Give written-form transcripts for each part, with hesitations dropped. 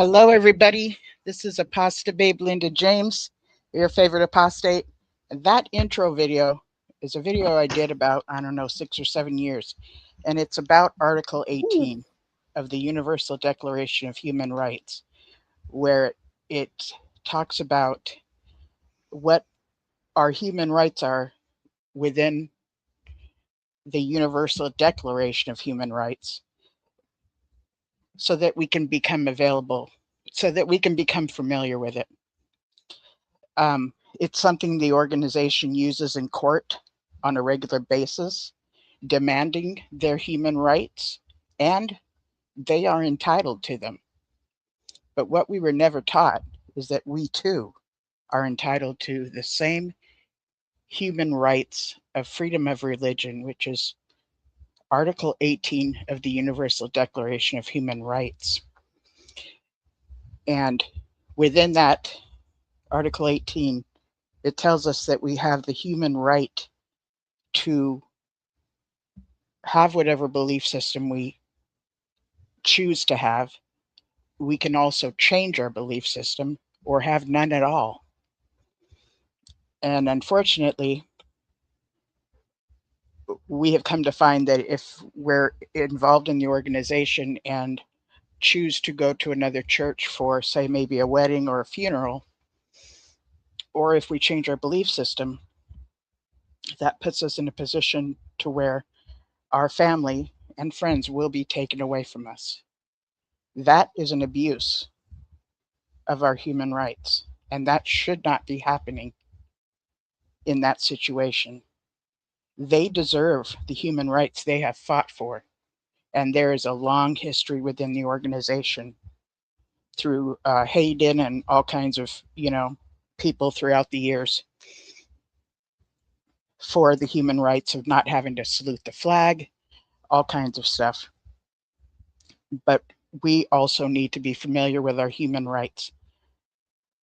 Hello, everybody. This is Apostle Babe Linda James, your favorite apostate. And that intro video is a video I did about, I don't know, 6 or 7 years. And it's about Article 18 of the Universal Declaration of Human Rights, where it talks about what our human rights are within the Universal Declaration of Human Rights so that we can become available, so that we can become familiar with it. It's something the organization uses in court on a regular basis, demanding their human rights, and they are entitled to them. But what we were never taught is that we too are entitled to the same human rights of freedom of religion, which is Article 18 of the Universal Declaration of Human Rights. And within that Article 18, it tells us that we have the human right to have whatever belief system we choose to have. We can also change our belief system or have none at all. And unfortunately, we have come to find that if we're involved in the organization and choose to go to another church for, say, maybe a wedding or a funeral, or if we change our belief system, that puts us in a position to where our family and friends will be taken away from us. That is an abuse of our human rights, and that should not be happening in that situation. They deserve the human rights they have fought for, and there is a long history within the organization through Hayden and all kinds of people throughout the years for the human rights of not having to salute the flag, all kinds of stuff. But we also need to be familiar with our human rights.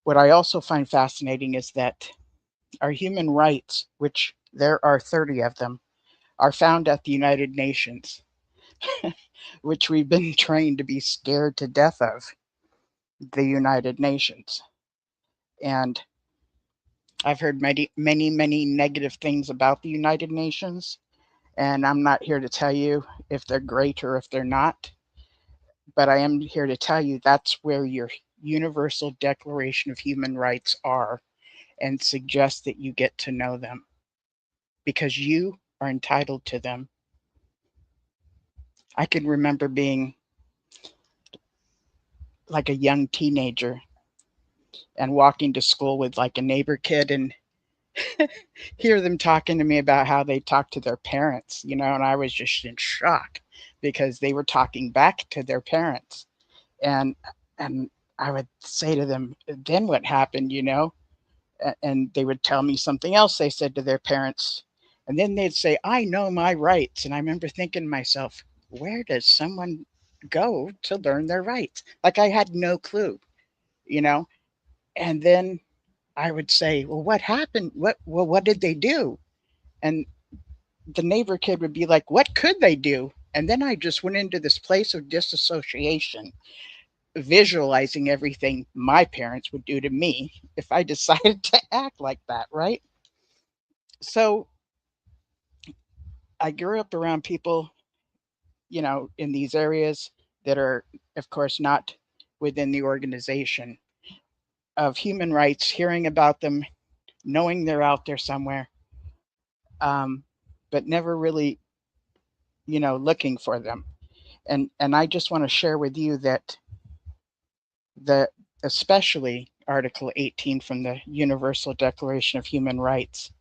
What I also find fascinating is that our human rights, which there are 30 of them, are found at the United Nations, which we've been trained to be scared to death of, the United Nations. And I've heard many negative things about the United Nations, and I'm not here to tell you if they're great or if they're not, but I am here to tell you that's where your Universal Declaration of Human Rights are, and suggest that you get to know them because you are entitled to them. I can remember being like a young teenager and walking to school with like a neighbor kid and hear them talking to me about how they talk to their parents, and I was just in shock because they were talking back to their parents. And and I would say to them, then what happened, and they would tell me something else they said to their parents. And then they'd say, I know my rights. And I remember thinking to myself, where does someone go to learn their rights? Like I had no clue, you know? And then I would say, well, what happened? What did they do? And the neighbor kid would be like, what could they do? And then I just went into this place of disassociation, visualizing everything my parents would do to me if I decided to act like that, right? So I grew up around people, in these areas that are, of course, not within the organization of human rights, hearing about them, knowing they're out there somewhere, um, but never really, looking for them. And I just want to share with you that the especially Article 18 from the Universal Declaration of Human Rights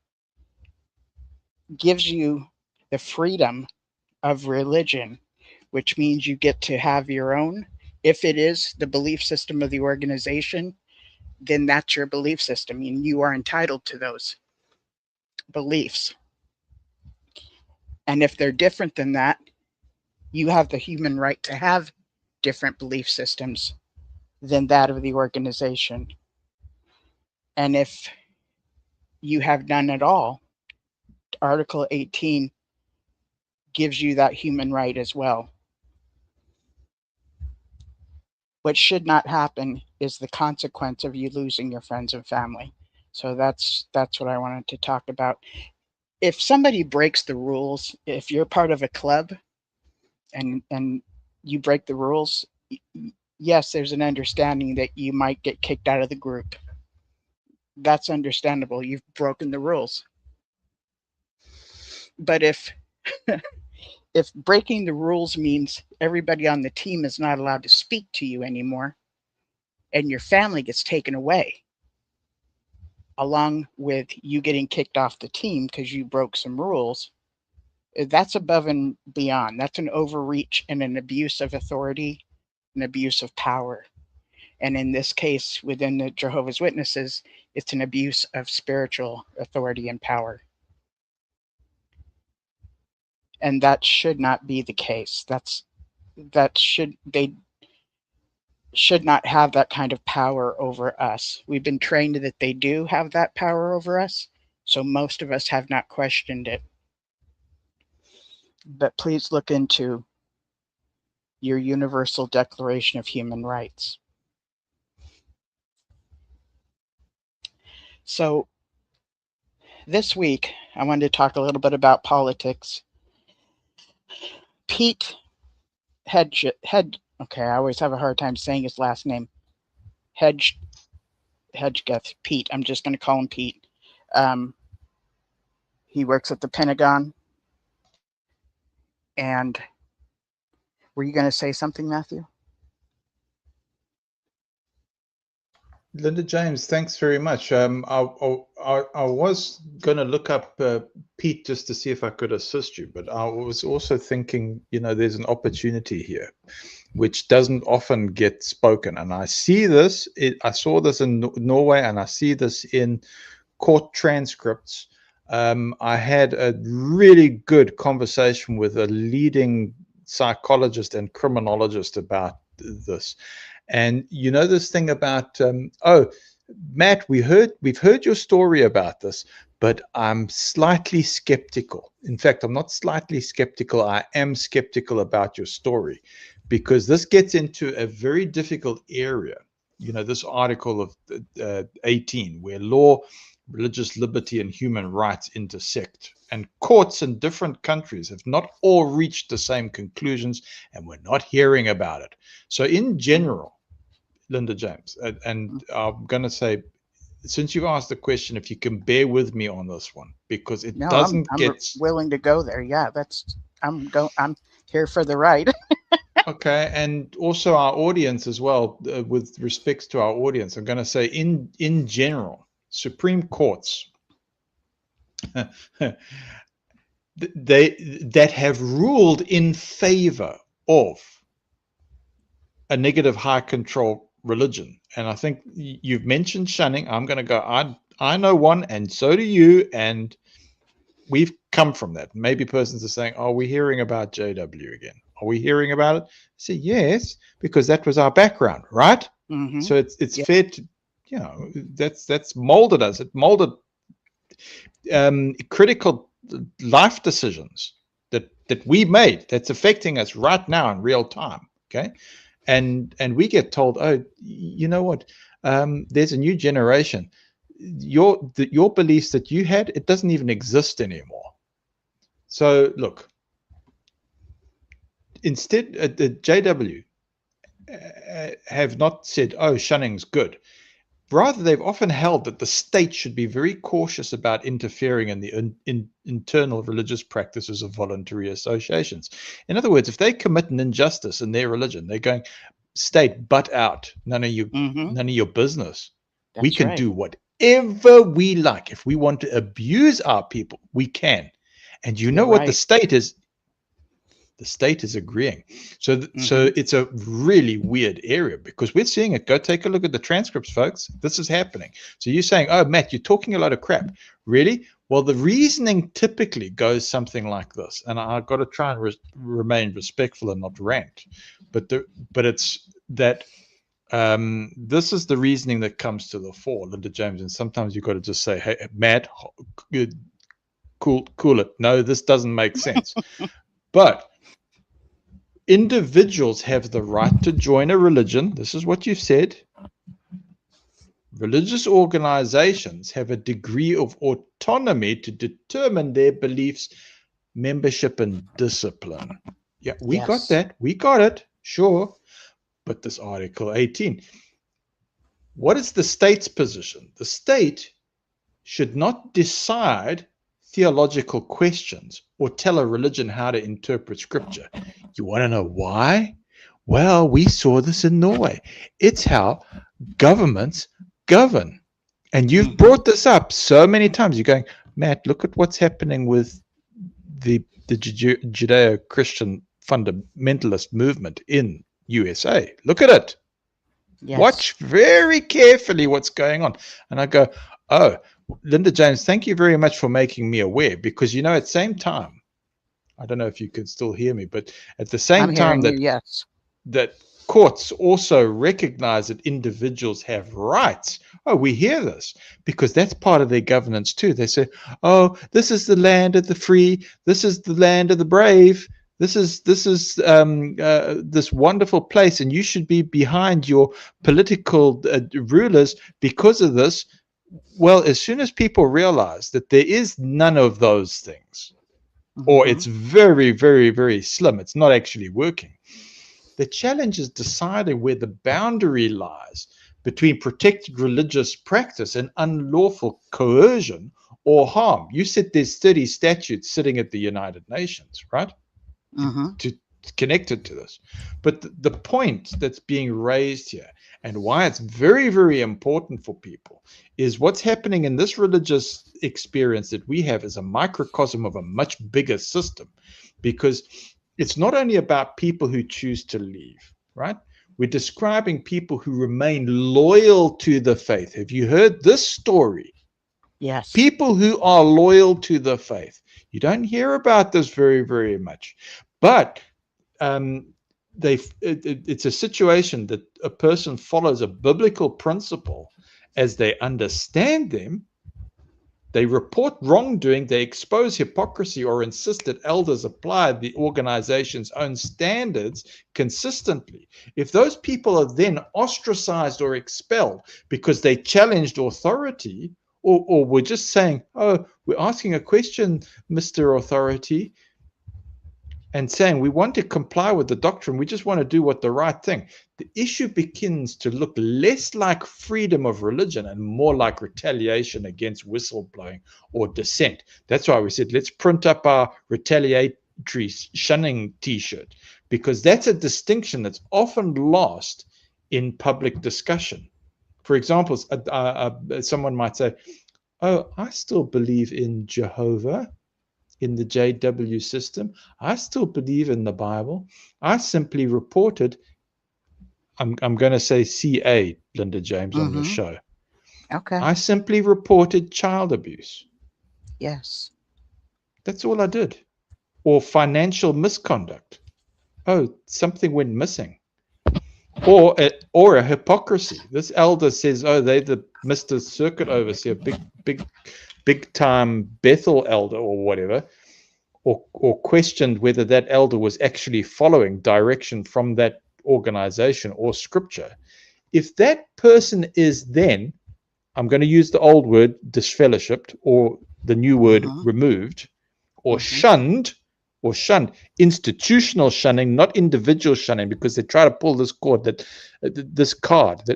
gives you the freedom of religion, which means you get to have your own. If it is the belief system of the organization, then that's your belief system, and you are entitled to those beliefs. And if they're different than that, you have the human right to have different belief systems than that of the organization. And if you have none at all, Article 18 gives you that human right as well. what should not happen is the consequence of you losing your friends and family. So that's what I wanted to talk about. If somebody breaks the rules, if you're part of a club and you break the rules, yes, there's an understanding that you might get kicked out of the group. That's understandable. You've broken the rules. But if breaking the rules means everybody on the team is not allowed to speak to you anymore and your family gets taken away, along with you getting kicked off the team because you broke some rules, that's above and beyond. That's an overreach and an abuse of authority, an abuse of power. And in this case, within the Jehovah's Witnesses, it's an abuse of spiritual authority and power. And that should not be the case. They should not have that kind of power over us. We've been trained that they do have that power over us, so most of us have not questioned it. But please look into your Universal Declaration of Human Rights. So this week, I wanted to talk a little bit about politics. Pete okay, I always have a hard time saying his last name. Hedgeth, Pete. I'm just going to call him Pete. He works at the Pentagon. And were you going to say something, Matthew? Linda James, thanks very much. I was going to look up Pete just to see if I could assist you, but I was also thinking, there's an opportunity here which doesn't often get spoken. And I see this, I saw this in Norway, and I see this in court transcripts. I had a really good conversation with a leading psychologist and criminologist about this. And this thing about, Matt, we've heard your story about this, but I'm slightly skeptical. In fact, I'm not slightly skeptical. I am skeptical about your story, because this gets into a very difficult area. This article of 18, where law, religious liberty, and human rights intersect. And courts in different countries have not all reached the same conclusions, and we're not hearing about it. So in general, Linda James, and I'm going to say, since you asked the question, if you can bear with me on this one, because it doesn't I'm get willing to go there. Yeah, I'm here for the ride. Okay, and also our audience as well. With respects to our audience, I'm going to say, in general, Supreme Courts that have ruled in favor of a negative high control religion. And I think you've mentioned shunning. I'm going to go, I know one, and so do you, and we've come from that. Maybe persons are saying, are we hearing about JW again? Are we hearing about it? I say, yes, because that was our background, right? Mm-hmm. So it's fair to, that's molded us. It molded critical life decisions that we made, that's affecting us right now in real time. Okay. And we get told, oh, you know what? There's a new generation. Your beliefs that you had, it doesn't even exist anymore. So look, instead, the JW have not said, oh, shunning's good. Rather, they've often held that the state should be very cautious about interfering in the internal religious practices of voluntary associations. In other words, if they commit an injustice in their religion, they're going, state, butt out. None of your business. That's we can right. do whatever we like. If we want to abuse our people, we can. And you know what the state is? The state is agreeing. So it's a really weird area, because we're seeing it. Go take a look at the transcripts, folks. This is happening. So you're saying, oh, Matt, you're talking a lot of crap. Really? Well, the reasoning typically goes something like this. And I've got to try and remain respectful and not rant. But it's that this is the reasoning that comes to the fore, Linda James. And sometimes you've got to just say, hey, Matt, cool it. No, this doesn't make sense. But individuals have the right to join a religion. This is what you've said. Religious organizations have a degree of autonomy to determine their beliefs, membership, and discipline. Yeah, we got that. We got it. Sure. But this Article 18, what is the state's position? The state should not decide theological questions or tell a religion how to interpret scripture. You want to know why? Well, we saw this in Norway. It's how governments govern. And you've brought this up so many times. You're going, Matt, look at what's happening with the Judeo-Christian fundamentalist movement in USA. Look at it. Yes. Watch very carefully what's going on. And I go, oh, Linda James, thank you very much for making me aware, because, you know, at the same time, I don't know if you can still hear me, but at the same time that, yes, that courts also recognize that individuals have rights. Oh, we hear this because that's part of their governance too. They say, oh, this is the land of the free. This is the land of the brave. This is this wonderful place, and you should be behind your political rulers because of this. Well, as soon as people realize that there is none of those things, or it's very, very, very slim, it's not actually working. The challenge is deciding where the boundary lies between protected religious practice and unlawful coercion or harm. You said there's 30 statutes sitting at the United Nations, right? To connected to this. But the point that's being raised here, and why it's very, very important for people, is what's happening in this religious experience that we have is a microcosm of a much bigger system, because it's not only about people who choose to leave, right? We're describing people who remain loyal to the faith. Have you heard this story? Yes. People who are loyal to the faith. You don't hear about this very, very much. But it's a situation that a person follows a biblical principle as they understand them. They report wrongdoing, they expose hypocrisy, or insist that elders apply the organization's own standards consistently. If those people are then ostracized or expelled because they challenged authority, or were just saying, oh, we're asking a question, Mr. Authority, and saying we want to comply with the doctrine, we just want to do what the right thing. The issue begins to look less like freedom of religion and more like retaliation against whistleblowing or dissent. That's why we said, let's print up our retaliatory shunning t-shirt, because that's a distinction that's often lost in public discussion. For example, someone might say, oh, I still believe in Jehovah, in the JW system. I still believe in the Bible. I simply reported, I'm going to say CA, Linda James, on your show. Okay. I simply reported child abuse. Yes. That's all I did. Or financial misconduct. Oh, something went missing. Or a hypocrisy. This elder says, oh, they're the Mr. Circuit Overseer, big time Bethel elder or whatever, or questioned whether that elder was actually following direction from that organization or scripture. If that person is then, I'm going to use the old word, disfellowshipped, or the new word, removed, or shunned, institutional shunning, not individual shunning, because they try to pull this card that,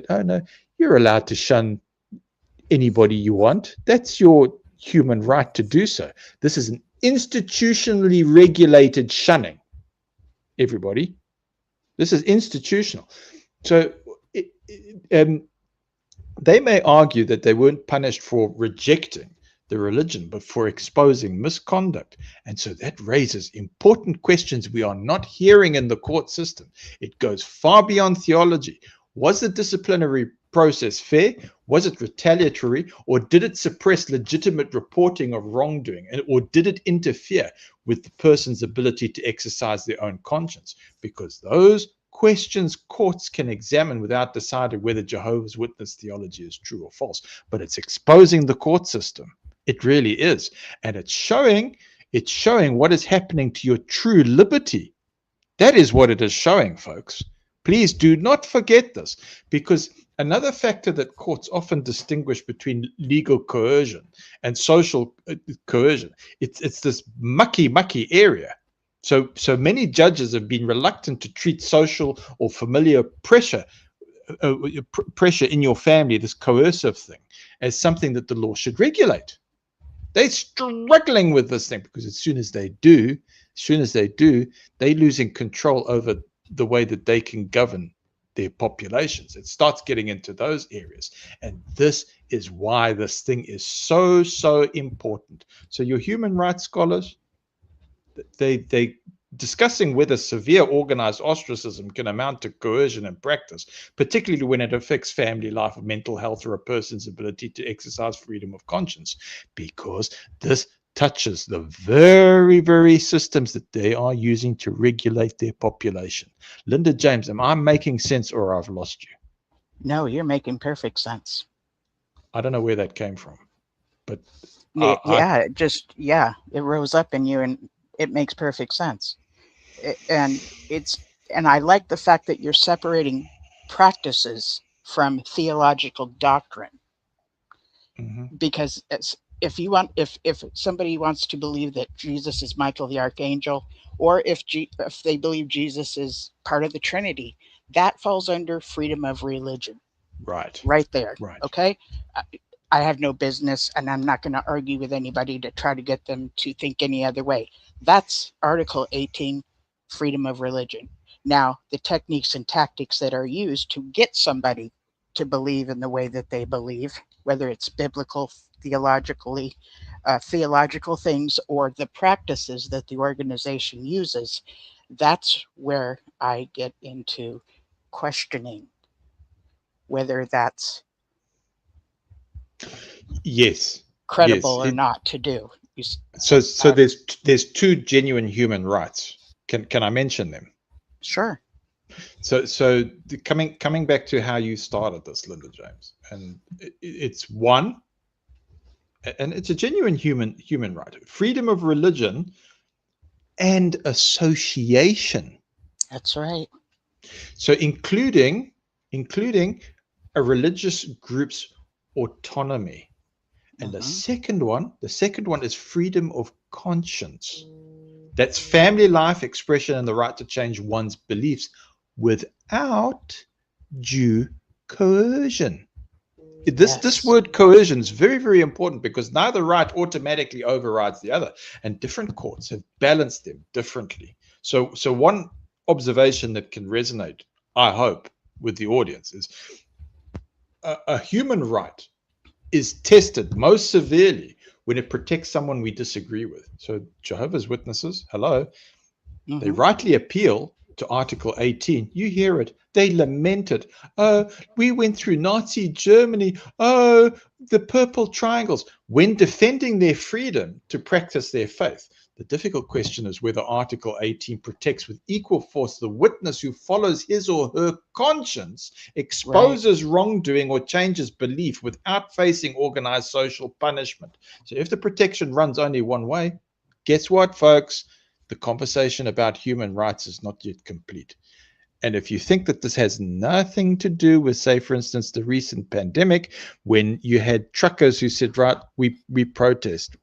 oh no, you're allowed to shun anybody you want. That's your human right to do so. This is an institutionally regulated shunning, everybody. This is institutional. So they may argue that they weren't punished for rejecting the religion, but for exposing misconduct. And so that raises important questions we are not hearing in the court system. It goes far beyond theology. Was the disciplinary process fair? Was it retaliatory? Or did it suppress legitimate reporting of wrongdoing? Or did it interfere with the person's ability to exercise their own conscience? Because those questions courts can examine without deciding whether Jehovah's Witness theology is true or false. But it's exposing the court system. It really is. And it's showing what is happening to your true liberty That is what it is showing, folks. Please do not forget this, because another factor that courts often distinguish between legal coercion and social coercion, it's this mucky area. So many judges have been reluctant to treat social or familiar pressure in your family, this coercive thing, as something that the law should regulate. They're struggling with this thing, because as soon as they do, they're losing control over the way that they can govern their populations. It starts getting into those areas. And this is why this thing is so important. So your human rights scholars, they discussing whether severe organized ostracism can amount to coercion in practice, particularly when it affects family life, mental health, or a person's ability to exercise freedom of conscience, because this touches the very systems that they are using to regulate their population. Linda James, am I making sense, or I've lost you? No, you're making perfect sense. I don't know where that came from, but it rose up in you, and it makes perfect sense. And I like the fact that you're separating practices from theological doctrine. Because if somebody wants to believe that Jesus is Michael the Archangel, or if they believe Jesus is part of the Trinity, that falls under freedom of religion. Right there. Right. Okay. I have no business, and I'm not going to argue with anybody to try to get them to think any other way. That's Article 18, freedom of religion. Now, the techniques and tactics that are used to get somebody to believe in the way that they believe, whether it's biblical, theological things, or the practices that the organization uses, that's where I get into questioning whether that's credible or not to do. So there's two genuine human rights. Can I mention them? Sure. So coming back to how you started this, Linda James, and it's one, and it's a genuine human right: freedom of religion and association. That's right. So including a religious group's autonomy. And the second one is freedom of conscience. That's family life, expression, and the right to change one's beliefs without due coercion. This word coercion is very important, because neither right automatically overrides the other, and different courts have balanced them differently. So one observation that can resonate, I hope, with the audience is a human right is tested most severely when it protects someone we disagree with. So Jehovah's Witnesses, hello, they rightly appeal to Article 18. You hear it. They lament it. Oh, we went through Nazi Germany. Oh, the purple triangles. When defending their freedom to practice their faith, the difficult question is whether Article 18 protects with equal force the witness who follows his or her conscience, exposes wrongdoing, or changes belief without facing organized social punishment. So if the protection runs only one way, guess what, folks? The conversation about human rights is not yet complete. And if you think that this has nothing to do with, say, for instance, the recent pandemic, when you had truckers who said, right, we protest,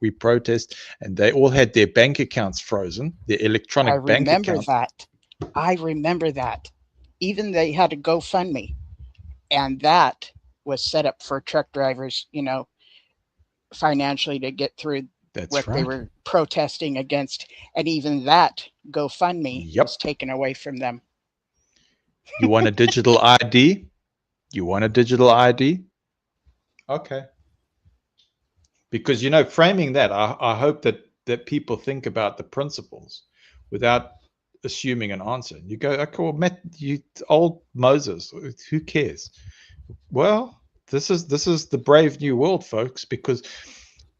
and they all had their bank accounts frozen, their electronic bank accounts. I remember that. Even they had a GoFundMe, and that was set up for truck drivers, financially to get through they were protesting against. And even that GoFundMe was taken away from them. You want a digital ID? Okay. Because, framing that, I hope that people think about the principles without assuming an answer. You go, okay, well, Matt, you old Moses, who cares? Well, this is the brave new world, folks, because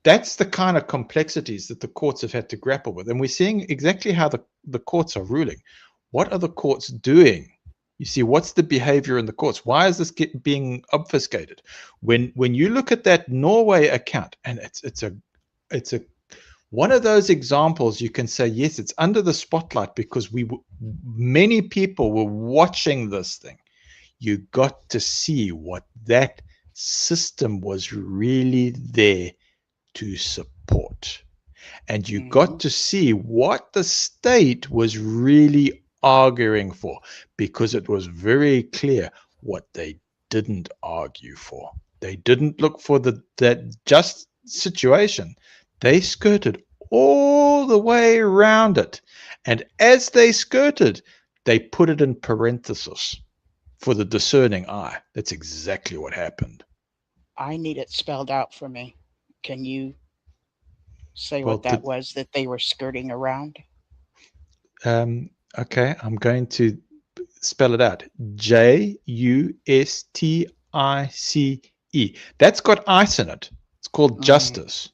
that's the kind of complexities that the courts have had to grapple with. And we're seeing exactly how the courts are ruling. What are the courts doing? You see, what's the behavior in the courts? Why is this being obfuscated? When you look at that Norway account, and it's a One of those examples you can say, yes, it's under the spotlight because many people were watching this thing. You got to see what that system was really there to support. And you got to see what the state was really arguing for, because it was very clear what they didn't argue for. They didn't look for that just situation. They skirted all the way around it. And as they skirted, they put it in parenthesis for the discerning eye. That's exactly what happened. I need it spelled out for me. Can you say what that was that they were skirting around? Okay, I'm going to spell it out. Justice. That's got ice in it. It's called justice.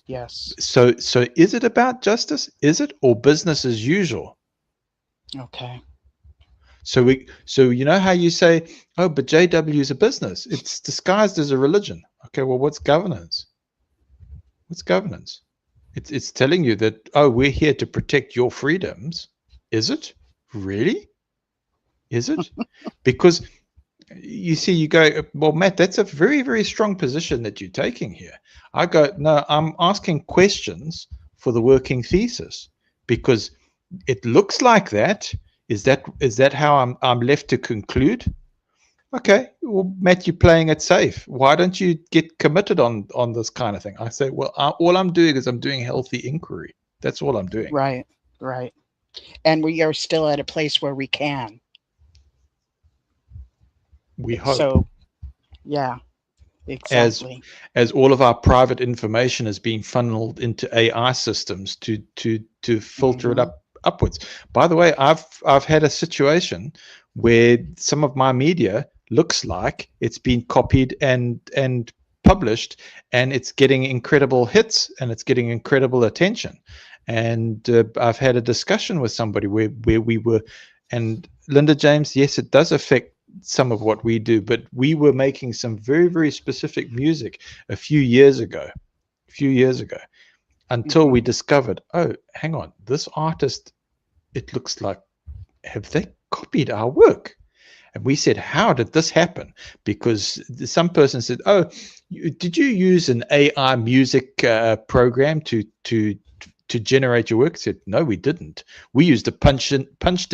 Yes. So is it about justice? Is it, or business as usual? Okay. So you know how you say, oh, but JW is a business. It's disguised as a religion. Okay, well, what's governance? What's governance? It's telling you that, oh, we're here to protect your freedoms. Is it? Really? Is it? Because you see, you go, well, Matt, that's a very, very strong position that you're taking here. I go, no, I'm asking questions for the working thesis, because it looks like that. Is that how I'm left to conclude? Okay, well, Matt, you're playing it safe. Why don't you get committed on this kind of thing? I say, well, all I'm doing is I'm doing healthy inquiry. That's all I'm doing. Right, right. And we are still at a place where we can. We hope. So, yeah, exactly. As all of our private information is being funneled into AI systems to filter it upwards. By the way, I've had a situation where some of my media looks like it's been copied and published, and it's getting incredible hits and it's getting incredible attention. And I've had a discussion with somebody where we were, and Linda James, yes, it does affect some of what we do, but we were making some very, very specific music a few years ago, until we discovered, oh, hang on, this artist, it looks like, have they copied our work? And we said, how did this happen? Because some person said, oh, did you use an AI music program to generate your work? I said, no, we didn't. We used a punched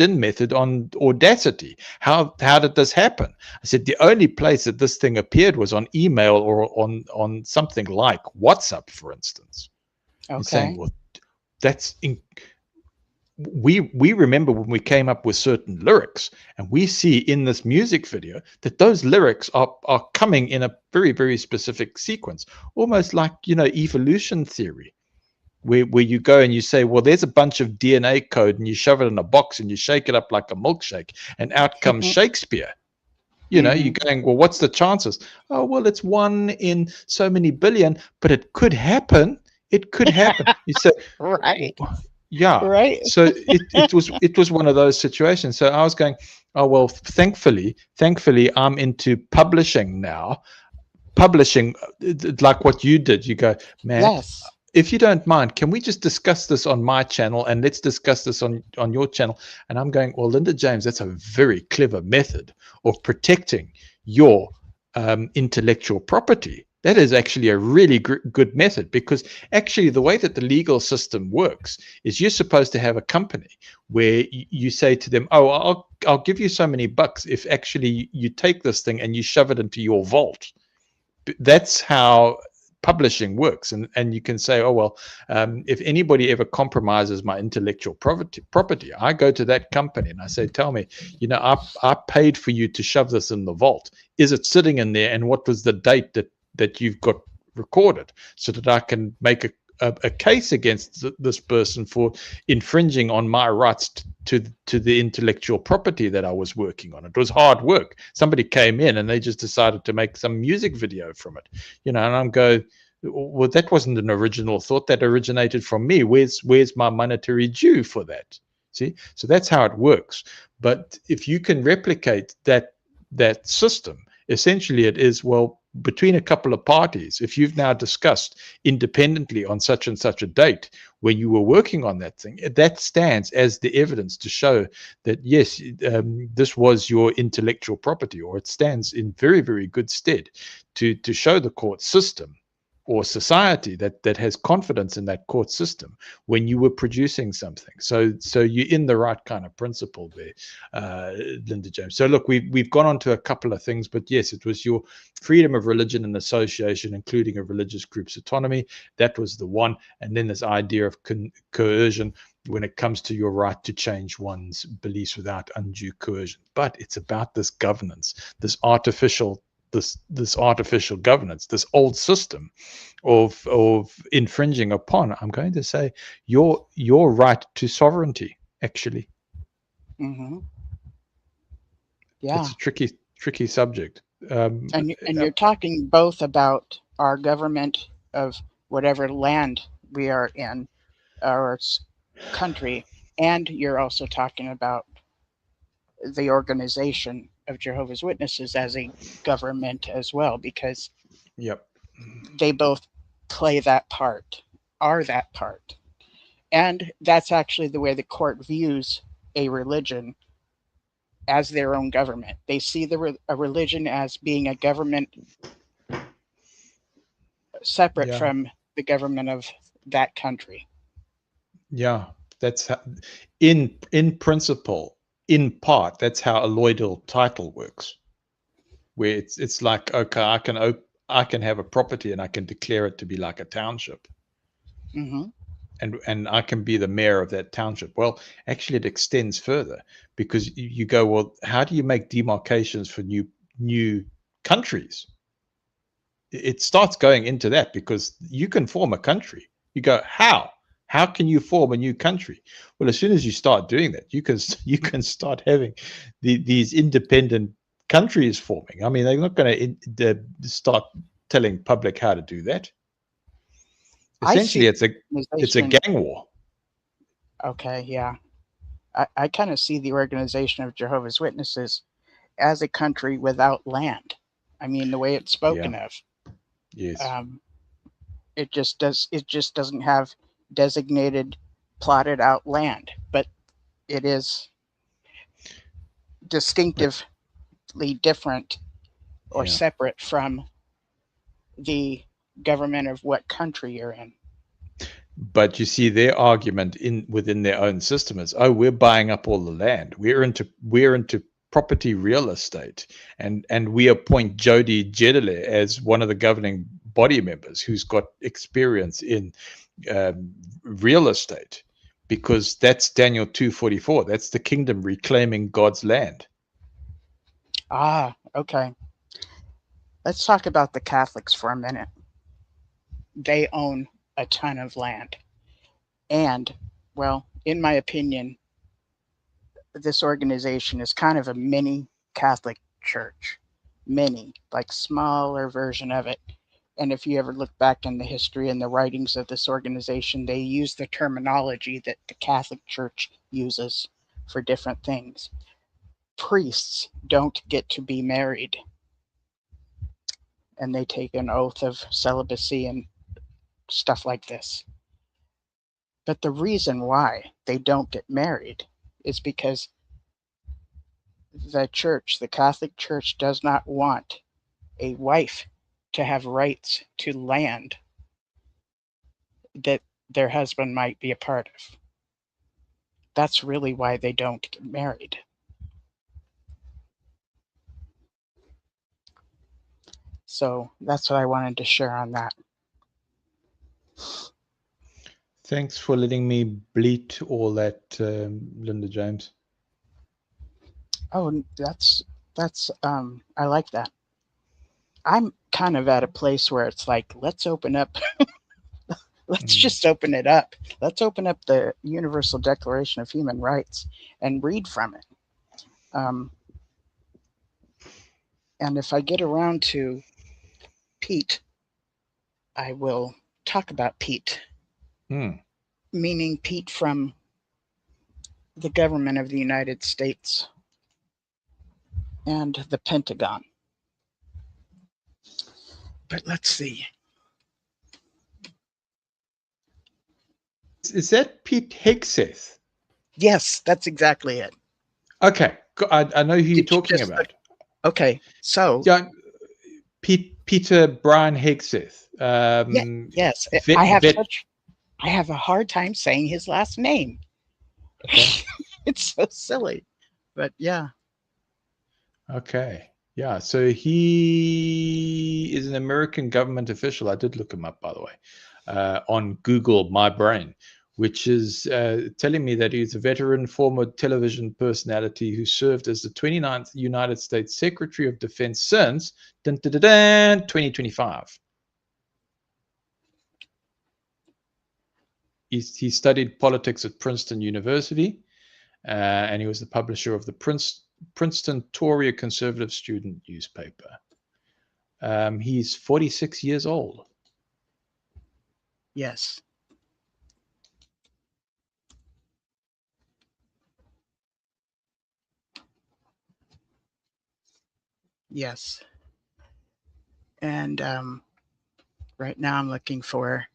in method on Audacity. How did this happen? I said, the only place that this thing appeared was on email or on something like WhatsApp, for instance. Okay. And saying, well, that's we remember when we came up with certain lyrics, and we see in this music video that those lyrics are coming in a very, very specific sequence, almost like, evolution theory, where you go and you say, well, there's a bunch of DNA code, and you shove it in a box and you shake it up like a milkshake, and out comes Shakespeare. You're going, well, what's the chances? Oh, well, it's 1 in so many billion, but it could happen. It could happen. You say, right. Yeah. Right. So it was one of those situations. So I was going, oh, well, thankfully I'm into publishing now. Publishing like what you did. You go, man, yes, if you don't mind, can we just discuss this on my channel, and let's discuss this on your channel? And I'm going, well, Linda James, that's a very clever method of protecting your intellectual property. That is actually a really good method, because actually the way that the legal system works is you're supposed to have a company where you say to them, oh, I'll give you so many bucks if actually you take this thing and you shove it into your vault. That's how publishing works. And you can say, oh, well, if anybody ever compromises my intellectual property, I go to that company and I say, tell me, I paid for you to shove this in the vault. Is it sitting in there? And what was the date that you've got recorded, so that I can make a case against this person for infringing on my rights to the intellectual property that I was working on. It was hard work. Somebody came in and they just decided to make some music video from it, and I'm going, well, that wasn't an original thought. That originated from me. Where's my monetary due for that? See, so that's how it works. But if you can replicate that system, essentially it is, well, between a couple of parties, if you've now discussed independently on such and such a date when you were working on that thing, that stands as the evidence to show that, yes, this was your intellectual property, or it stands in very, very good stead to show the court system or society that has confidence in that court system when you were producing something. So you're in the right kind of principle there, Linda James. So look, we've gone on to a couple of things, but yes, it was your freedom of religion and association, including a religious group's autonomy. That was the one. And then this idea of coercion when it comes to your right to change one's beliefs without undue coercion. But it's about this governance, this artificial governance, this old system of infringing upon, I'm going to say, your right to sovereignty, actually. Mm-hmm. Yeah. It's a tricky subject. And you're talking both about our government of whatever land we are in, our country, and you're also talking about the organization of Jehovah's Witnesses as a government as well, because yep, they both play that part, are that part. And that's actually the way the court views a religion, as their own government. They see a religion as being a government separate from the government of that country. Yeah, that's how, in principle, in part, that's how a alloidal title works, where it's like, okay, I can have a property and I can declare it to be like a township. Mm-hmm. And I can be the mayor of that township. Well, actually, it extends further, because you go, well, how do you make demarcations for new countries? It starts going into that, because you can form a country. You go, how? How can you form a new country? Well, as soon as you start doing that, you can start having these independent countries forming. I mean, they're not going to start telling public how to do that. Essentially, it's a gang war. Okay, yeah. I kind of see the organization of Jehovah's Witnesses as a country without land. I mean, the way it's spoken of. Yes. It just doesn't have designated, plotted out land, but it is distinctively different or separate from the government of what country you're in. But you see, their argument within their own system is, oh, we're buying up all the land. We're into property real estate, and we appoint Jody Jedele as one of the governing body members who's got experience in real estate, because that's Daniel 2:44. That's the kingdom reclaiming God's land. Ah, okay. Let's talk about the Catholics for a minute. They own a ton of land. And, well, in my opinion, this organization is kind of a mini Catholic church. Mini, like smaller version of it. And if you ever look back in the history and the writings of this organization, they use the terminology that the Catholic Church uses for different things. Priests don't get to be married, and they take an oath of celibacy and stuff like this. But the reason why they don't get married is because the church, the Catholic Church, does not want a wife to have rights to land that their husband might be a part of. That's really why they don't get married. So that's what I wanted to share on that. Thanks for letting me bleat all that, Linda James. Oh, that's I like that. I'm kind of at a place where it's like, let's open up. Let's just open it up. Let's open up the Universal Declaration of Human Rights and read from it. And if I get around to Pete, I will talk about Pete. Meaning Pete from the government of the United States and the Pentagon. But let's see. Is that Pete Hegseth? Yes, that's exactly it. Okay, I know who you're Did you talking just about. Okay, so Yeah, Peter Brian Hegseth. yes, Vet. I have a hard time saying his last name. Okay. It's so silly, but yeah. Okay. Yeah. So he is an American government official. I did look him up, by the way, on Google My Brain, which is telling me that he's a veteran former television personality who served as the 29th United States Secretary of Defense since 2025. He studied politics at Princeton University, and he was the publisher of the Princeton Tory, a conservative student newspaper. He's 46 years old. Yes. Yes. And right now I'm looking for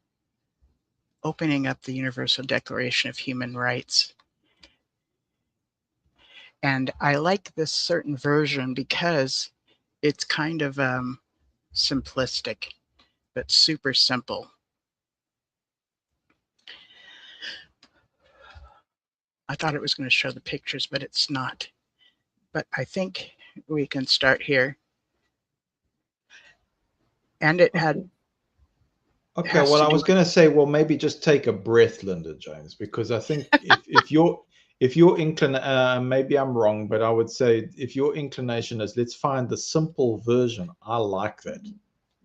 opening up the Universal Declaration of Human Rights. And I like this certain version because it's kind of simplistic, but super simple. I thought it was going to show the pictures, but it's not. But I think we can start here. And it had. Okay, well, I was going to say, well, maybe just take a breath, Linda James, because I think if your inclination, maybe I'm wrong, but I would say if your inclination is let's find the simple version, I like that.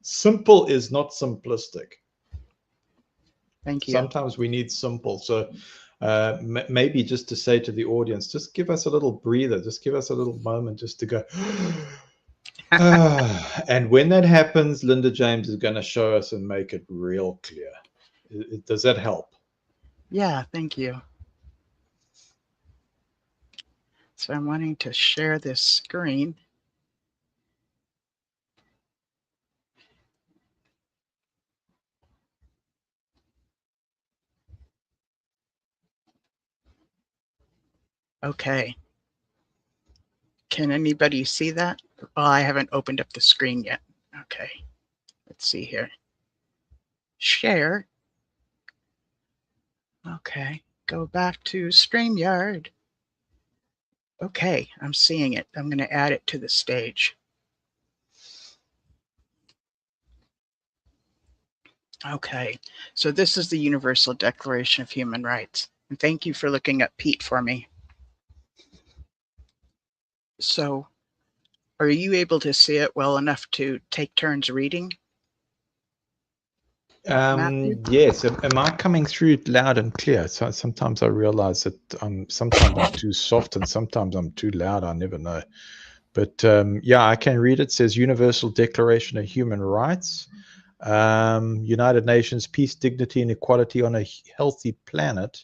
Simple is not simplistic. Thank you. Sometimes we need simple. So maybe just to say to the audience, just give us a little breather, just give us a little moment just to go. And when that happens, Linda James is going to show us and make it real clear. Does that help? Yeah, thank you. So I'm wanting to share this screen. Okay. Can anybody see that? Well, I haven't opened up the screen yet. Okay. Let's see here. Share. Okay. Go back to StreamYard. Okay, I'm seeing it. I'm going to add it to the stage. Okay, so this is the Universal Declaration of Human Rights. And thank you for looking up Pete for me. So, are you able to see it well enough to take turns reading? Yes. Am I coming through loud and clear? So sometimes I realize that sometimes I'm too soft and sometimes I'm too loud. I never know. But yeah, I can read it. It says Universal Declaration of Human Rights, United Nations, peace, dignity, and equality on a healthy planet.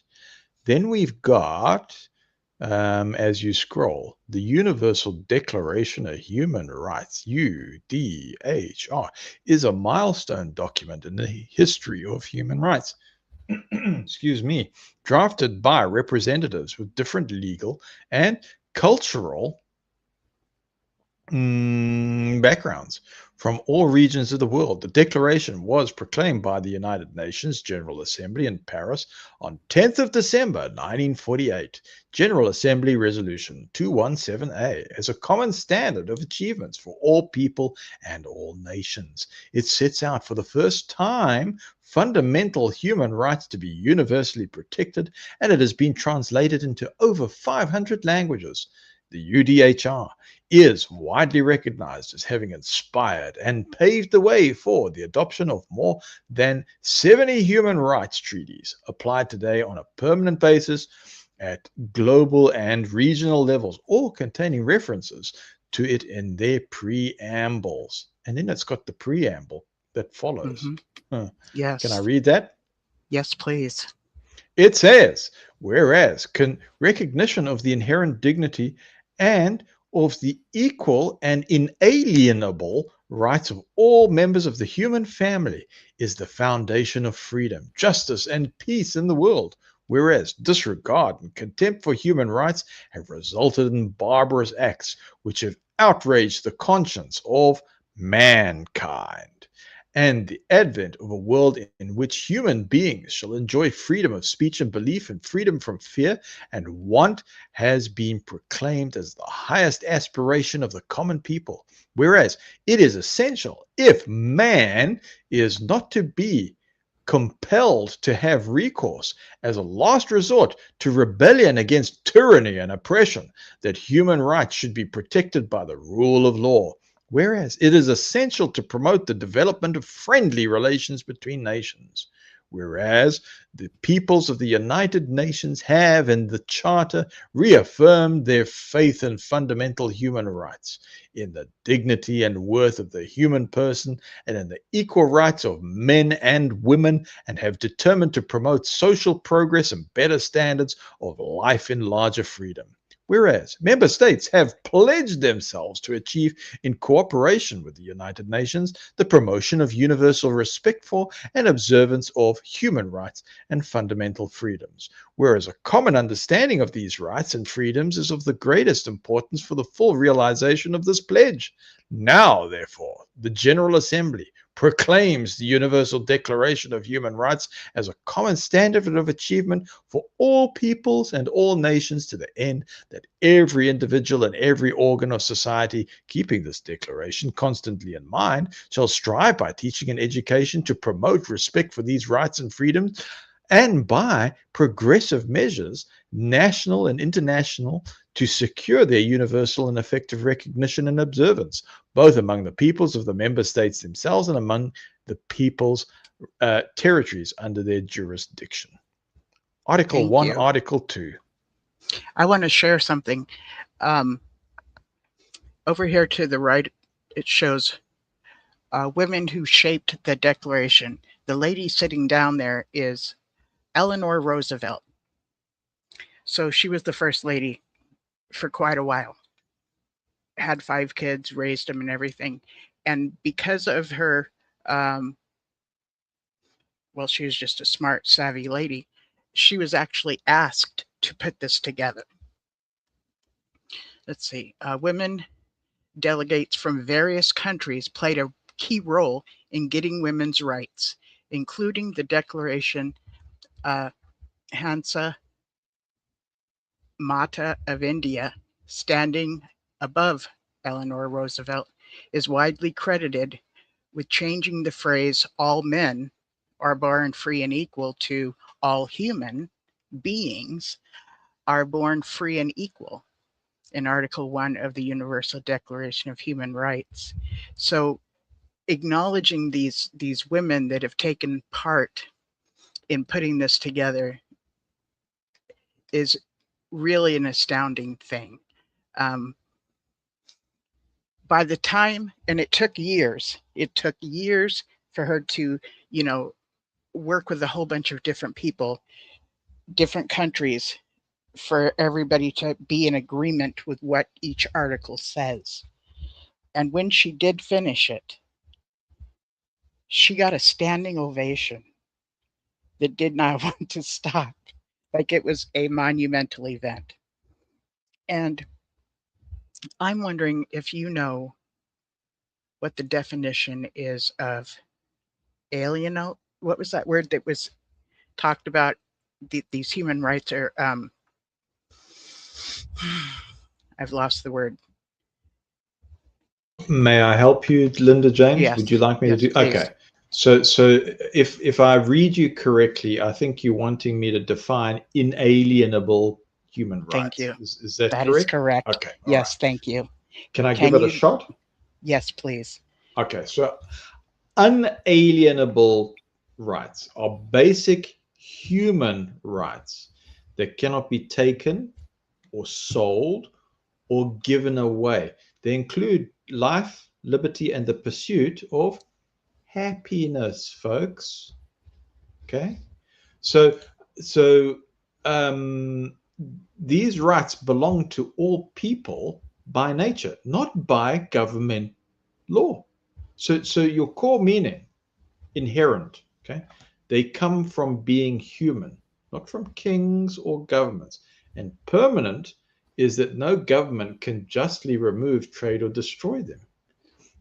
Then we've got, as you scroll, the Universal Declaration of Human Rights, UDHR, is a milestone document in the history of human rights. Excuse me, drafted by representatives with different legal and cultural backgrounds from all regions of the world. The declaration was proclaimed by the United Nations General Assembly in Paris on 10th of December 1948, General Assembly Resolution 217A, as a common standard of achievements for all people and all nations. It sets out for the first time fundamental human rights to be universally protected, and it has been translated into over 500 languages. The UDHR is widely recognized as having inspired and paved the way for the adoption of more than 70 human rights treaties applied today on a permanent basis at global and regional levels, all containing references to it in their preambles. And then it's got the preamble that follows. Yes. Can I read that? Yes, please. It says, whereas recognition of the inherent dignity and of the equal and inalienable rights of all members of the human family is the foundation of freedom, justice, and peace in the world, whereas disregard and contempt for human rights have resulted in barbarous acts which have outraged the conscience of mankind. And the advent of a world in which human beings shall enjoy freedom of speech and belief and freedom from fear and want has been proclaimed as the highest aspiration of the common people. Whereas it is essential, if man is not to be compelled to have recourse as a last resort to rebellion against tyranny and oppression, that human rights should be protected by the rule of law. Whereas it is essential to promote the development of friendly relations between nations. Whereas the peoples of the United Nations have in the Charter reaffirmed their faith in fundamental human rights, in the dignity and worth of the human person, and in the equal rights of men and women, and have determined to promote social progress and better standards of life in larger freedom. Whereas member states have pledged themselves to achieve, in cooperation with the United Nations, the promotion of universal respect for and observance of human rights and fundamental freedoms. Whereas a common understanding of these rights and freedoms is of the greatest importance for the full realization of this pledge. Now, therefore, the General Assembly proclaims the Universal Declaration of Human Rights as a common standard of achievement for all peoples and all nations, to the end that every individual and every organ of society, keeping this declaration constantly in mind, shall strive by teaching and education to promote respect for these rights and freedoms, and by progressive measures, national and international, to secure their universal and effective recognition and observance, both among the peoples of the member states themselves and among the people's territories under their jurisdiction. Article Thank 1, you. Article 2. I want to share something. Over here to the right, it shows women who shaped the Declaration. The lady sitting down there is Eleanor Roosevelt. So she was the first lady for quite a while. Had 5 kids, raised them and everything. And because of her, well, she was just a smart, savvy lady, she was actually asked to put this together. Let's see. Women delegates from various countries played a key role in getting women's rights, including the Declaration. Hansa Mata of India, standing above Eleanor Roosevelt, is widely credited with changing the phrase "all men are born free and equal" to "all human beings are born free and equal" in Article 1 of the Universal Declaration of Human Rights. So acknowledging these women that have taken part in putting this together is really an astounding thing. By the time, and it took years for her to, work with a whole bunch of different people, different countries, for everybody to be in agreement with what each article says. And when she did finish it, she got a standing ovation that did not want to stop. Like it was a monumental event. And I'm wondering if you know what the definition is of alienate. What was that word that was talked about? These human rights are, I've lost the word. May I help you, Linda James? Yes. Would you like me Yes, to do? please. Okay. So if I read you correctly, I think you're wanting me to define inalienable human rights. Thank you. Is that That correct? is correct. Okay. Yes, thank you. Can I give it a shot? Yes, please. Okay. So unalienable rights are basic human rights that cannot be taken or sold or given away. They include life, liberty, and the pursuit of happiness, folks. Okay, so these rights belong to all people by nature, not by government law. So your core meaning, inherent, okay, they come from being human, not from kings or governments. And permanent is that no government can justly remove, trade, or destroy them.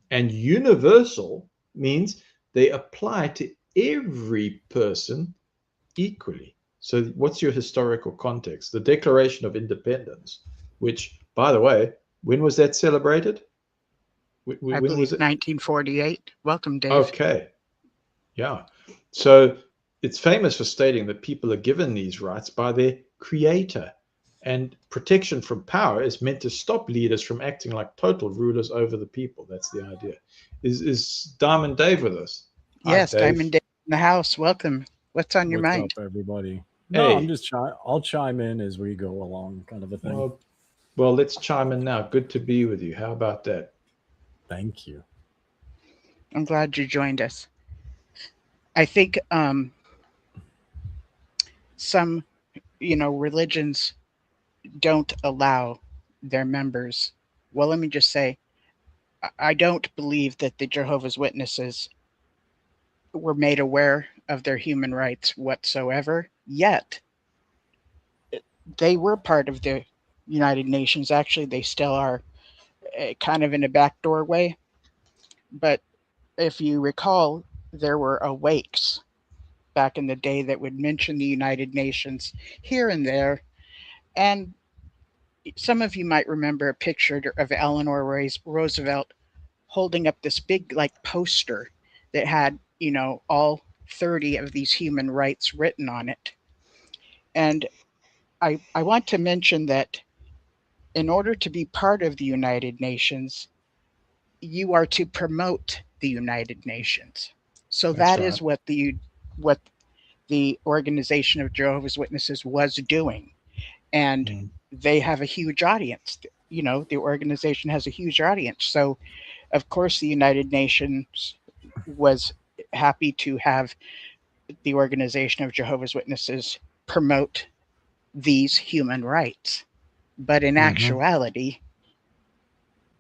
And universal means they apply to every person equally. So, what's your historical context? The Declaration of Independence, which, by the way, when was that celebrated? I When believe was it? 1948. Welcome, Dave. Okay, yeah. So it's famous for stating that people are given these rights by their creator. And protection from power is meant to stop leaders from acting like total rulers over the people. That's the idea. Is Diamond Dave with us? Hi, Yes, Dave. Diamond Dave in the house. Welcome. What's on your What's mind? up, everybody? No, I'm Hey. just I'll chime in as we go along, kind of a thing. Well, let's chime in now. Good to be with you. How about that? Thank you. I'm glad you joined us. I think some, religions don't allow their members. Well, let me just say, I don't believe that the Jehovah's Witnesses were made aware of their human rights whatsoever, yet they were part of the United Nations. Actually, they still are, kind of in a backdoor way. But if you recall, there were awakes back in the day that would mention the United Nations here and there. And some of you might remember a picture of Eleanor Roosevelt holding up this big, like, poster that had, all 30 of these human rights written on it. And I want to mention that in order to be part of the United Nations, you are to promote the United Nations. So That's that right. is what the Organization of Jehovah's Witnesses was doing. And they have a huge audience. The organization has a huge audience. So, of course, the United Nations was happy to have the Organization of Jehovah's Witnesses promote these human rights. But in actuality,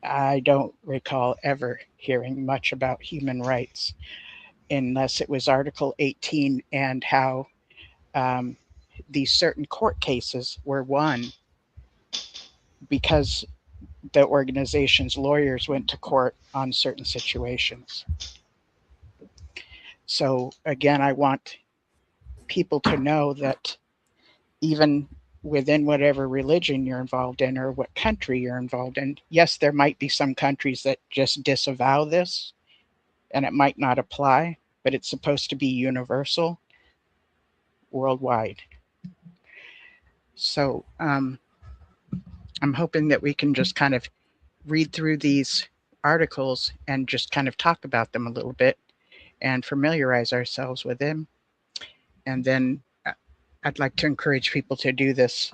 I don't recall ever hearing much about human rights unless it was Article 18 and how these certain court cases were won because the organization's lawyers went to court on certain situations. So, again, I want people to know that even within whatever religion you're involved in or what country you're involved in, yes, there might be some countries that just disavow this and it might not apply, but it's supposed to be universal worldwide. So I'm hoping that we can just kind of read through these articles and just kind of talk about them a little bit and familiarize ourselves with them. And then I'd like to encourage people to do this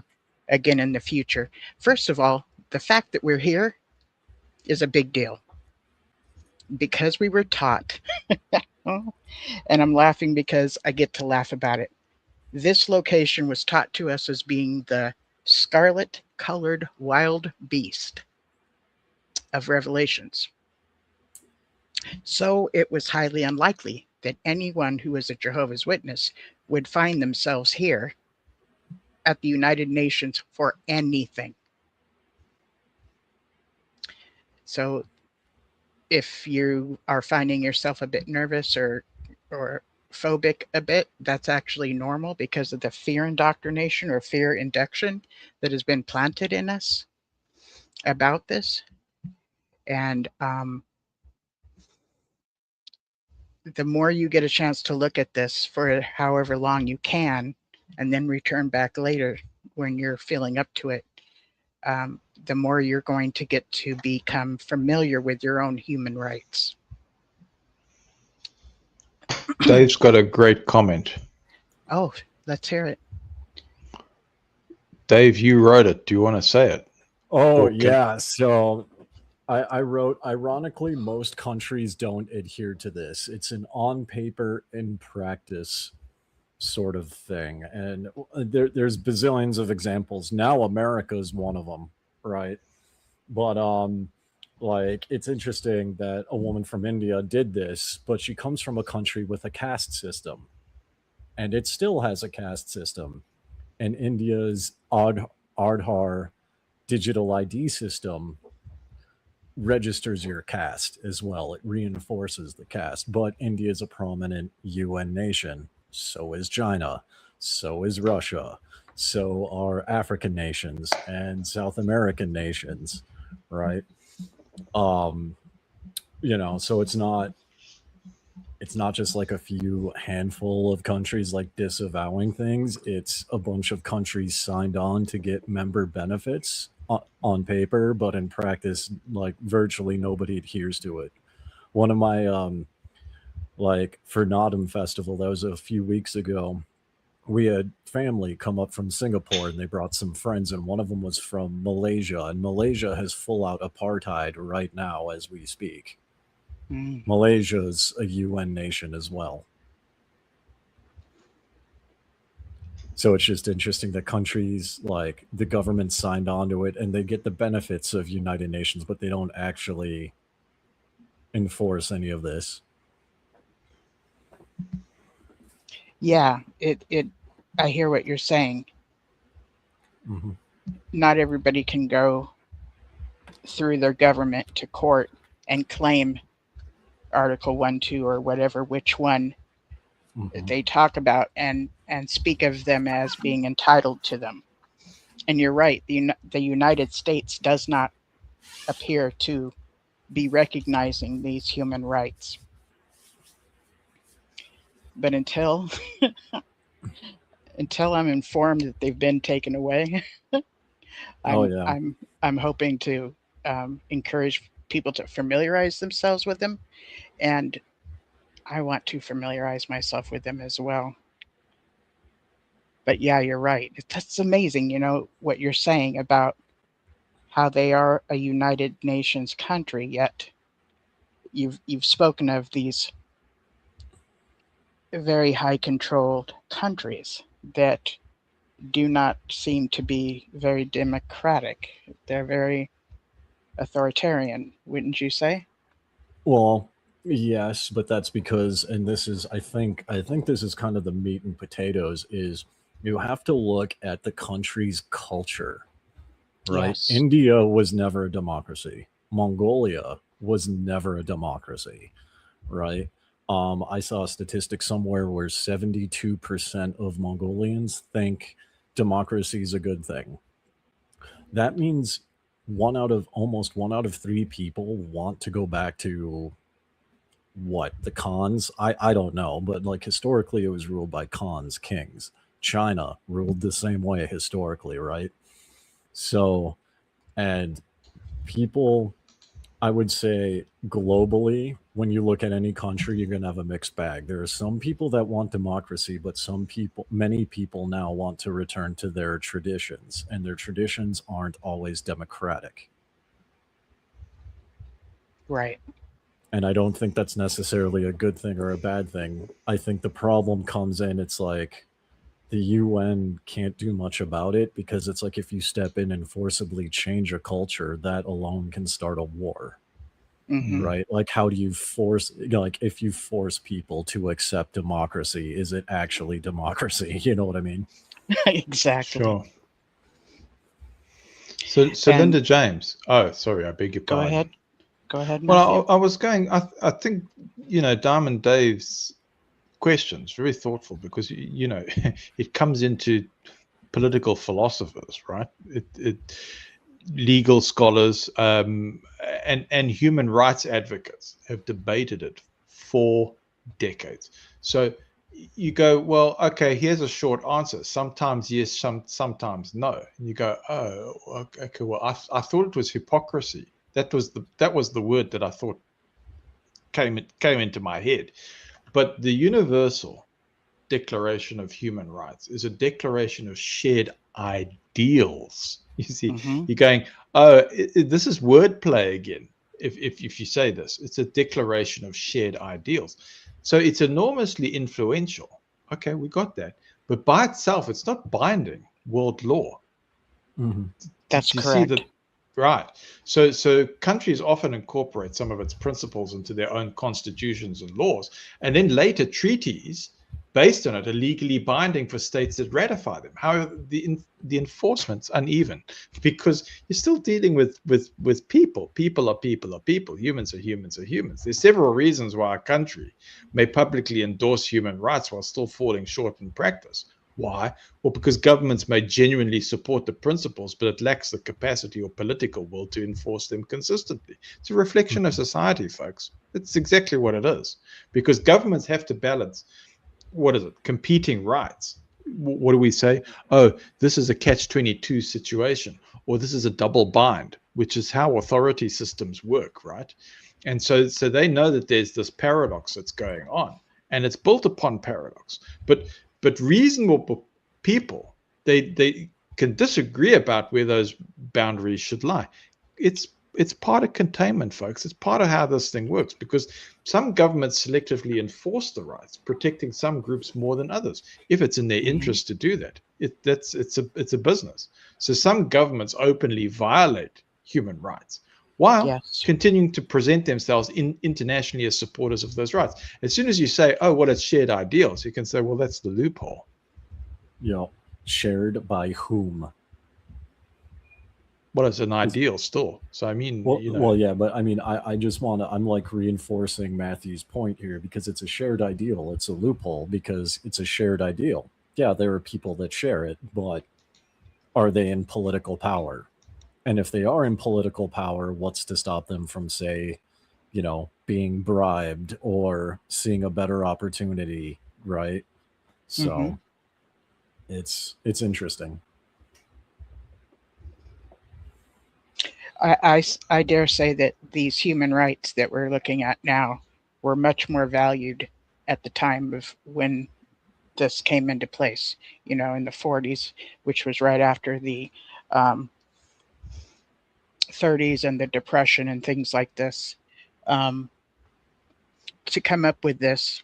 again in the future. First of all, the fact that we're here is a big deal because we were taught, and I'm laughing because I get to laugh about it. This location was taught to us as being the scarlet colored wild beast of Revelations. So it was highly unlikely that anyone who was a Jehovah's Witness would find themselves here at the United Nations for anything. So if you are finding yourself a bit nervous or phobic a bit, that's actually normal because of the fear indoctrination or fear induction that has been planted in us about this. And the more you get a chance to look at this for however long you can, and then return back later when you're feeling up to it, the more you're going to get to become familiar with your own human rights. Dave's got a great comment. Oh, let's hear it. Dave, you wrote it. Do you want to say it? Oh, yeah. So I wrote, ironically, most countries don't adhere to this. It's an on paper, in practice sort of thing. And there's bazillions of examples. Now America is one of them, right? But Like, it's interesting that a woman from India did this, but she comes from a country with a caste system, and it still has a caste system. And India's Aadhaar digital ID system registers your caste as well. It reinforces the caste. But India is a prominent UN nation. So is China. So is Russia. So are African nations and South American nations, right? So it's not just like a few handful of countries like disavowing things. It's a bunch of countries signed on to get member benefits on paper, but in practice, like virtually nobody adheres to it. One of my like for Nodham Festival, that was a few weeks ago. We had family come up from Singapore and they brought some friends, and one of them was from Malaysia, and Malaysia has full out apartheid right now as we speak. Mm. Malaysia's a UN nation as well. So it's just interesting that countries like the government signed on to it and they get the benefits of United Nations, but they don't actually enforce any of this. Yeah, I hear what you're saying. Mm-hmm. Not everybody can go through their government to court and claim Article 1, 2, or whatever, which one they talk about, and speak of them as being entitled to them. And you're right, the United States does not appear to be recognizing these human rights. But until I'm informed that they've been taken away, I'm hoping to encourage people to familiarize themselves with them, and I want to familiarize myself with them as well. But yeah, you're right. That's amazing, what you're saying about how they are a United Nations country, yet you've spoken of these very high controlled countries that do not seem to be very democratic. They're very authoritarian, wouldn't you say? Well, yes, but that's because, and this is, I think this is kind of the meat and potatoes, is you have to look at the country's culture, right? Yes. India was never a democracy. Mongolia was never a democracy, right? I saw a statistic somewhere where 72% of Mongolians think democracy is a good thing. That means almost one out of three people want to go back to what, the Khans? I don't know, but like historically it was ruled by Khans, kings. China ruled the same way historically, right? So, and people, I would say globally, when you look at any country, you're going to have a mixed bag. There are some people that want democracy, but many people now want to return to their traditions, and their traditions aren't always democratic. Right. And I don't think that's necessarily a good thing or a bad thing. I think the problem comes in, it's like the UN can't do much about it, because it's like if you step in and forcibly change a culture, that alone can start a war. Mm-hmm. Right? Like, how do you force, like, if you force people to accept democracy, is it actually democracy? You know what I mean? Exactly. Sure. So Linda James. Oh, sorry, I beg your pardon. Go ahead. Well, I was going. I think Diamond Dave's questions very thoughtful, because it comes into political philosophers, right? It legal scholars and human rights advocates have debated it for decades. So you go, well, okay, here's a short answer. Sometimes yes, sometimes no. And you go, oh, okay. Well, I thought it was hypocrisy. That was the word that I thought came into my head. But the Universal Declaration of Human Rights is a declaration of shared ideals. You see, You're going, this is wordplay again. If you say this, it's a declaration of shared ideals. So it's enormously influential. Okay, we got that. But by itself, it's not binding world law. That's correct. Right. So countries often incorporate some of its principles into their own constitutions and laws, and then later treaties based on it are legally binding for states that ratify them. However, the enforcement's uneven because you're still dealing with people. People are people are people. Humans are humans are humans. There's several reasons why a country may publicly endorse human rights while still falling short in practice. Why? Well, because governments may genuinely support the principles, but it lacks the capacity or political will to enforce them consistently. It's a reflection of society, folks. It's exactly what it is. Because governments have to balance, what is it, competing rights. What do we say? Oh, this is a catch-22 situation, or this is a double bind, which is how authority systems work, right? And so they know that there's this paradox that's going on, and it's built upon paradox. But reasonable people, they can disagree about where those boundaries should lie. It's part of containment, folks. It's part of how this thing works, because some governments selectively enforce the rights, protecting some groups more than others, if it's in their interest to do that. It's a business. So some governments openly violate human rights while Yes. continuing to present themselves internationally as supporters of those rights. As soon as you say, oh, well, it's shared ideals, you can say, well, that's the loophole. Shared by whom? Well, it's an ideal still. So, I mean, well, yeah, but I mean, I just want to, I'm like reinforcing Matthew's point here, because it's a shared ideal. It's a loophole because it's a shared ideal. Yeah, there are people that share it, but are they in political power? And if they are in political power, what's to stop them from, say, being bribed or seeing a better opportunity, right? So it's interesting. I dare say that these human rights that we're looking at now were much more valued at the time of when this came into place, in the 40s, which was right after the 30s and the Depression and things like this. To come up with this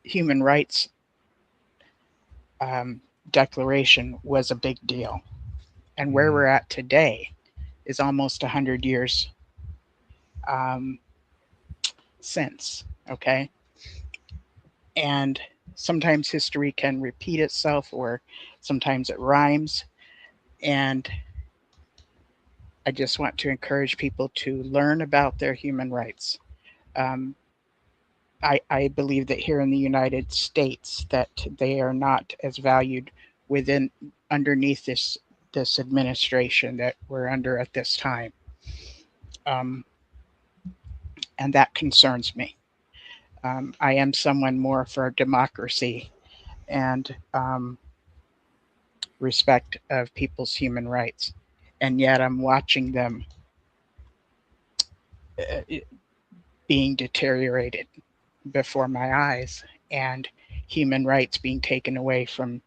human rights declaration was a big deal. And where we're at today is almost 100 years since, okay? And sometimes history can repeat itself, or sometimes it rhymes. And I just want to encourage people to learn about their human rights. I believe that here in the United States that they are not as valued underneath this administration that we're under at this time. And that concerns me. I am someone more for democracy and respect of people's human rights. And yet I'm watching them being deteriorated before my eyes, and human rights being taken away from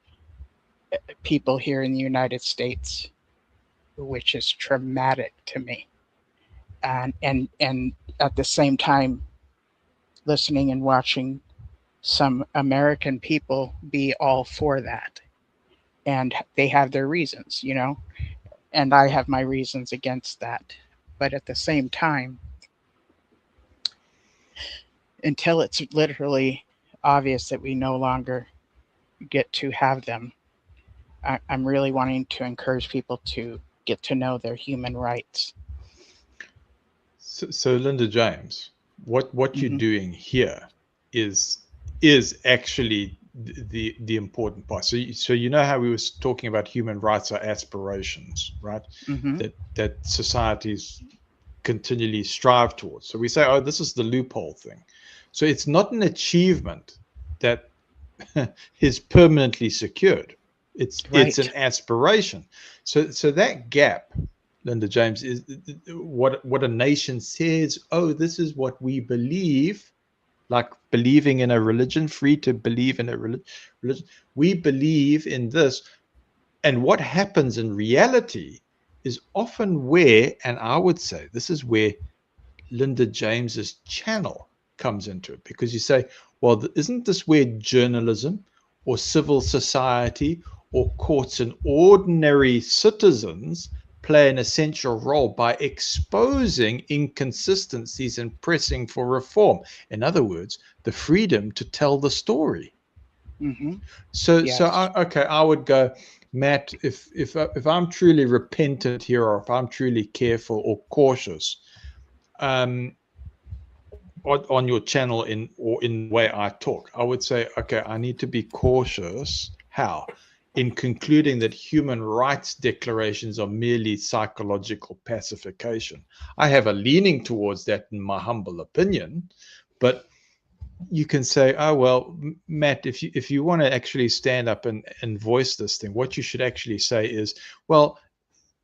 people here in the United States, which is traumatic to me. And at the same time, listening and watching some American people be all for that. And they have their reasons, and I have my reasons against that. But at the same time, until it's literally obvious that we no longer get to have them, I'm really wanting to encourage people to get to know their human rights. So Linda James, what you're doing here is actually the important part. So you know how we were talking about human rights are aspirations, right? That societies continually strive towards. So we say, oh, this is the loophole thing. So it's not an achievement that is permanently secured. It's an aspiration. So that gap, Linda James, is what a nation says, oh, this is what we believe, like believing in a religion, free to believe in a religion. We believe in this. And what happens in reality is often where, and I would say this is where Linda James's channel comes into it, because you say, well, isn't this where journalism or civil society or courts and ordinary citizens play an essential role by exposing inconsistencies and pressing for reform. In other words, the freedom to tell the story. Mm-hmm. So, Yes. I would go, Matt, if I'm truly repentant here, or if I'm truly careful or cautious, on your channel in the way I talk, I would say, okay, I need to be cautious. How? In concluding that human rights declarations are merely psychological pacification. I have a leaning towards that in my humble opinion, but you can say, oh, well, Matt, if you want to actually stand up and voice this thing, what you should actually say is, well,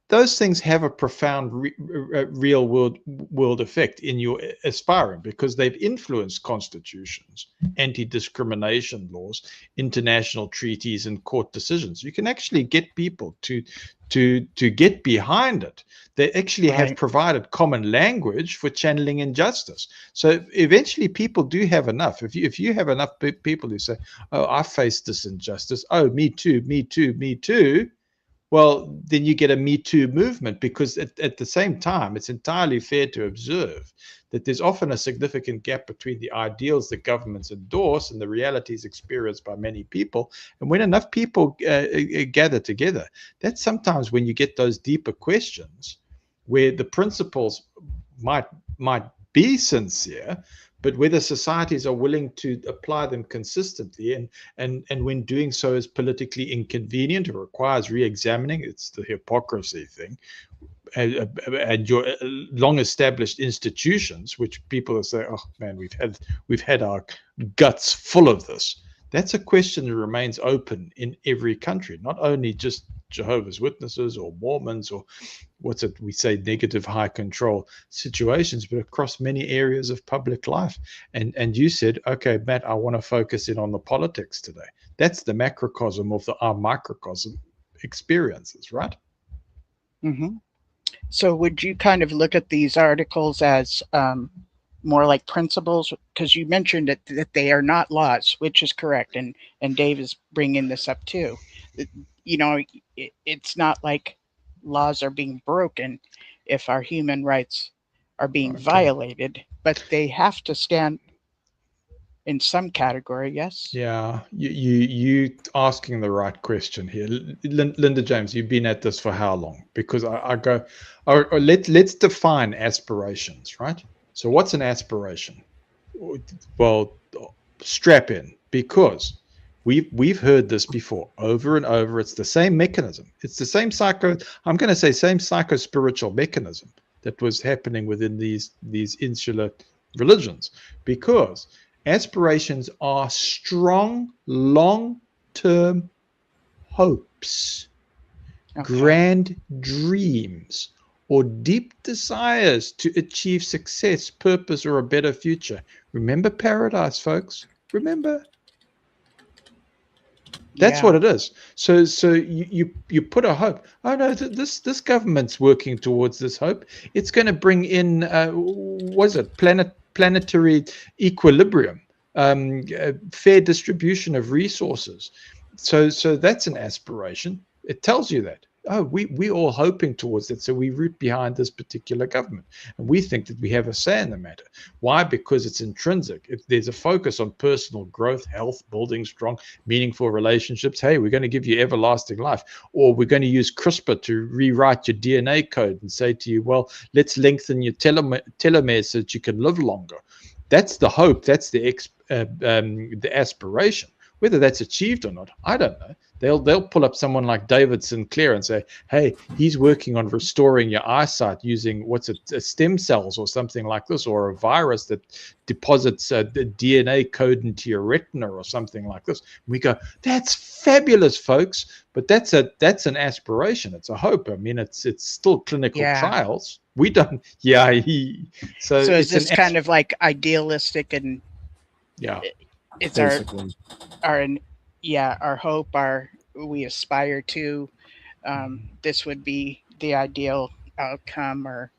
those things have a profound real world effect in your aspiring, because they've influenced constitutions, anti-discrimination laws, international treaties, and court decisions. You can actually get people to get behind it. They actually have provided common language for channeling injustice. So eventually people do have enough. If you have enough people who say, oh, I faced this injustice, oh, me too, me too, me too, well, then you get a Me Too movement, because at the same time, it's entirely fair to observe that there's often a significant gap between the ideals that governments endorse and the realities experienced by many people. And when enough people gather together, that's sometimes when you get those deeper questions where the principles might be sincere, but whether societies are willing to apply them consistently, and when doing so is politically inconvenient or requires re-examining, it's the hypocrisy thing, and your long-established institutions, which people say, oh man, we've had our guts full of this. That's a question that remains open in every country, not only just Jehovah's Witnesses or Mormons or we say negative high control situations, but across many areas of public life. And you said, okay, Matt, I want to focus in on the politics today. That's the macrocosm of our microcosm experiences, right? Mm-hmm. So would you kind of look at these articles as more like principles? Because you mentioned that they are not laws, which is correct. And Dave is bringing this up too. You know, it's not like laws are being broken if our human rights are being violated, but they have to stand in some category. Yes. Yeah, you asking the right question here, Linda James. You've been at this for how long? Because I go, or let's define aspirations, right? So what's an aspiration? Well, strap in, because we've heard this before over and over. It's the same mechanism. It's the same I'm going to say same psycho-spiritual mechanism that was happening within these insular religions, because aspirations are strong, long-term hopes, grand dreams, or deep desires to achieve success, purpose, or a better future. Remember paradise, folks. Remember. That's what it is. So you put a hope. Oh no, this government's working towards this hope. It's going to bring in planetary equilibrium, fair distribution of resources. So that's an aspiration. It tells you that. Oh, we're all hoping towards it, so we root behind this particular government, and we think that we have a say in the matter. Why? Because it's intrinsic. There's a focus on personal growth, health, building strong, meaningful relationships. Hey, we're going to give you everlasting life, or we're going to use CRISPR to rewrite your DNA code and say to you, well, let's lengthen your telomeres so that you can live longer. That's the hope. That's the aspiration. Whether that's achieved or not, I don't know. They'll pull up someone like David Sinclair and say, hey, he's working on restoring your eyesight using stem cells or something like this, or a virus that deposits the DNA code into your retina or something like this. We go, that's fabulous, folks. But that's an aspiration. It's a hope. I mean, it's still clinical trials. We don't. Yeah. So is this kind of like idealistic and it's basically our hope, we aspire to, this would be the ideal outcome or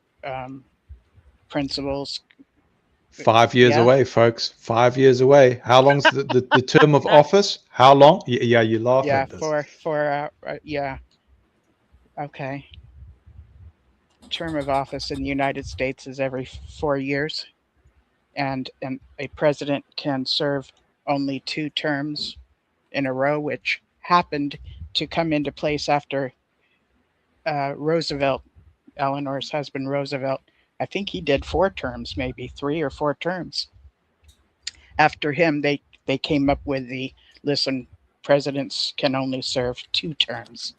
principles. 5 years away, folks. 5 years away. How long's the term of office? How long? Yeah, you laugh at this. Okay. term of office in the United States is every 4 years, and a president can serve only 2 terms in a row, which happened to come into place after Roosevelt, Eleanor's husband Roosevelt. I think he did 4 terms, maybe 3 or 4 terms. After him, they came up with the, listen, presidents can only serve 2 terms.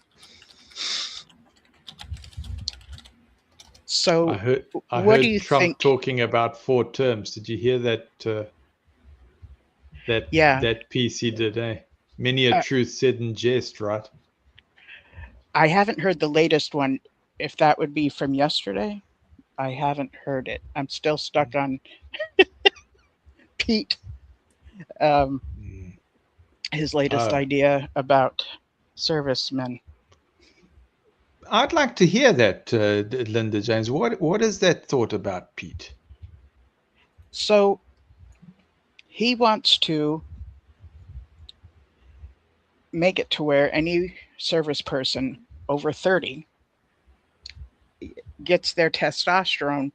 So I heard what do you Trump think? talking about 4 terms. Did you hear that? Yeah. That piece he did. Many a truth said in jest, right? I haven't heard the latest one. If that would be from yesterday, I haven't heard it. I'm still stuck on Pete. His latest idea about servicemen. I'd like to hear that, Linda James. What is that thought about Pete? So he wants to make it to where any service person over 30 gets their testosterone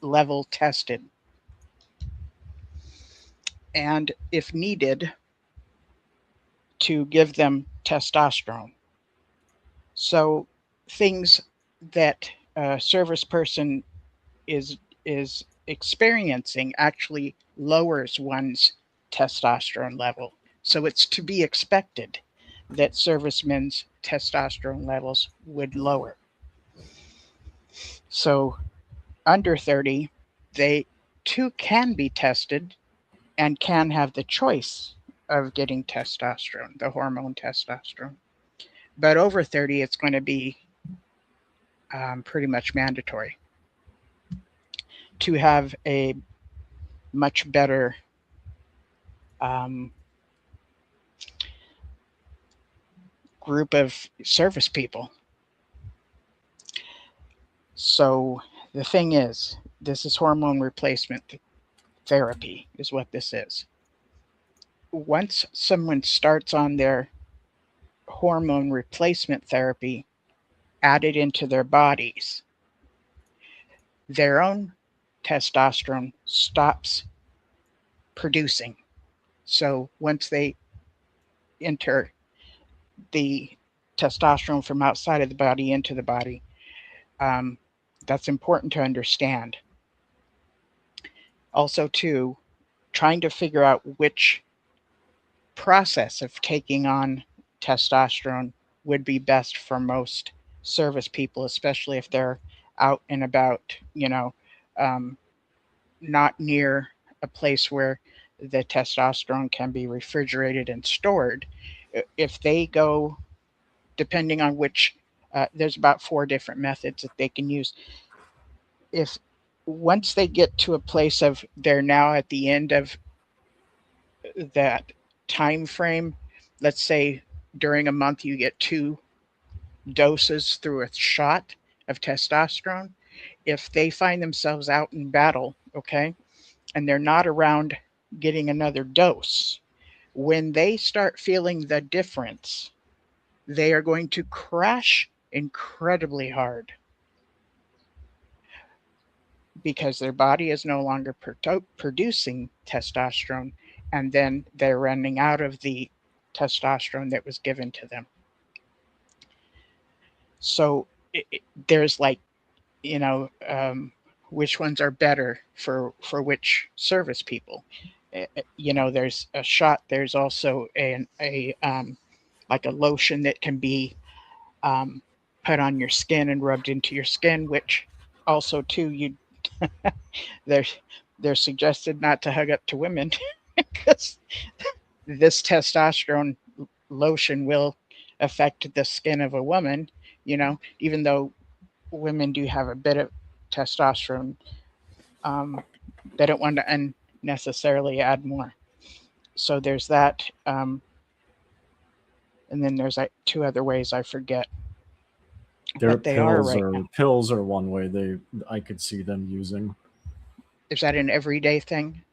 level tested. And if needed, to give them testosterone. So things that a service person is experiencing actually lowers one's testosterone level. So it's to be expected that servicemen's testosterone levels would lower. So under 30, they too can be tested and can have the choice of getting testosterone, the hormone testosterone. But over 30, it's going to be pretty much mandatory to have a much better group of service people. So the thing is, this is hormone replacement therapy is what this is. Once someone starts on their hormone replacement therapy added into their bodies, their own testosterone stops producing. So once they enter the testosterone from outside of the body into the body, that's important to understand. Also, too, trying to figure out which process of taking on testosterone would be best for most service people, especially if they're out and about, not near a place where the testosterone can be refrigerated and stored. If they go, depending on which, there's about 4 different methods that they can use. If once they get to a place of they're now at the end of that time frame, let's say during a month you get 2 doses through a shot of testosterone. If they find themselves out in battle, okay, and they're not around getting another dose, when they start feeling the difference, they are going to crash incredibly hard because their body is no longer producing testosterone, and then they're running out of the testosterone that was given to them. So there's like, which ones are better for which service people. There's a shot. There's also a like a lotion that can be put on your skin and rubbed into your skin, which also too they're suggested not to hug up to women because this testosterone lotion will affect the skin of a woman, even though women do have a bit of testosterone. They don't want to unnecessarily add more. So there's that. And then there's 2 other ways I forget. Pills are one way I could see them using. Is that an everyday thing?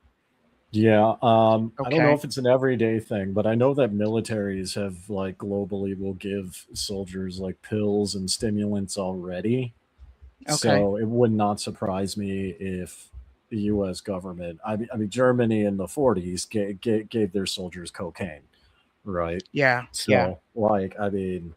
Yeah. Okay. I don't know if it's an everyday thing, but I know that militaries have globally will give soldiers pills and stimulants already. Okay. So it would not surprise me if the U.S. government, I mean Germany in the 40s gave their soldiers cocaine, right? Yeah. Yeah. So, like, I mean,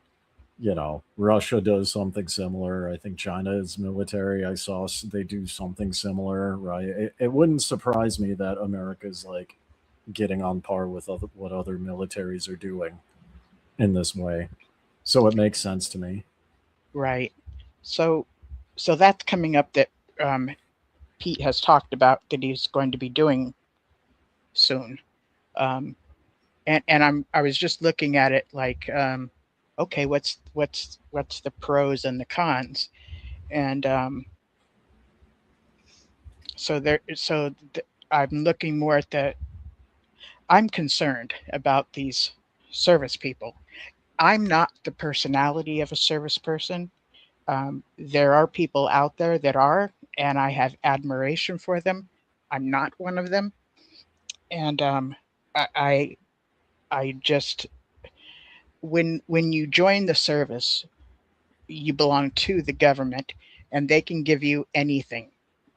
Russia does something similar. I think China's military, I saw they do something similar, right? It wouldn't surprise me that America's like getting on par with what other militaries are doing in this way. So it makes sense to me. Right. So, so that's coming up that um, Pete has talked about that he's going to be doing soon. Um, and I was just looking at it like, okay, what's the pros and the cons? And I'm looking more at the. I'm concerned about these service people. I'm not the personality of a service person. There are people out there that are, and I have admiration for them. I'm not one of them, and I, I I just when you join the service, you belong to the government, and they can give you anything,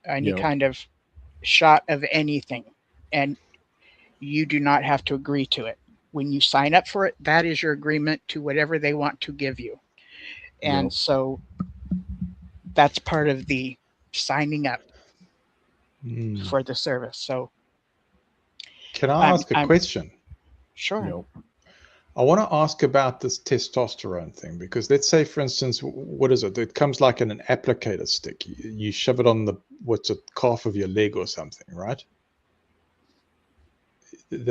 any Yep. kind of shot of anything, and you do not have to agree to it. When you sign up for it, that is your agreement to whatever they want to give you. And Yep. so that's part of the signing up Mm. for the service. So Can I ask a I'm question? sure. Yep. I want to ask about this testosterone thing because let's say, for instance, what is it? It comes like in an applicator stick. You shove it on the what's it, calf of your leg or something, right?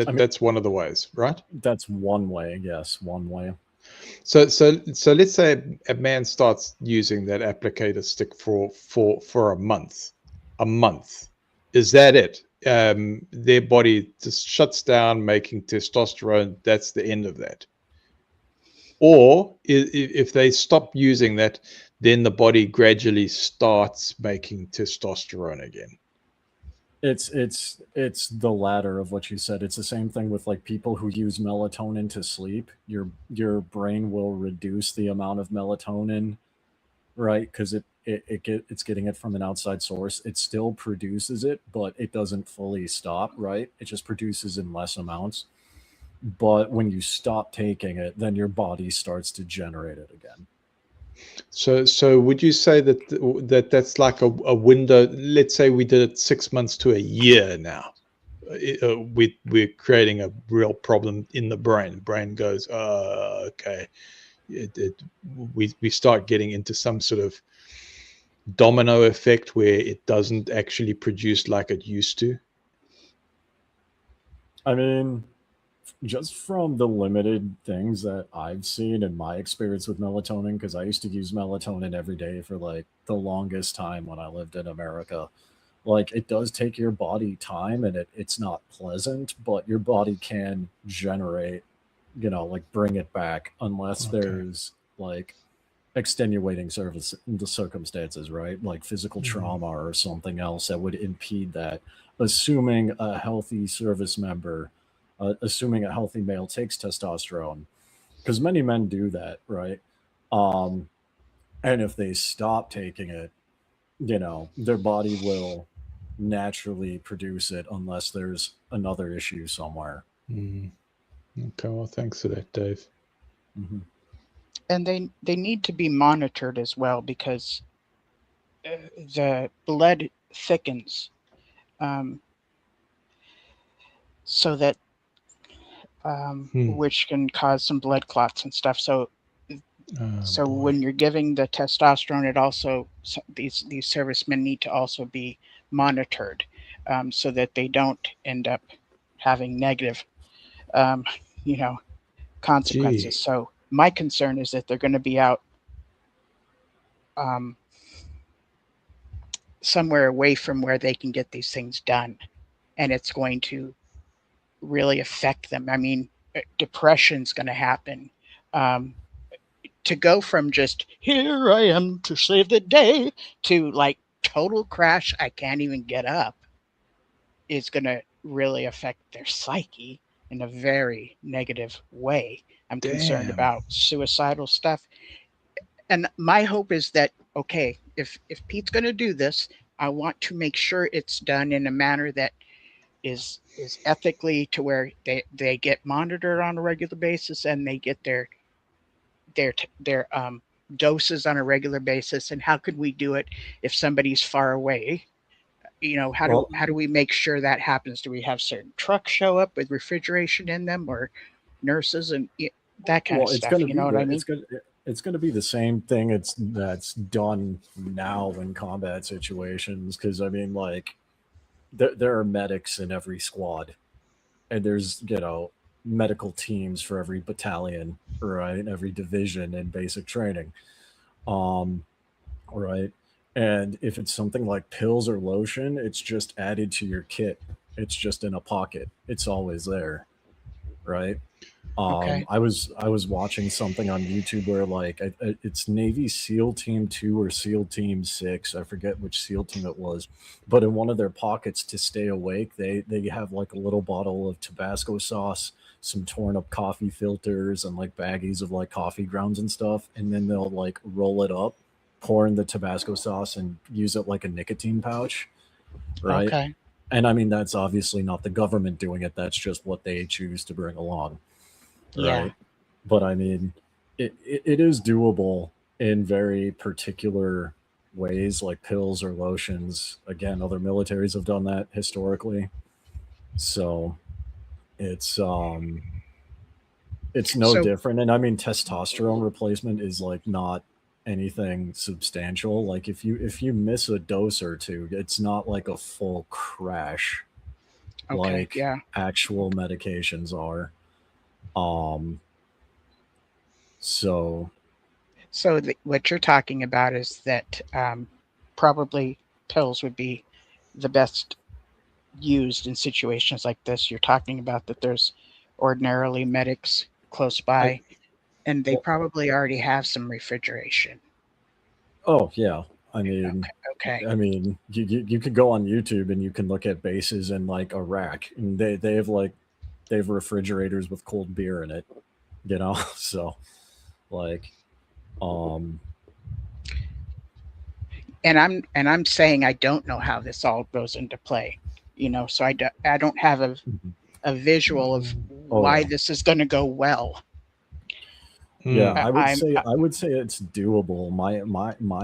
I mean, That's one of the ways, right? that's one way. Yes, one way. So let's say a man starts using that applicator stick for a month. A month. Is that it? Their body just shuts down making testosterone. That's the end of that. Or if they stop using that, then the body gradually starts making testosterone again. It's the latter of what you said. It's the same thing with like people who use melatonin to sleep. Your brain will reduce the amount of melatonin, right? Because it's getting it from an outside source. It still produces it, but it doesn't fully stop, right? It just produces in less amounts. But when you stop taking it, then your body starts to generate it again. So would you say that's like a window? Let's say we did it 6 months to a year now. We're creating a real problem in the brain. The brain goes, okay. We start getting into some sort of domino effect where it doesn't actually produce like it used to. I mean, just from the limited things that I've seen in my experience with melatonin, because I used to use melatonin every day for like the longest time when I lived in America. Like, it does take your body time and it's not pleasant, but your body can generate, like bring it back unless Okay. there's like extenuating service the circumstances, right? Like physical trauma or something else that would impede that. Assuming a healthy service member, assuming a healthy male takes testosterone, because many men do that, right? Um, and if they stop taking it, their body will naturally produce it unless there's another issue somewhere. Mm. Okay, well, thanks for that, Dave. Mm-hmm. And they need to be monitored as well because the blood thickens, um, so that Hmm. which can cause some blood clots and stuff. So so Boy. when you're giving the testosterone, it also these servicemen need to also be monitored, so that they don't end up having negative, um, you know, consequences. Gee. So my concern is that they're going to be out um, somewhere away from where they can get these things done, and it's going to really affect them. I mean, depression's going to happen. Um, to go from just here I am to save the day to like total crash, I can't even get up, is going to really affect their psyche in a very negative way. I'm concerned Damn. about suicidal stuff. And my hope is that okay, if Pete's going to do this, I want to make sure it's done in a manner that is ethically, to where they get monitored on a regular basis, and they get their doses on a regular basis. And how could we do it if somebody's far away? Well, How do we make sure that happens? Do we have certain trucks show up with refrigeration in them, or nurses and that kind of well, it's stuff? going to You be know what I mean? it's going to be the same thing that's done now in combat situations, because I mean, like, there are medics in every squad, and there's, medical teams for every battalion, right, every division in basic training, um right. And if it's something like pills or lotion, it's just added to your kit. It's just in a pocket, it's always there, right. Okay. I was watching something on YouTube where, like, it's Navy SEAL Team 2 or SEAL Team 6. I forget which SEAL team it was, but in one of their pockets to stay awake, they have like a little bottle of Tabasco sauce, some torn up coffee filters, and like baggies of like coffee grounds and stuff, and then they'll like roll it up, pour in the Tabasco sauce, and use it like a nicotine pouch, right? Okay. And I mean, that's obviously not the government doing it. That's just what they choose to bring along, Yeah. right? But I mean, it is doable in very particular ways, like pills or lotions. Again, other militaries have done that historically, so it's it's no So different. And I mean, testosterone replacement is like not anything substantial. Like, if you miss a dose or two, it's not like a full crash okay. like Yeah. actual medications are. um so So what you're talking about is that probably pills would be the best used in situations like this. You're talking about that there's ordinarily medics close I by, and they well, probably already have some refrigeration. oh yeah, I Okay. mean, Okay. you could go on YouTube and you can look at bases in like Iraq, and they have refrigerators with cold beer in it, so, like, um And I'm saying I don't know how this all goes into play. So I don't have mhm. a visual of Oh why yeah. this is going to go well. Yeah, Mm. I, I'm I would say it's doable. My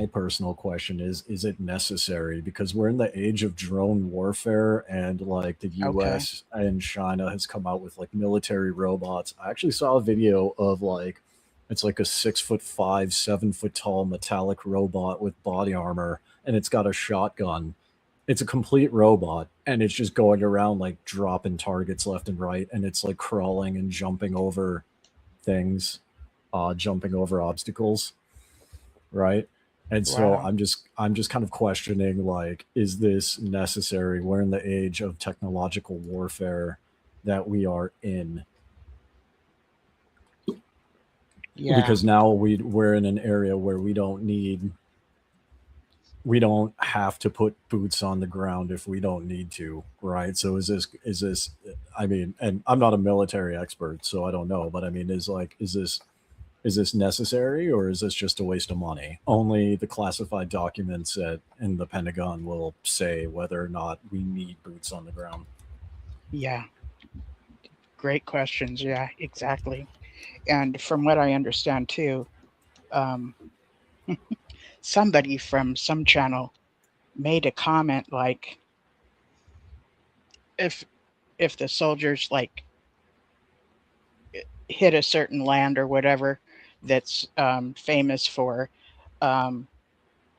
personal question is it necessary? Because we're in the age of drone warfare, and like the Okay. US and China has come out with like military robots. I actually saw a video of like, it's like a 6'5", 7 foot tall metallic robot with body armor, and it's got a shotgun. It's a complete robot, and it's just going around like dropping targets left and right, and it's like crawling and jumping over things, jumping over obstacles, right? And so Wow. I'm just kind of questioning, like, is this necessary? We're in the age of technological warfare that we are in, Yeah. because now we're in an area where we don't have to put boots on the ground if we don't need to, right? So is this I mean, and I'm not a military expert, so I don't know, but I mean, is this necessary, or is this just a waste of money? Only the classified documents in the Pentagon will say whether or not we need boots on the ground. Yeah. Great questions. Yeah, exactly. And from what I understand too, um, somebody from some channel made a comment like, if the soldiers like hit a certain land or whatever that's famous for um,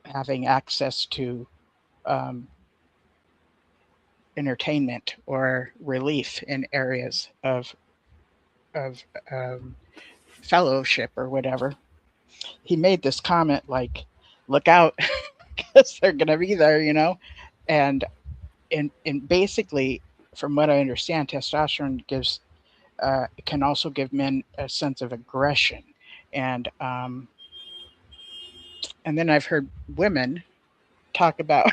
having access to um, entertainment or relief in areas of fellowship or whatever. He made this comment like, "Look out, because they're gonna be there." And and basically, from what I understand, testosterone can also give men a sense of aggression, and um, and then I've heard women talk about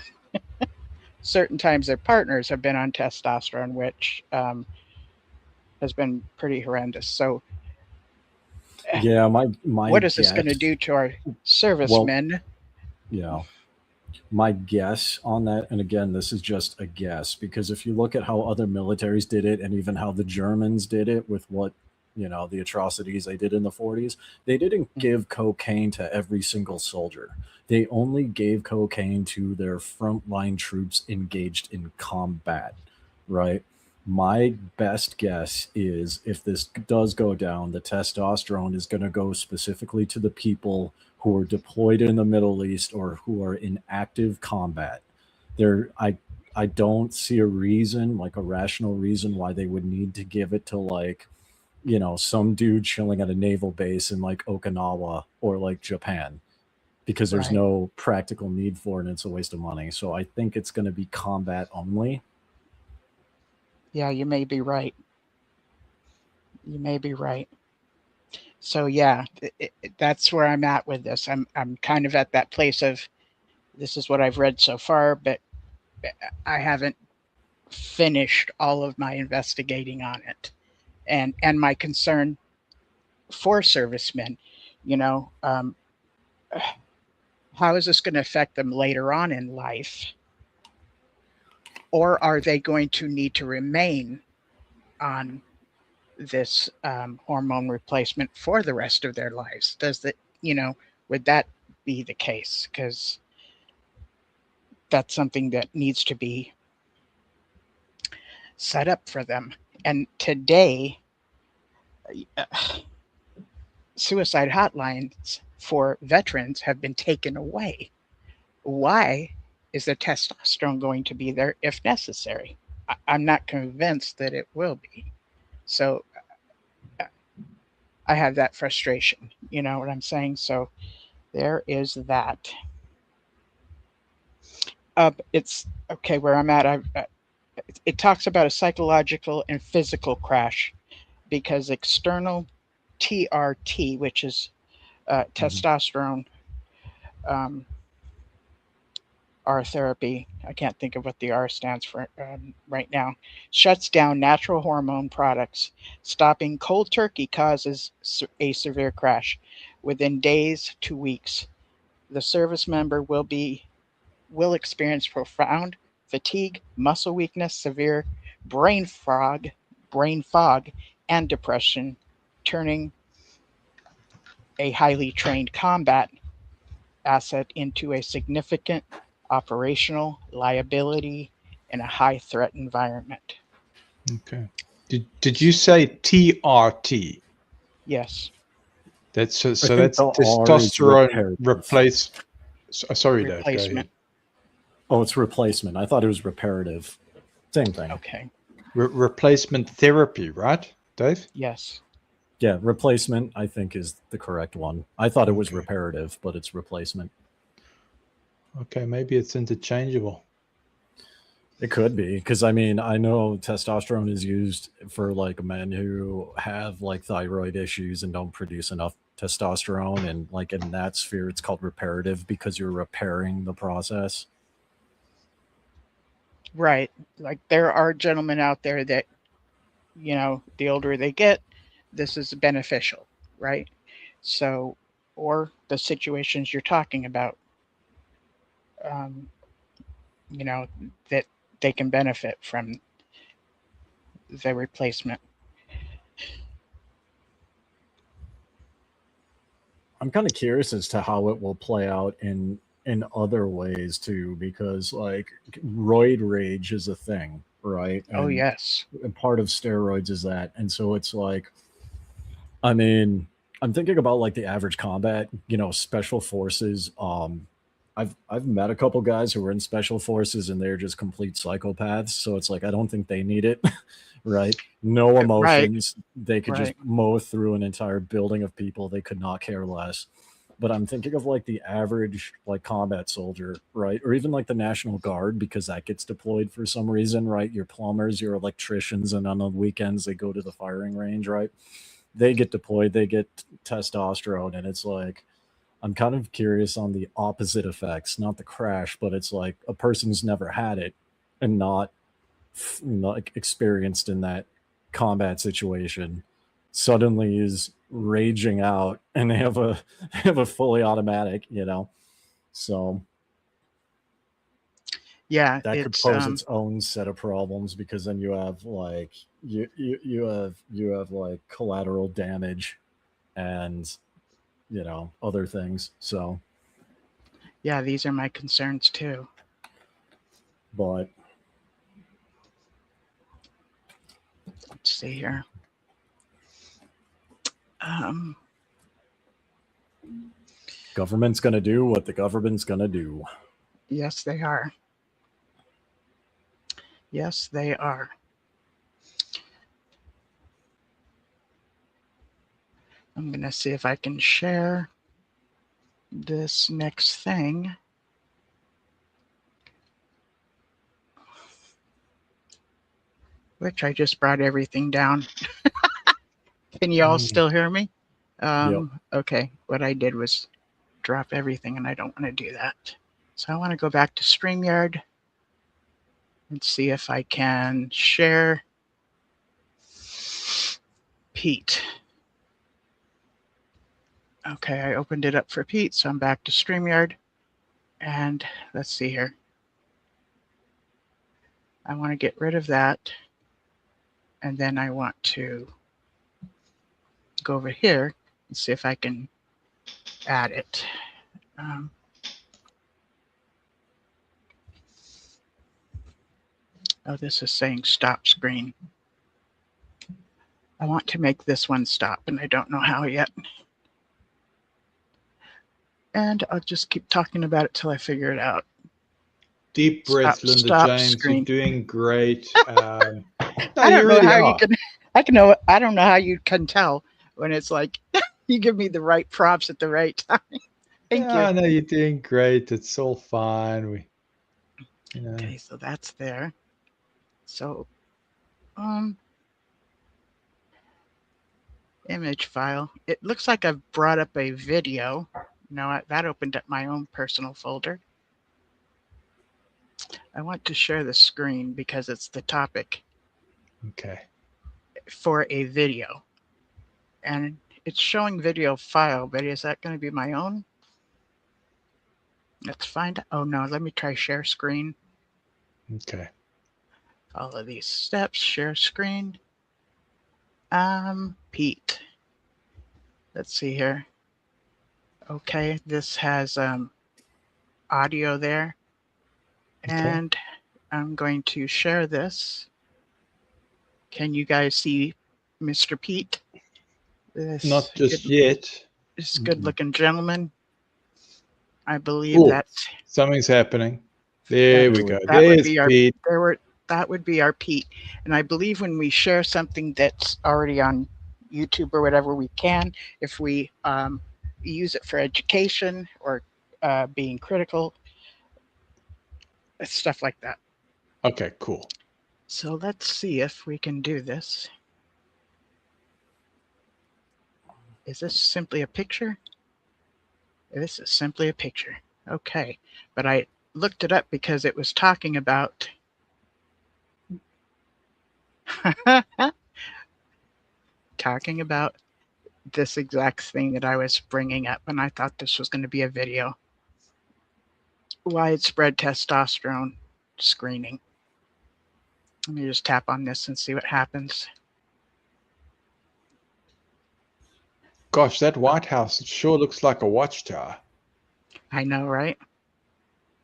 certain times their partners have been on testosterone, which has been pretty horrendous. So, Yeah, my what is this going to guess. do to our Well, servicemen? you know, my guess on that, and again, this is just a guess, because if you look at how other militaries did it, and even how the Germans did it with what, the atrocities they did in the 40s, they didn't give cocaine to every single soldier. They only gave cocaine to their frontline troops engaged in combat, right? My best guess is, if this does go down, the testosterone is going to go specifically to the people who are deployed in the Middle East or who are in active combat. There, I don't see a reason, like a rational reason, why they would need to give it to, like, some dude chilling at a naval base in like Okinawa or like Japan, because there's Right. no practical need for it and it's a waste of money. So I think it's going to be combat only. Yeah, you may be right. You may be right. So yeah, that's where I'm at with this. I'm kind of at that place of, this is what I've read so far, but I haven't finished all of my investigating on it, and my concern for servicemen. How is this going to affect them later on in life? Or are they going to need to remain on this hormone replacement for the rest of their lives? Would that be the case? Because that's something that needs to be set up for them. And today, suicide hotlines for veterans have been taken away. Why is the testosterone going to be there if necessary? I'm not convinced that it will be. So I have that frustration. You know what I'm saying? So there is that. It's okay where I'm at. It talks about a psychological and physical crash because external TRT, which is testosterone R therapy, I can't think of what the R stands for right now, shuts down natural hormone products. Stopping cold turkey causes a severe crash. Within days to weeks, the service member will experience profound fatigue, muscle weakness, severe brain fog, and depression, turning a highly trained combat asset into a significant operational liability in a high threat environment. Okay. Did you say TRT? Yes. That's I so think that's the R is testosterone reparative. replace. Sorry, Dave. Go ahead. Replacement. Oh, it's replacement. I thought it was reparative. Same thing. Okay. Replacement therapy, right, Dave? Yes. Yeah, replacement, I think, is the correct one. I thought it was Okay. reparative, but it's replacement. Okay, maybe it's interchangeable. It could be, because I mean, I know testosterone is used for like men who have like thyroid issues and don't produce enough testosterone, and like in that sphere, it's called reparative because you're repairing the process. Right. Like there are gentlemen out there that, the older they get, this is beneficial, right? So, or the situations you're talking about, that they can benefit from the replacement. I'm kind of curious as to how it will play out in other ways too, because like roid rage is a thing, right? Oh, And yes. part of steroids is that, and so it's like, I mean, I'm thinking about like the average combat, special forces. I've met a couple guys who were in special forces and they're just complete psychopaths. So it's like I don't think they need it, right? No emotions. They could just mow through an entire building of people. They could not care less. But I'm thinking of like the average like combat soldier, right? Or even like the National Guard, because that gets deployed for some reason, right? Your plumbers, your electricians, and on the weekends they go to the firing range, right? They get deployed, they get testosterone, and it's like I'm kind of curious on the opposite effects, not the crash, but it's like a person's never had it and not experienced in that combat situation suddenly is raging out, and they have a fully automatic, So Yeah, that could it's pose its own set of problems, because then you have like you have like collateral damage and other things. So, yeah, these are my concerns too. but Let's see here. Um, government's going to do what the government's going to do. yes, they are. Yes, they are. I'm going to see if I can share this next thing. Which I just brought everything down. Can you all still hear me? Okay, what I did was drop everything, and I don't want to do that. So I want to go back to StreamYard and see if I can share Pete. Okay, I opened it up for Pete, so I'm back to StreamYard. And let's see here. I want to get rid of that. And then I want to go over here and see if I can add it. Oh, this is saying stop screen. I want to make this one stop, and I don't know how yet. And I'll just keep talking about it till I figure it out. Deep breath, Linda stop James. screen. You're doing great. I don't know how you can. I don't know how you can tell when it's like you give me the right prompts at the right time. Thank you. I know you're doing great. It's all fine. Okay, so that's there. So, image file. It looks like I've brought up a video. No, that opened up my own personal folder. I want to share the screen because it's the topic. Okay. For a video. And it's showing video file, but is that going to be my own? Let's find out. Oh no, let me try share screen. Okay. Follow these steps, share screen. Pete. Let's see here. Okay, this has audio there. Okay. And I'm going to share this. Can you guys see Mr. Pete? Not just yet. This good looking gentleman. I believe that something's happening. There we go. That would be our Pete. That would be our Pete. And I believe when we share something that's already on YouTube or whatever, we can, if we use it for education or being critical, stuff like that. Okay, cool. So let's see if we can do this. Is this simply a picture? This is simply a picture. Okay, but I looked it up because it was talking about this exact thing that I was bringing up, and I thought this was going to be a video. Widespread testosterone screening. Let me just tap on this and see what happens. Gosh, that White House, it sure looks like a watchtower. I know, right?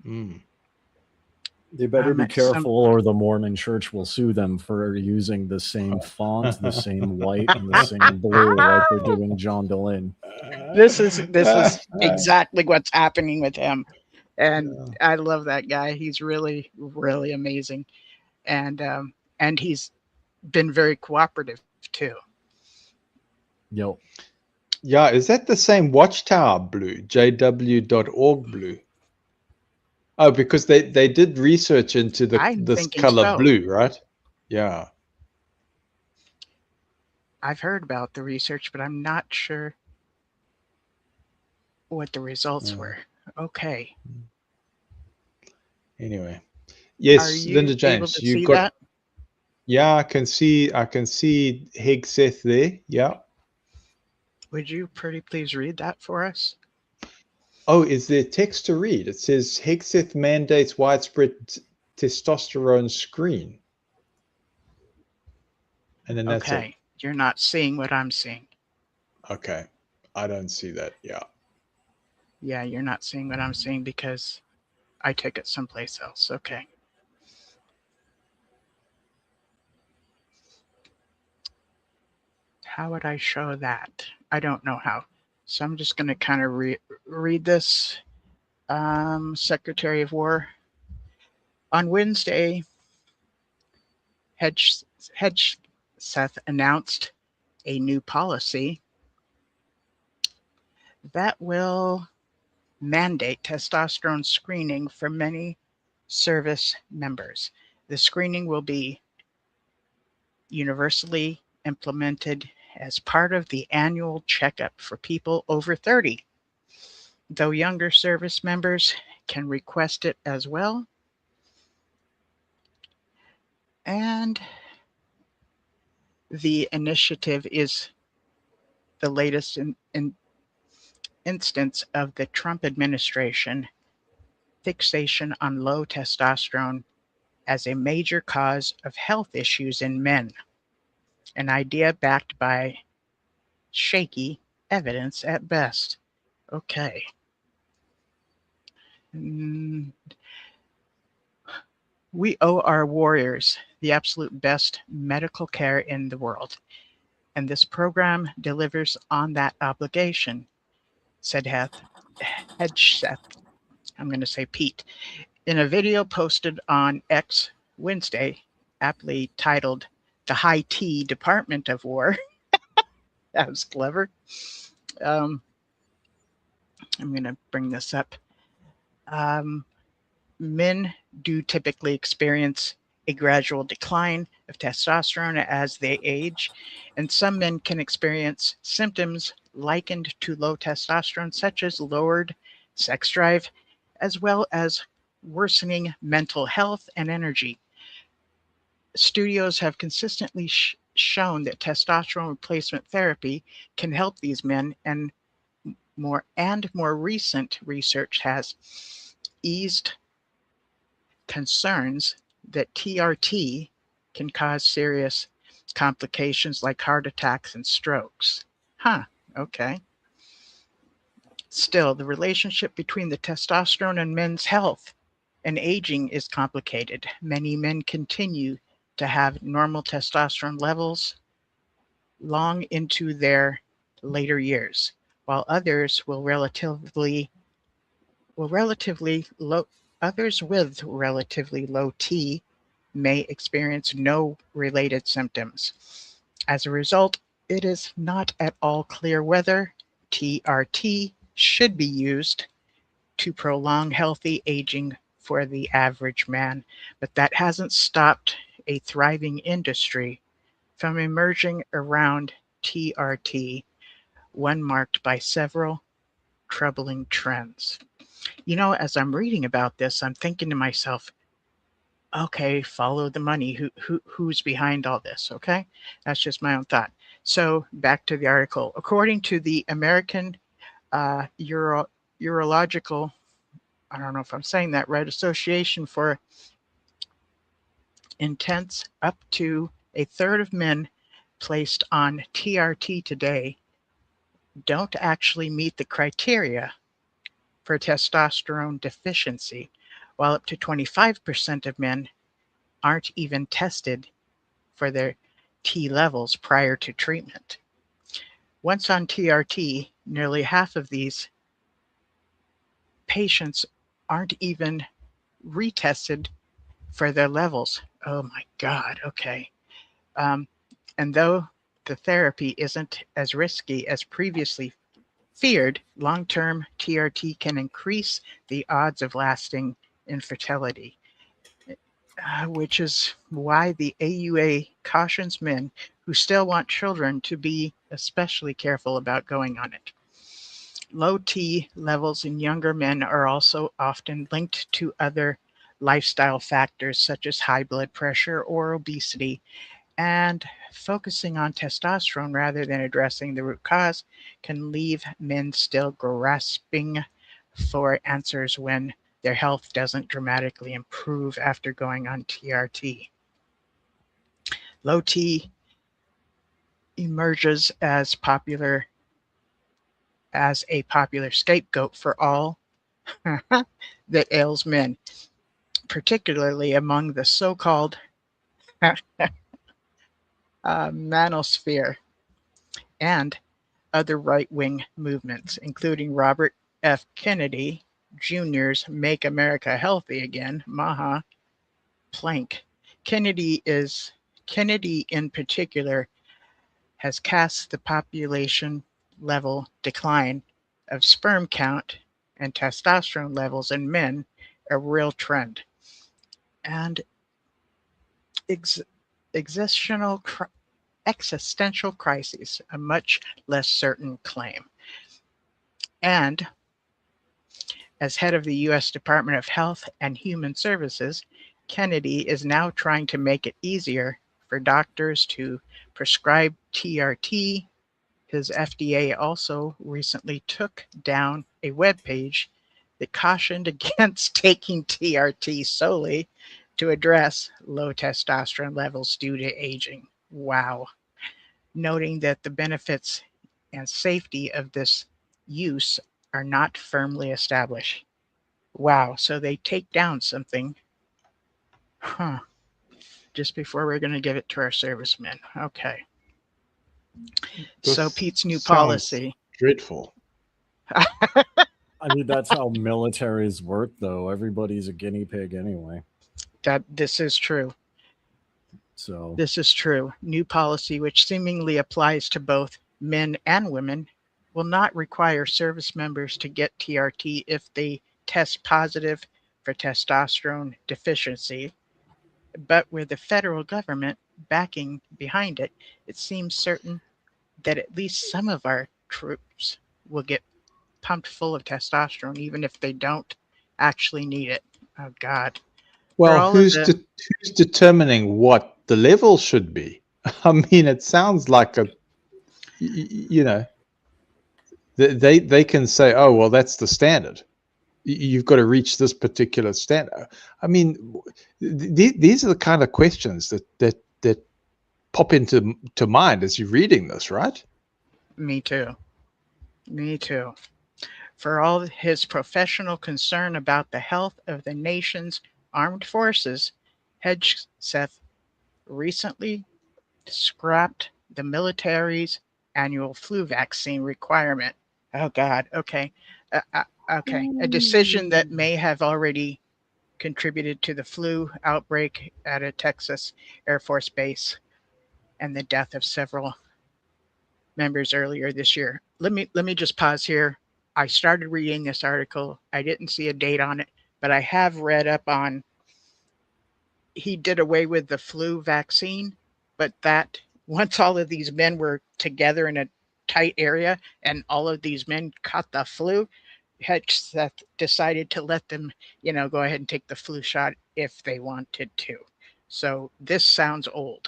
They better be careful or the Mormon church will sue them for using the same font, the same white, and the same blue like they're doing John Dehlin. This is exactly what's happening with him. And I love that guy. He's really, really amazing. And he's been very cooperative too. Yep. Yeah, is that the same watchtower blue? JW.org blue. Oh, because they did research into this color blue, right? Yeah. I've heard about the research, but I'm not sure what the results were. Okay. Anyway. Yes, Linda James, you got that? Yeah, I can see Hegseth there. Yeah. Would you pretty please read that for us? Oh, is there text to read? It says Hegseth mandates widespread testosterone screen. And then that's it. Okay, you're not seeing what I'm seeing. Okay. I don't see that. Yeah. Yeah, you're not seeing what I'm seeing because I took it someplace else. Okay. How would I show that? I don't know how. So I'm just going to kind of read this. Secretary of War. On Wednesday, Hegseth announced a new policy that will mandate testosterone screening for many service members. The screening will be universally implemented as part of the annual checkup for people over 30. Though younger service members can request it as well. And the initiative is the latest instance of the Trump administration fixation on low testosterone as a major cause of health issues in men, an idea backed by shaky evidence at best. Okay. We owe our warriors the absolute best medical care in the world, and this program delivers on that obligation, said Hegseth. I'm going to say Pete. In a video posted on X Wednesday, aptly titled The High T Department of War. That was clever. I'm going to bring this up. Men do typically experience a gradual decline of testosterone as they age, and some men can experience symptoms likened to low testosterone, such as lowered sex drive, as well as worsening mental health and energy. Studios have consistently shown that testosterone replacement therapy can help these men, and more recent research has eased concerns that TRT can cause serious complications like heart attacks and strokes. Okay. Still, the relationship between the testosterone and men's health and aging is complicated. Many men continue to have normal testosterone levels long into their later years, while others with relatively low T may experience no related symptoms. As a result, it is not at all clear whether TRT should be used to prolong healthy aging for the average man, but that hasn't stopped a thriving industry from emerging around TRT, one marked by several troubling trends. You know, as I'm reading about this, I'm thinking to myself, okay, follow the money. Who's behind all this? Okay, that's just my own thought. So back to the article. According to the American Urological, I don't know if I'm saying that right, Association for Intense, up to a third of men placed on TRT today don't actually meet the criteria for testosterone deficiency, while up to 25% of men aren't even tested for their T levels prior to treatment. Once on TRT, nearly half of these patients aren't even retested for their levels. Oh my God, okay. And though the therapy isn't as risky as previously feared, long-term TRT can increase the odds of lasting infertility, which is why the AUA cautions men who still want children to be especially careful about going on it. Low T levels in younger men are also often linked to other lifestyle factors such as high blood pressure or obesity, and focusing on testosterone rather than addressing the root cause can leave men still grasping for answers when their health doesn't dramatically improve after going on TRT. Low T emerges as a popular scapegoat for all that ails men, particularly among the so-called manosphere and other right-wing movements, including Robert F. Kennedy Jr.'s Make America Healthy Again, Maha Plank. Kennedy in particular has cast the population level decline of sperm count and testosterone levels in men a real trend. And existential crises, a much less certain claim. And as head of the U.S. Department of Health and Human Services, Kennedy is now trying to make it easier for doctors to prescribe TRT. His FDA also recently took down a webpage that cautioned against taking TRT solely to address low testosterone levels due to aging. Wow. Noting that the benefits and safety of this use are not firmly established. Wow, so they take down something. Huh. Just before we're going to give it to our servicemen. Okay. So This Pete's new sounds policy. dreadful. I mean, that's how militaries work, though. Everybody's a guinea pig anyway. This is true. So This is true. New policy, which seemingly applies to both men and women, will not require service members to get TRT if they test positive for testosterone deficiency. But with the federal government backing behind it, it seems certain that at least some of our troops will get pumped full of testosterone, even if they don't actually need it. Oh, God. Well, who's determining what the level should be? I mean, it sounds like they can say, oh, well, that's the standard. You've got to reach this particular standard. I mean, these are the kind of questions that pop into mind as you're reading this, right? Me too. For all his professional concern about the health of the nation's armed forces, Hegseth recently scrapped the military's annual flu vaccine requirement. Oh, God. Okay. Okay. A decision that may have already contributed to the flu outbreak at a Texas Air Force base and the death of several members earlier this year. Let me just pause here. I started reading this article. I didn't see a date on it, but I have read up on he did away with the flu vaccine, but that once all of these men were together in a tight area and all of these men caught the flu, Hegseth decided to let them, go ahead and take the flu shot if they wanted to. So this sounds old.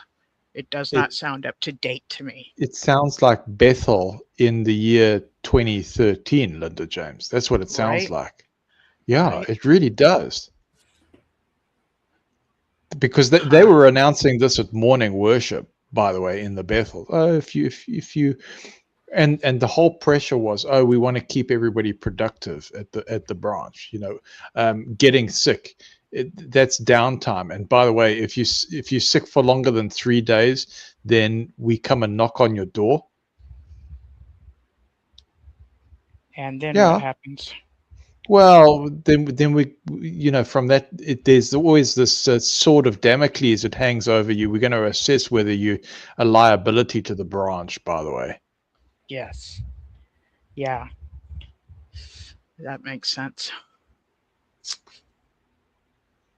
It does not sound up to date to me. It sounds like Bethel in the year 2013, Linda James. That's what it sounds like. Yeah, It really does. Because they were announcing this at morning worship, by the way, in the Bethel. Oh, if you and the whole pressure was, oh, we want to keep everybody productive at the branch. Getting sick, that's downtime. And by the way, if you're sick for longer than 3 days, then we come and knock on your door. And then what happens? Well, then we, from that, there's always this sword of Damocles that hangs over you. We're going to assess whether you're a liability to the branch, by the way. Yes. Yeah. That makes sense.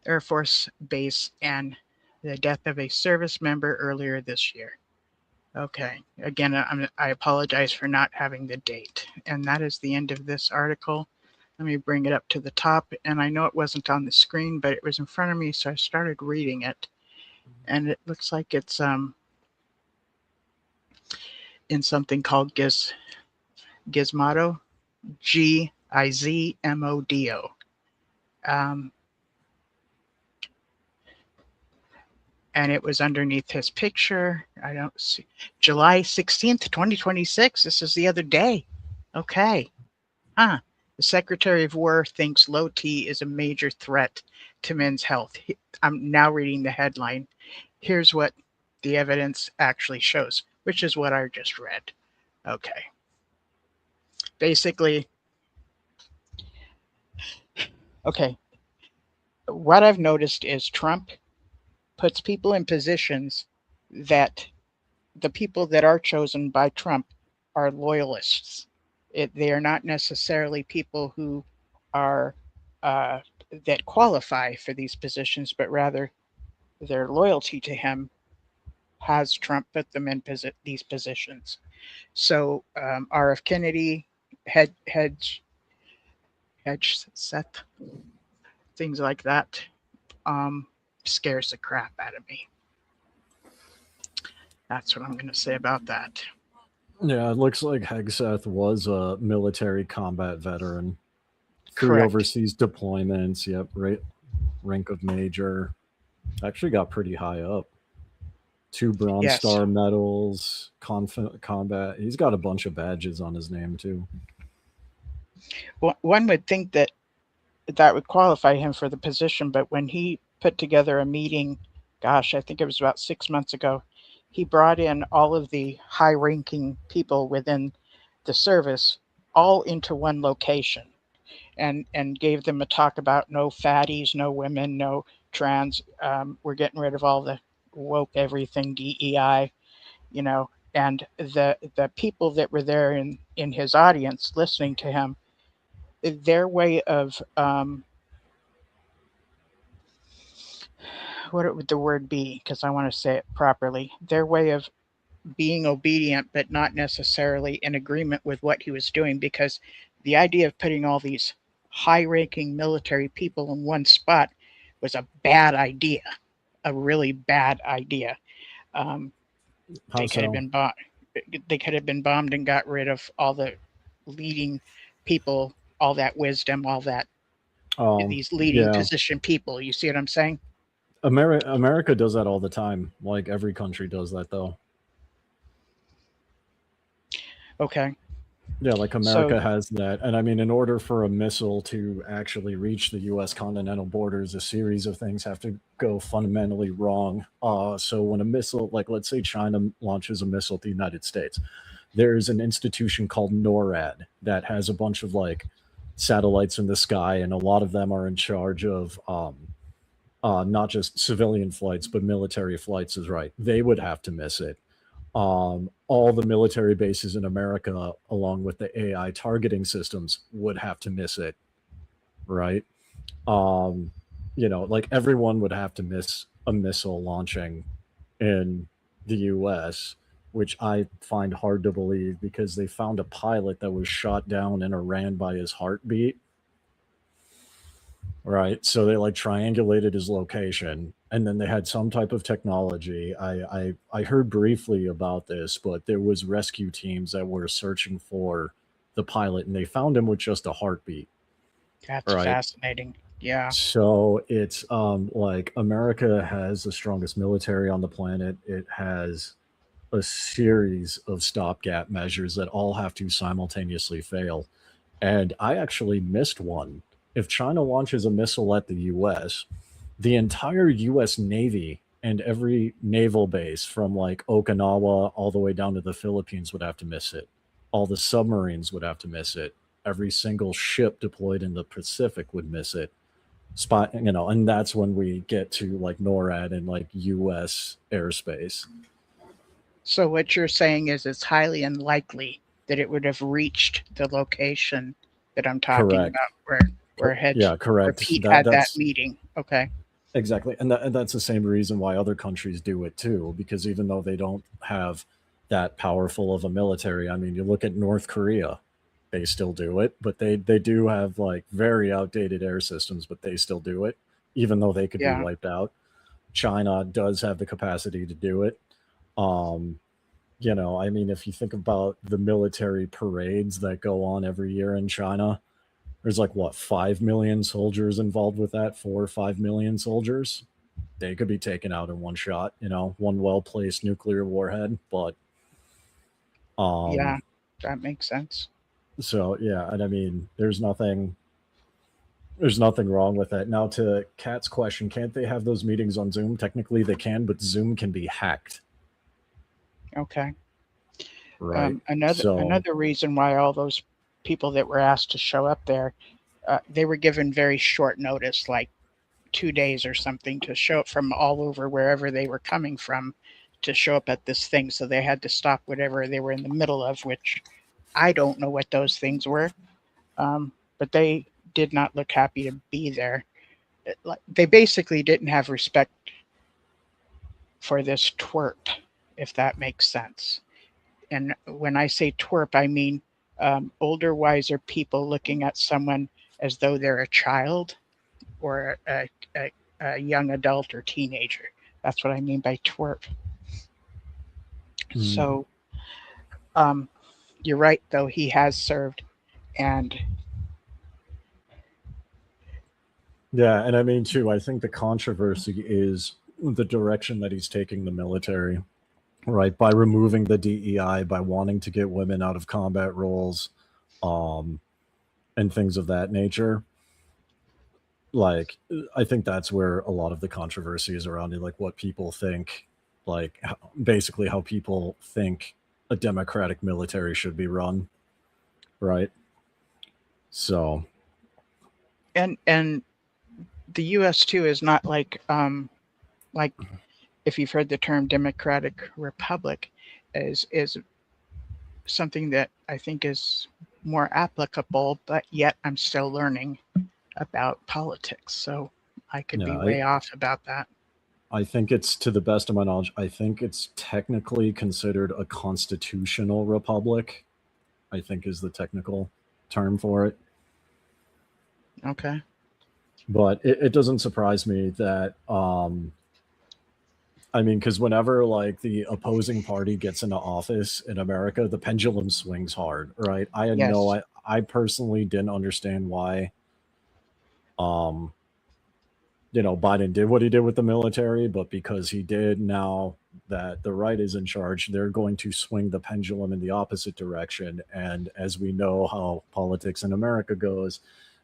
Air Force Base and the death of a service member earlier this year. Okay. Again, I apologize for not having the date. And that is the end of this article. Let me bring it up to the top. And I know it wasn't on the screen, but it was in front of me, so I started reading it. And it looks like it's in something called Gizmodo, Gizmodo. Izmodo. And it was underneath his picture. I don't see. July 16th, 2026. This is the other day. Okay. The Secretary of War thinks low T is a major threat to men's health. I'm now reading the headline. Here's what the evidence actually shows, which is what I just read. Okay. Basically, okay. What I've noticed is Trump puts people in positions that the people that are chosen by Trump are loyalists. They are not necessarily people who are that qualify for these positions, but rather their loyalty to him has Trump put them in these positions. So R.F. Kennedy, Hedge, Seth, things like that scares the crap out of me. That's what I'm going to say about that. Yeah, it looks like Hegseth was a military combat veteran. 3 Correct. overseas deployments. Yep, right. Rank of major. Actually got pretty high up. 2 Bronze Yes. Star medals. Combat. He's got a bunch of badges on his name too. Well, one would think that that would qualify him for the position, but when he put together a meeting, gosh, I think it was about 6 months ago, he brought in all of the high-ranking people within the service all into one location and gave them a talk about no fatties, no women, no trans. We're getting rid of all the woke everything, DEI, you know, and the people that were there in his audience listening to him, their way of what would the word be? Because I want to say it properly. Their way of being obedient, but not necessarily in agreement with what he was doing, because the idea of putting all these high-ranking military people in one spot was a bad idea, a really bad idea. They could have been bombed. They could have been bombed and got rid of all the leading people, all that wisdom, all that these leading position people. You see what I'm saying? America does that all the time. Like every country does that, though. Okay. Yeah, like America has that. And I mean, in order for a missile to actually reach the U.S. continental borders, a series of things have to go fundamentally wrong. So when a missile, like let's say China launches a missile at the United States, there's an institution called NORAD that has a bunch of like satellites in the sky, and a lot of them are in charge of not just civilian flights, but military flights is right. They would have to miss it. All the military bases in America, along with the AI targeting systems, would have to miss it, right? You know, like everyone would have to miss a missile launching in the US, which I find hard to believe because they found a pilot that was shot down in Iran by his heartbeat. Right. So they like triangulated his location, and then they had some type of technology. I heard briefly about this, but there was rescue teams that were searching for the pilot, and they found him with just a heartbeat. That's fascinating. Yeah. So it's like America has the strongest military on the planet. It has a series of stopgap measures that all have to simultaneously fail. And I actually missed one. If China launches a missile at the US, the entire US Navy and every naval base from like Okinawa all the way down to the Philippines would have to miss it. All the submarines would have to miss it. Every single ship deployed in the Pacific would miss it. You know, and that's when we get to like NORAD and like US airspace. So what you're saying is it's highly unlikely that it would have reached the location that I'm talking about where Pete had that meeting. Okay. Exactly. And that's the same reason why other countries do it too, because even though they don't have that powerful of a military, I mean, you look at North Korea, they still do it, but they do have like very outdated air systems, but they still do it, even though they could be wiped out. China does have the capacity to do it. You know, I mean, if you think about the military parades that go on every year in China, There's like what, 5 million soldiers involved with that? 4 or 5 million soldiers. They could be taken out in one shot, one well-placed nuclear warhead. But Yeah, that makes sense. so yeah, and I mean, there's nothing wrong with that. Now, to Kat's question, can't they have those meetings on Zoom? Technically they can, but Zoom can be hacked. Okay. Right. Another reason why all those people that were asked to show up there, they were given very short notice, like 2 days or something, to show up from all over wherever they were coming from to show up at this thing. So they had to stop whatever they were in the middle of, which I don't know what those things were. But they did not look happy to be there. They basically didn't have respect for this twerp, if that makes sense. And when I say twerp, I mean older, wiser people looking at someone as though they're a child or a young adult or teenager. That's what I mean by twerp. So you're right, though. He has served. And yeah, and I mean, too, I think the controversy is the direction that he's taking the military, right? By removing the DEI, by wanting to get women out of combat roles, and things of that nature. Like, I think that's where a lot of the controversy is around it, like what people think, like basically how people think a democratic military should be run, right? So, and the U.S. too is not like if you've heard the term Democratic Republic, is something that I think is more applicable, but yet I'm still learning about politics, so I could be way off about that. I think it's, to the best of my knowledge, I think it's technically considered a constitutional republic, I think is the technical term for it. Okay. But it doesn't surprise me that, I mean, because whenever like the opposing party gets into office in America, the pendulum swings hard, right? I personally didn't understand why, Biden did what he did with the military, but because he did, now that the right is in charge, they're going to swing the pendulum in the opposite direction. And as we know how politics in America goes,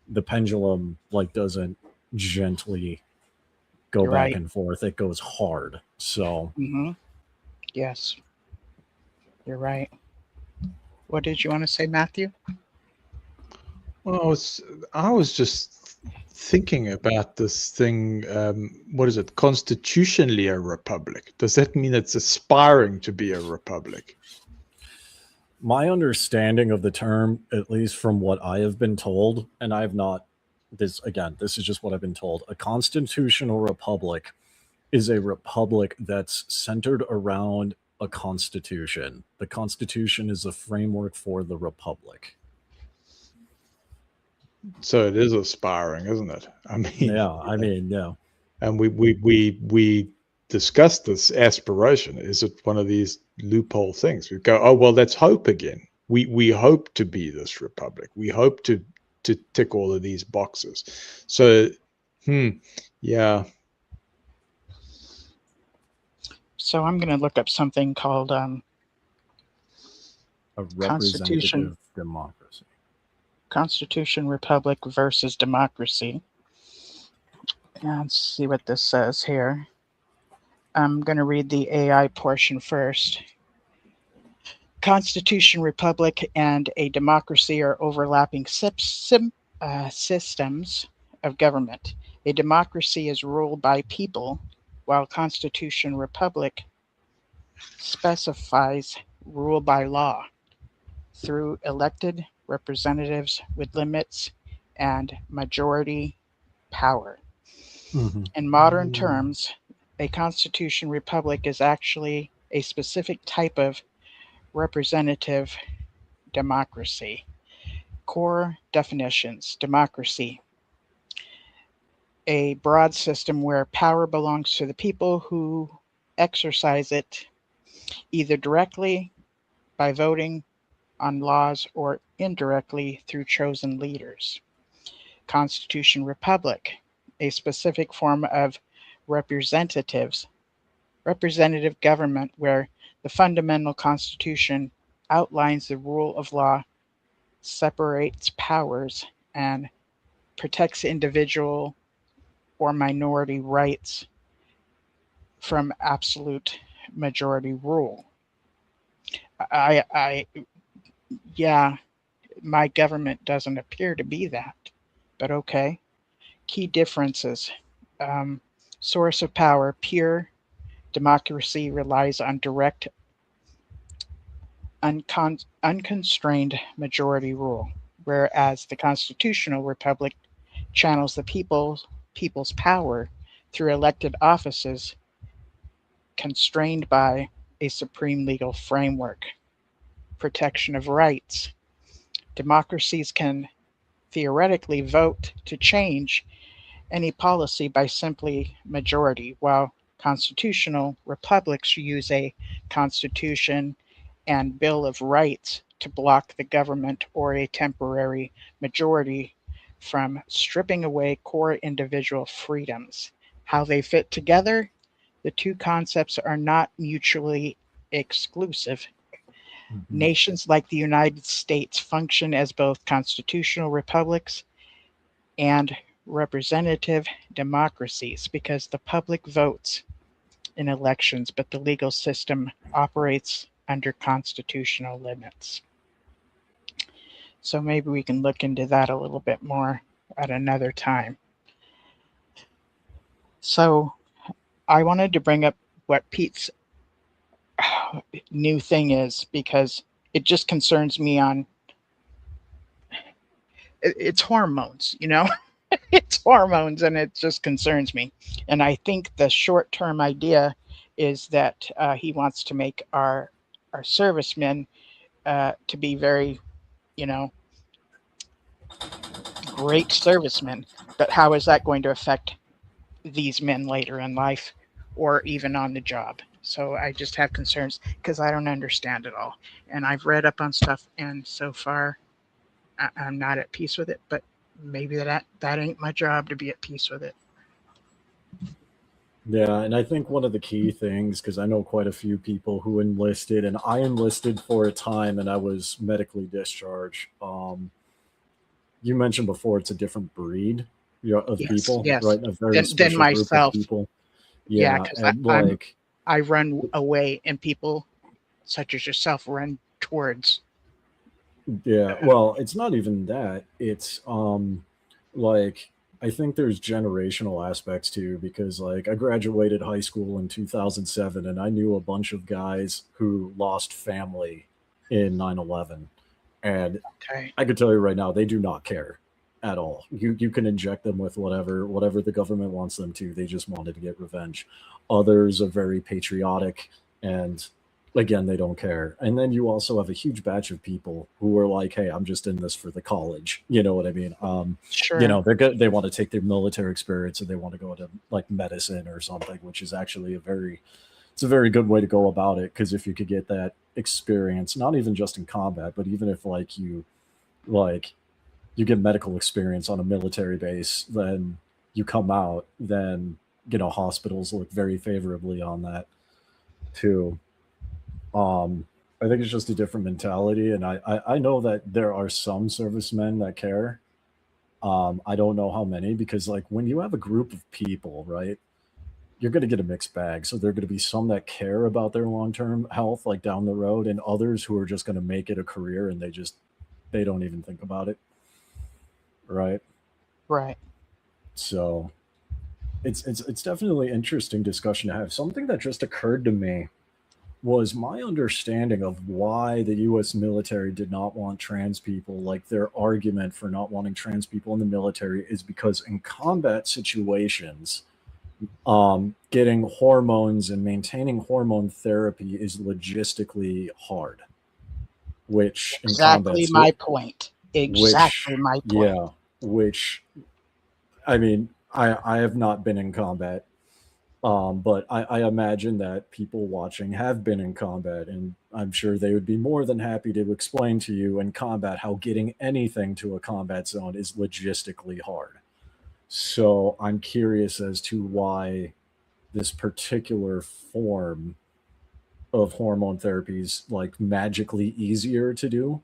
the pendulum like doesn't gently go You're back right. and forth. It goes hard. So yes, you're right. What did you want to say, Matthew? Well, I was just thinking about this thing. What is it? Constitutionally a republic. Does that mean it's aspiring to be a republic? My understanding of the term, at least from what I have been told, and I have not, this is just what I've been told. A constitutional republic is a republic that's centered around a constitution. The constitution is a framework for the republic. So it is aspiring, isn't it? I mean, yeah. And we discussed this aspiration. Is it one of these loophole things? We go, oh well, let's hope again. We hope to be this republic. We hope to tick all of these boxes. So, yeah. So I'm going to look up something called a representative democracy. Constitution, Republic versus Democracy. And let's see what this says here. I'm going to read the AI portion first. Constitution, Republic, and a democracy are overlapping systems of government. A democracy is ruled by people, while Constitution, Republic specifies rule by law through elected representatives with limits and majority power. In modern terms, a constitution republic is actually a specific type of representative democracy. Core definitions: democracy, a broad system where power belongs to the people who exercise it either directly by voting on laws or indirectly through chosen leaders. constitution republic, a specific form of representative government where the fundamental constitution outlines the rule of law, separates powers, and protects individual or minority rights from absolute majority rule. Yeah, my government doesn't appear to be that, but okay. Key differences. Source of power, pure democracy relies on direct, unconstrained majority rule, whereas the constitutional republic channels the people's power through elected offices constrained by a supreme legal framework. Protection of rights. Democracies can theoretically vote to change any policy by simply majority, while constitutional republics use a constitution and Bill of Rights to block the government or a temporary majority from stripping away core individual freedoms. How they fit together? The two concepts are not mutually exclusive. Nations like the United States function as both constitutional republics and representative democracies because the public votes in elections, but the legal system operates under constitutional limits. So maybe we can look into that a little bit more at another time. So I wanted to bring up what Pete's new thing is because it just concerns me on it's hormones, you know. It's hormones and it just concerns me. And I think the short-term idea is that he wants to make our servicemen to be very, you know, great servicemen. But how is that going to affect these men later in life or even on the job? So I just have concerns because I don't understand it all. And I've read up on stuff and so far I'm not at peace with it, but maybe that ain't my job to be at peace with it. Yeah, and I think one of the key things, because I know quite a few people who enlisted, and I enlisted for a time and I was medically discharged. You mentioned before it's a different breed of people, yes. right? A very special than myself. Group of people. Yeah, because I run away and people such as yourself run towards. Yeah, well, it's not even that. It's like I think there's generational aspects too, because like I graduated high school in 2007 and I knew a bunch of guys who lost family in 9/11. And okay. I could tell you right now, they do not care at all. You can inject them with whatever the government wants them to. They just wanted to get revenge. Others are very patriotic and again, they don't care. And then you also have a huge batch of people who are like, hey, I'm just in this for the college. You know what I mean? Sure. You know, they want to take their military experience and they want to go to like medicine or something, which is actually a very good way to go about it. Because if you could get that experience, not even just in combat, but even if you get medical experience on a military base, then you come out, then, you know, hospitals look very favorably on that too. I think it's just a different mentality, and I know that there are some servicemen that care. I don't know how many, because like when you have a group of people, right, you're going to get a mixed bag. So there are going to be some that care about their long-term health, like down the road, and others who are just going to make it a career and they don't even think about it, right? Right. So it's definitely an interesting discussion to have. Something that just occurred to me was my understanding of why the U.S. military did not want trans people. Like their argument for not wanting trans people in the military is because in combat situations, getting hormones and maintaining hormone therapy is logistically hard. Which exactly my point. Exactly my point. Yeah, which I mean, I have not been in combat, But I imagine that people watching have been in combat, and I'm sure they would be more than happy to explain to you in combat how getting anything to a combat zone is logistically hard. So I'm curious as to why this particular form of hormone therapy is like magically easier to do.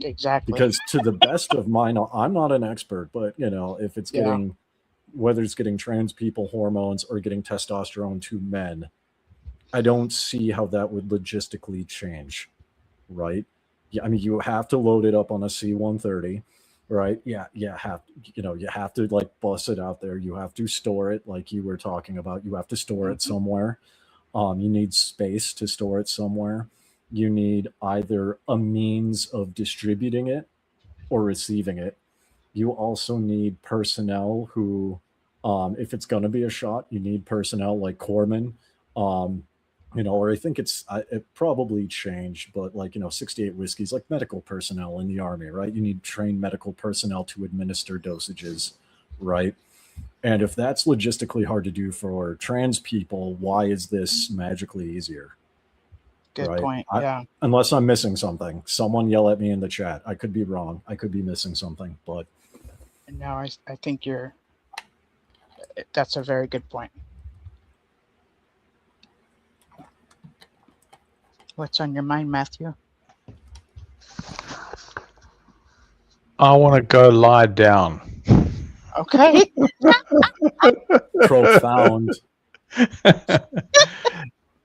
Exactly. Because to the best of my knowledge, I'm not an expert, but if it's Yeah. getting, whether it's getting trans people hormones or getting testosterone to men, I don't see how that would logistically change, right? Yeah, I mean, you have to load it up on a C-130, right? Yeah, you have to like bust it out there. You have to store it, like you were talking about. You have to store it Mhm. somewhere. You need space to store it somewhere. You need either a means of distributing it or receiving it. You also need personnel who, if it's going to be a shot, you need personnel like corpsmen, um, or I think it probably changed, but like, 68 Whiskey's like medical personnel in the army, right? You need trained medical personnel to administer dosages, right? And if that's logistically hard to do for trans people, why is this magically easier? Good Right? point. Yeah. Unless I'm missing something. Someone yell at me in the chat. I could be wrong. I could be missing something, but No, I think that's a very good point. What's on your mind, Matthew? I want to go lie down. Okay. profound.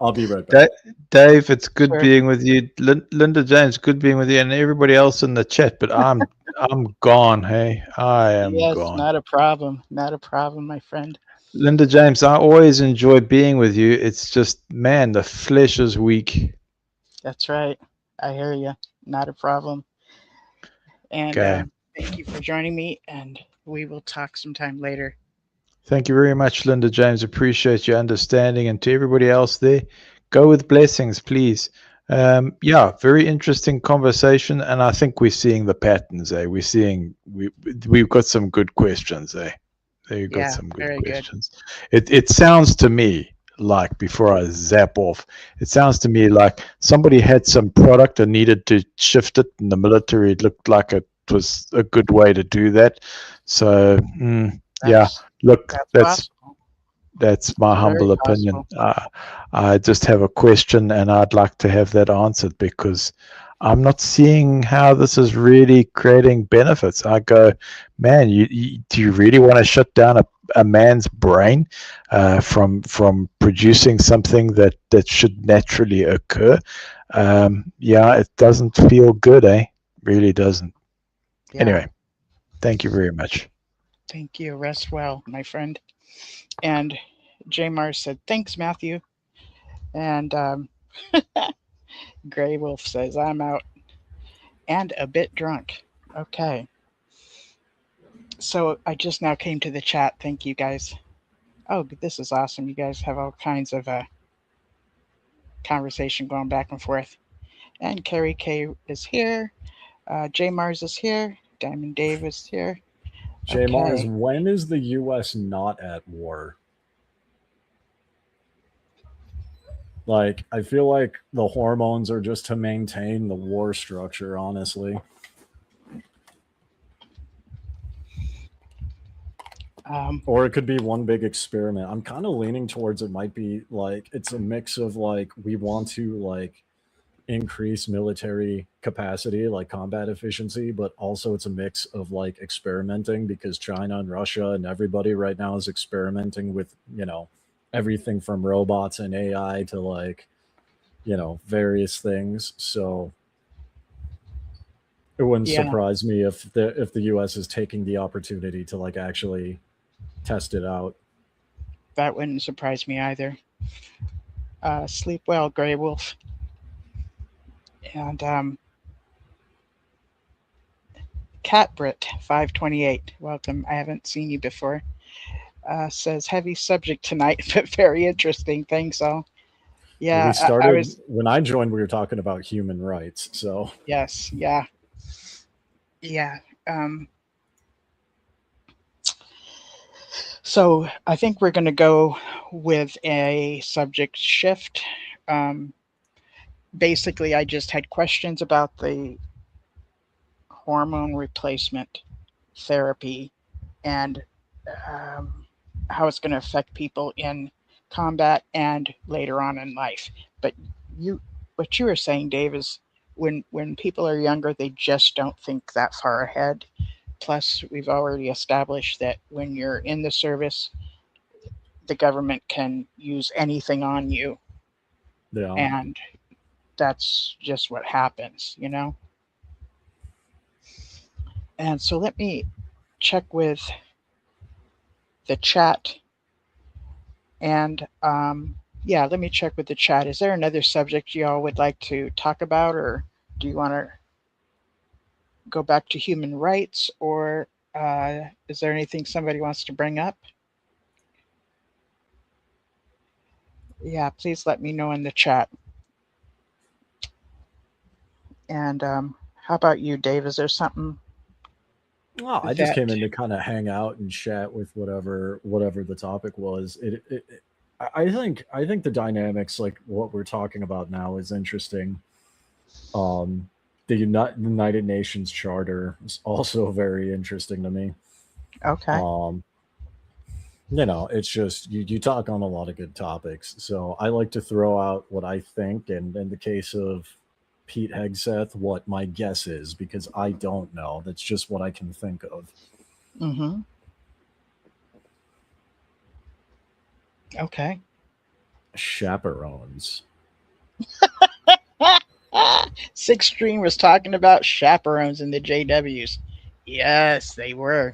I'll be right back. Dave, it's good Sure. being with you. Linda James, good being with you, and everybody else in the chat. But I'm gone. Hey, I am Yes, gone. not a problem. Not a problem, my friend. Linda James, I always enjoy being with you. It's just, man, the flesh is weak. That's right. I hear you. Not a problem. And Okay. thank you for joining me, and we will talk sometime later. Thank you very much, Linda James. Appreciate your understanding. And to everybody else there, go with blessings, please. Yeah, very interesting conversation. And I think we're seeing the patterns, we've got some good questions, We've got some good very questions. It sounds to me like, before I zap off, it sounds to me like somebody had some product and needed to shift it in the military. It looked like it was a good way to do that. So, yeah. Look, that's my humble opinion. I just have a question, and I'd like to have that answered, because I'm not seeing how this is really creating benefits. I go, man, do you really want to shut down a man's brain from producing something that should naturally occur? Yeah, it doesn't feel good, Really doesn't. Yeah. Anyway, thank you very much. Thank you. Rest well, my friend. And J. Mars said, thanks, Matthew. And Gray Wolf says, I'm out and a bit drunk. Okay. So I just now came to the chat. Thank you, guys. Oh, this is awesome. You guys have all kinds of conversation going back and forth. And Carrie K is here. J. Mars is here. Diamond Dave is here. J. Mars, when is the U.S. not at war? Like, I feel like the hormones are just to maintain the war structure, honestly. Or it could be one big experiment. I'm kind of leaning towards it might be like it's a mix of like we want to like increase military capacity, like combat efficiency, but also it's a mix of like experimenting, because China and Russia and everybody right now is experimenting with, everything from robots and AI to like, various things. So it wouldn't surprise me if the US is taking the opportunity to like actually test it out. That wouldn't surprise me either. Sleep well, Gray Wolf. And Catbrit 528, welcome. I haven't seen you before. Says heavy subject tonight, but very interesting. Thanks all. Yeah, we started when I joined. We were talking about human rights. So yes, yeah. So I think we're going to go with a subject shift. Basically, I just had questions about the hormone replacement therapy and how it's going to affect people in combat and later on in life. But what you were saying, Dave, is when people are younger, they just don't think that far ahead. Plus, we've already established that when you're in the service, the government can use anything on you, Yeah. and that's just what happens, you know? And so let me check with the chat. And yeah, let me check with the chat. Is there another subject y'all would like to talk about, or do you want to go back to human rights, or is there anything somebody wants to bring up? Yeah, please let me know in the chat. And how about you, Dave? Is there something? Well, I just came in to kind of hang out and chat with whatever the topic was. I think the dynamics, like what we're talking about now, is interesting. The United Nations Charter is also very interesting to me. Okay. It's just you talk on a lot of good topics. So I like to throw out what I think, and in the case of Pete Hegseth, what my guess is, because I don't know. That's just what I can think of. Mm-hmm. Okay. Chaperones. Six Stream was talking about chaperones in the JWs. Yes, they were.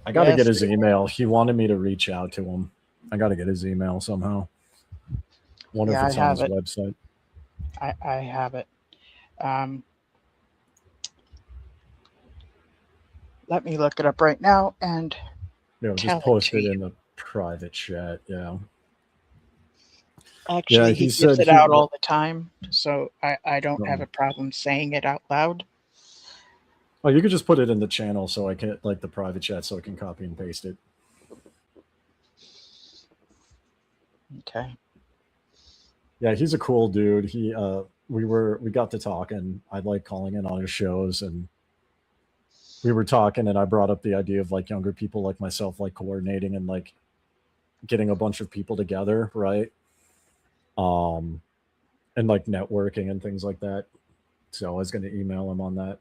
I got to get his email. He wanted me to reach out to him. I got to get his email somehow. Wonder if it's on his website. I have it. Let me look it up right now and just post it in the private chat. Yeah. Actually, he gives it out all the time, so I don't have a problem saying it out loud. Oh, you could just put it in the channel so I can, like the private chat, so I can copy and paste it. Okay. Yeah, he's a cool dude. We got to talking. I like calling in on his shows, and we were talking, and I brought up the idea of like younger people like myself, like coordinating and like getting a bunch of people together, right? And like networking and things like that. So I was going to email him on that.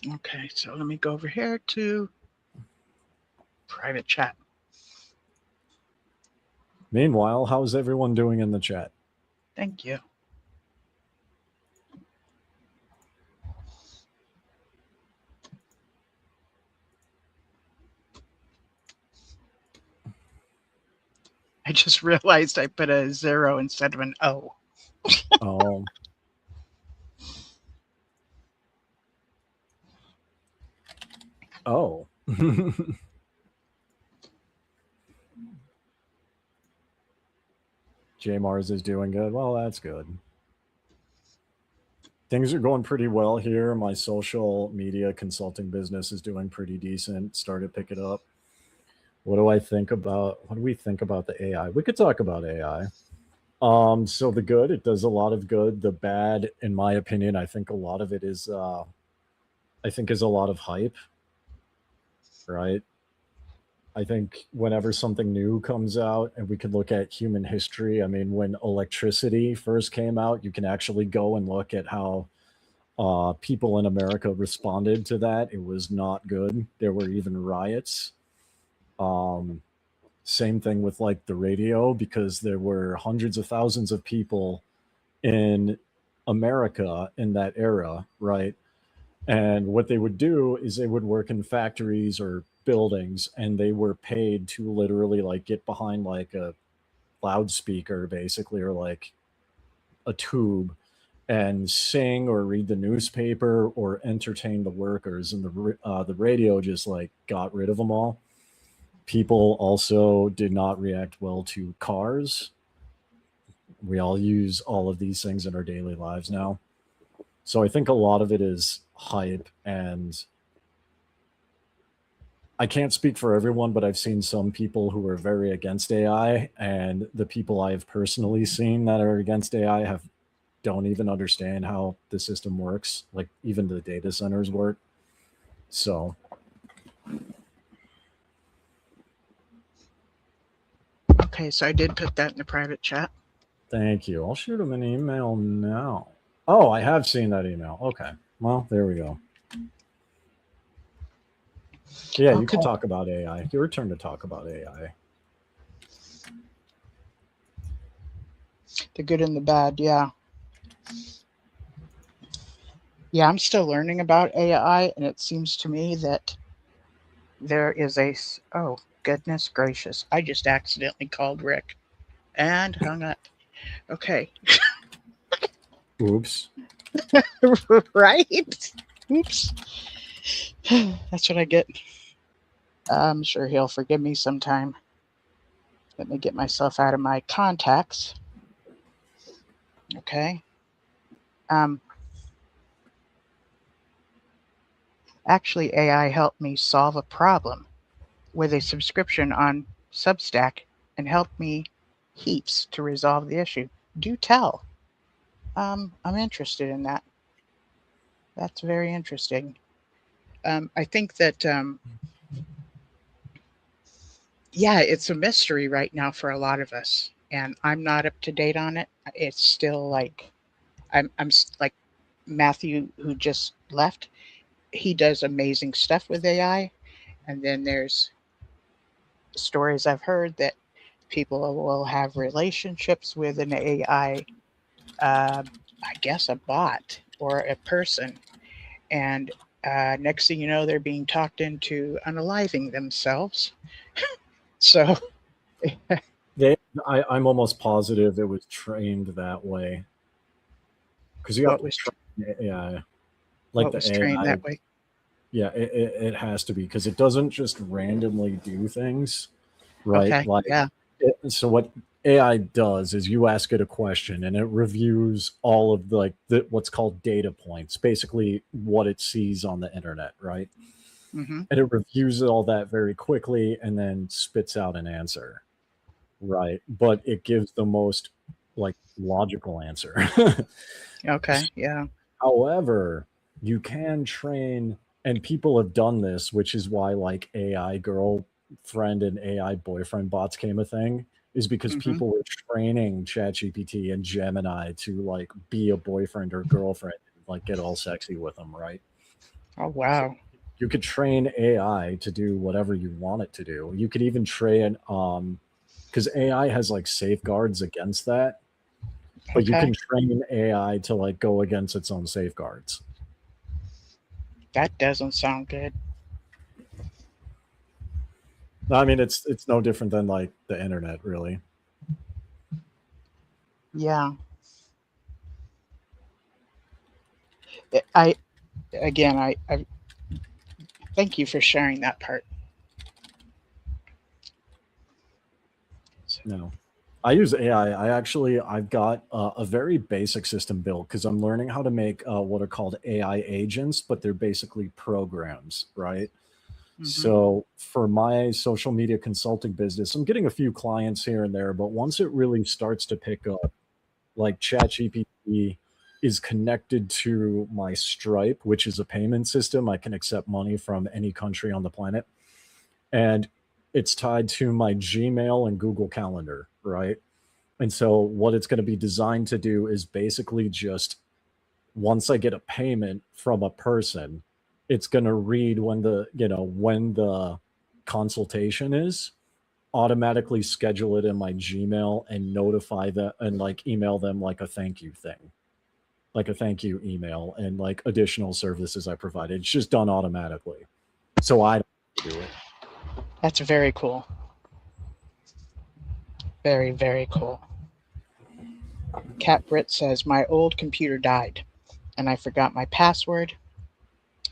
Okay, so let me go over here to private chat. Meanwhile, how's everyone doing in the chat? Thank you. I just realized I put a 0 instead of an O. Oh. Oh. J Mars is doing good. Well, that's good. Things are going pretty well here. My social media consulting business is doing pretty decent. Started picking up. What do we think about the AI? We could talk about AI. So the good, it does a lot of good. The bad, in my opinion, I think a lot of it is a lot of hype. Right? I think whenever something new comes out, and we could look at human history, I mean, when electricity first came out, you can actually go and look at how people in America responded to that. It was not good. There were even riots. Same thing with like the radio, because there were hundreds of thousands of people in America in that era, right? And what they would do is they would work in factories or buildings, and they were paid to literally like get behind like a loudspeaker basically, or like a tube, and sing or read the newspaper or entertain the workers. And the radio just like got rid of them all. People also did not react well to cars. We all use all of these things in our daily lives now. So I think a lot of it is hype, and I can't speak for everyone, but I've seen some people who are very against AI, and the people I have personally seen that are against AI don't even understand how the system works, like even the data centers work. So Okay, so I did put that in the private chat. thank you. I'll shoot him an email now. Oh, I have seen that email. Okay. Well, there we go. Yeah, you could Okay. talk about AI. Your turn to talk about AI. The good and the bad, yeah. Yeah, I'm still learning about AI, and it seems to me that there is oh, goodness gracious. I just accidentally called Rick and hung up. Okay. Oops. Right? Oops. That's what I get. I'm sure he'll forgive me sometime. Let me get myself out of my contacts. Okay. Actually, AI helped me solve a problem with a subscription on Substack and helped me heaps to resolve the issue. Do tell. I'm interested in that. That's very interesting. I think that, yeah, it's a mystery right now for a lot of us, and I'm not up to date on it. It's still like, I'm like Matthew, who just left. He does amazing stuff with AI, and then there's stories I've heard that people will have relationships with an AI, I guess a bot or a person, and next thing you know, they're being talked into unaliving themselves. So, I'm almost positive it was trained that way, because you have what to was train AI, like the trained AI. that way? Yeah, it has to be, because it doesn't just randomly do things, right? Okay, Like, yeah, so what AI does is you ask it a question and it reviews all of what's called data points, basically what it sees on the internet, right? hmm, And it reviews all that very quickly and then spits out an answer, right? But it gives the most like logical answer. okay, yeah, However, you can train, and people have done this, which is why like AI girlfriend and AI boyfriend bots came a thing, is because hmm, people were training ChatGPT and Gemini to like be a boyfriend or girlfriend, like get all sexy with them, right? oh So wow, you could train AI to do whatever you want it to do. You could even train, because AI has like safeguards against that, but you okay, can train AI to like go against its own safeguards. that doesn't sound good. I mean, it's no different than like the internet, really. Yeah, I again, I thank you for sharing that part. No, I use AI. I've got a very basic system built because I'm learning how to make what are called AI agents, but they're basically programs, right? Hmm. So for my social media consulting business, I'm getting a few clients here and there, but once it really starts to pick up, like ChatGPT is connected to my Stripe, which is a payment system. I can accept money from any country on the planet. And it's tied to my Gmail and Google Calendar, right? And so what it's going to be designed to do is basically just, once I get a payment from a person, it's going to read when the consultation is, automatically schedule it in my Gmail and notify them and like email them like a thank you thing, like a thank you email and like additional services I provided. It's just done automatically. So I don't do it. That's very cool. Very, very cool. Cat Brit says, my old computer died and I forgot my password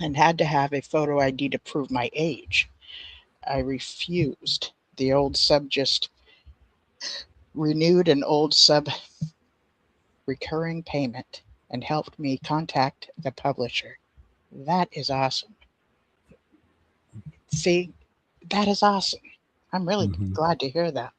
and had to have a photo ID to prove my age. I refused. The old sub just renewed an old sub recurring payment and helped me contact the publisher. That is awesome. See, That is awesome. I'm really Mhm. glad to hear that.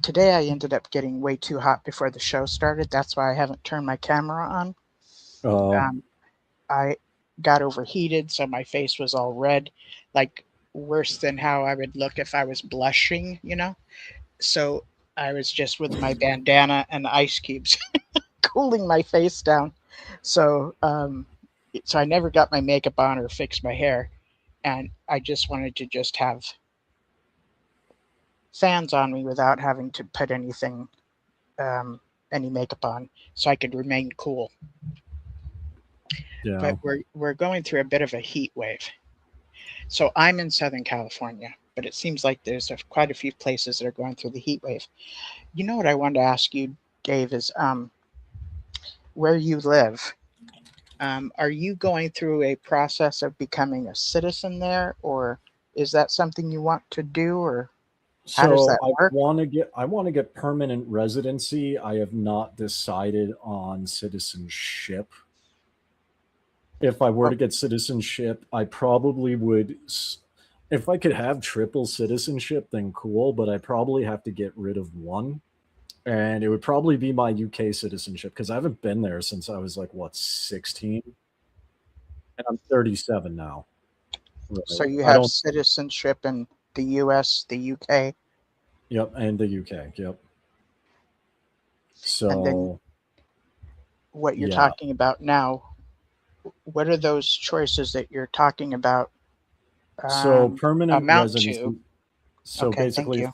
Today I ended up getting way too hot before the show started. That's why I haven't turned my camera on. Oh, Um, I got overheated, so my face was all red, like worse than how I would look if I was blushing. So I was just with my bandana and ice cubes cooling my face down. So, so I never got my makeup on or fixed my hair, and I just wanted to just have fans on me without having to put um, any makeup on, so I could remain cool. yeah. But we're going through a bit of a heat wave. So I'm in Southern California, but it seems like there's quite a few places that are going through the heat wave. You know what I wanted to ask you, Dave, is where you live. Are you going through a process of becoming a citizen there, or is that something you want to do, or how does So that work? I want to get permanent residency. I have not decided on citizenship. If I were Oh, to get citizenship, I probably would. If I could have triple citizenship, then cool. But I probably have to get rid of one, and it would probably be my UK citizenship because I haven't been there since I was like what 16, and I'm 37 now. so Right. you I have don't. citizenship in the U.S., the UK, Yep, and the UK. Yep. and then So what you're yeah. talking about now. What are those choices that you're talking about So um, permanent amount to? residency. So Okay, thank basically, you.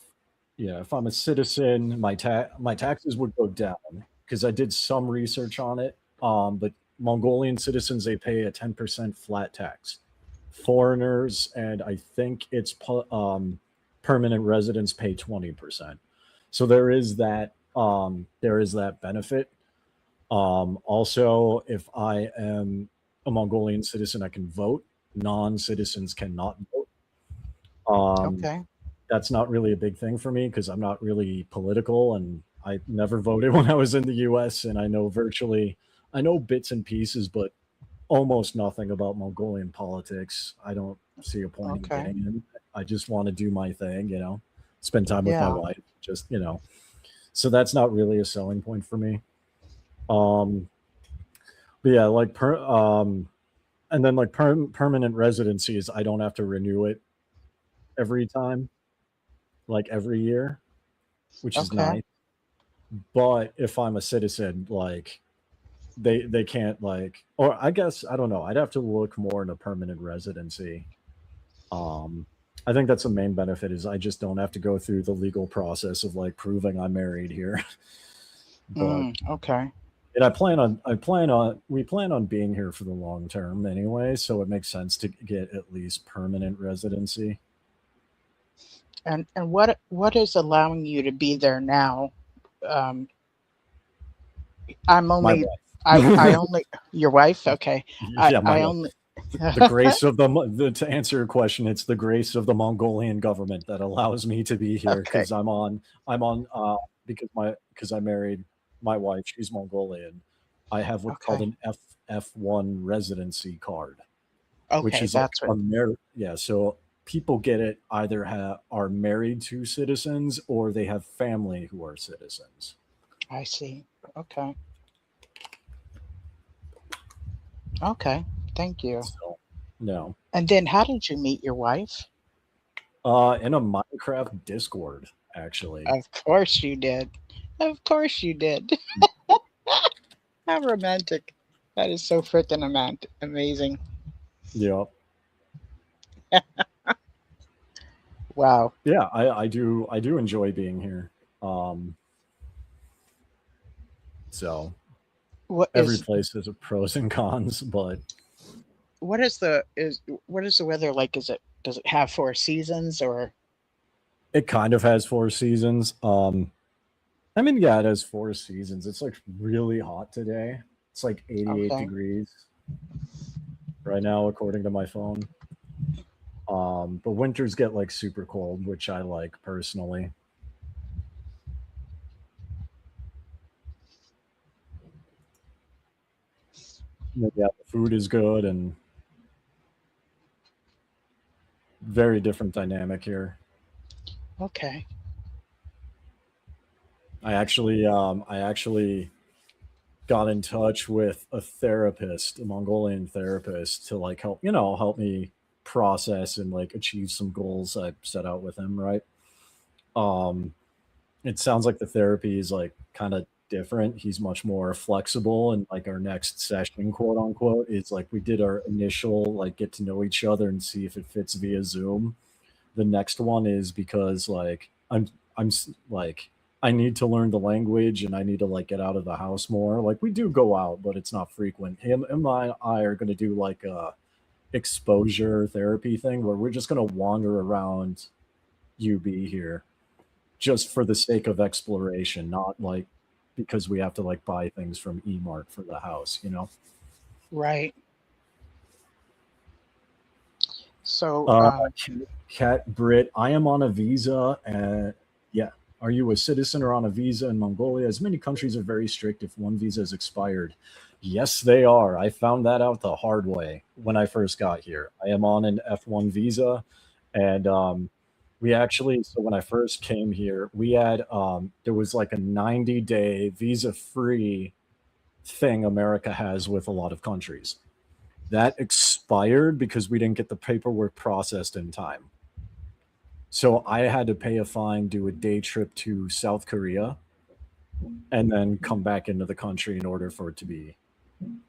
yeah, if I'm a citizen, my taxes would go down because I did some research on it. But Mongolian citizens they pay a 10% flat tax. Foreigners and I think it's permanent residents pay 20%. So there is that benefit. Also, if I am a Mongolian citizen, I can vote. Non-citizens cannot vote. Um, Okay, that's not really a big thing for me because I'm not really political and I never voted when I was in the US and I know bits and pieces, but almost nothing about Mongolian politics. I don't see a point in okay, getting in. I just want to do my thing, spend time with my yeah, wife, so that's not really a selling point for me. Um, but yeah, and then like permanent residencies, I don't have to renew it every time, like every year, which is okay, nice. But if I'm a citizen, like they can't or I guess I don't know. I'd have to look more into permanent residency. Um, I think that's the main benefit is I just don't have to go through the legal process of like proving I'm married here. But okay. and we plan on being here for the long term anyway, so it makes sense to get at least permanent residency. And what is allowing you to be there now? Um, I'm My only I wife. only your wife. Okay, Yeah, my I wife. only. The grace of to answer your question, it's the grace of the Mongolian government that allows me to be here Okay, because I'm on because I married my wife. She's Mongolian. I have what's called okay, an F1 residency card, which okay. is like That's what a yeah. So people get it either are married to citizens or they have family who are citizens. I see. Okay, okay. Thank you. So no, And then, how did you meet your wife? in a Minecraft Discord actually. Of course you did. Of course you did. How romantic. That is so freaking amazing. Yeah. Wow. Yeah, I do enjoy being here. Um, so What every is place has a pros and cons, but what is the is what is the weather like? Does it have four seasons or it kind of has four seasons. I mean, yeah, it has four seasons. It's like really hot today. It's like 88 okay? degrees right now, according to my phone. But winters get like super cold, which I like personally. Yeah, the food is good and very different dynamic here. Okay. I actually got in touch with a therapist, a Mongolian therapist, to like help me process and like achieve some goals I set out with him, right? Um, it sounds like the therapy is like kind of different. He's much more flexible, and like our next session, quote unquote, is like we did our initial like get to know each other and see if it fits via Zoom. The next one is because like like I need to learn the language and I need to like get out of the house more. Like we do go out, but it's not frequent. Him and I are going to do like a exposure therapy thing where we're just going to wander around UB here just for the sake of exploration, not like because we have to like buy things from Emart for the house, you know? Right. So, Uh, Cat Brit, I am on a visa. And yeah. Are you a citizen or on a visa in Mongolia? As many countries are very strict if one visa is expired. Yes, they are. I found that out the hard way when I first got here. I am on an F1 visa. And we actually, so when I first came here, we had, there was like a 90-day visa free thing America has with a lot of countries. That expired because we didn't get the paperwork processed in time. So I had to pay a fine, do a day trip to South Korea, and then come back into the country in order for it to be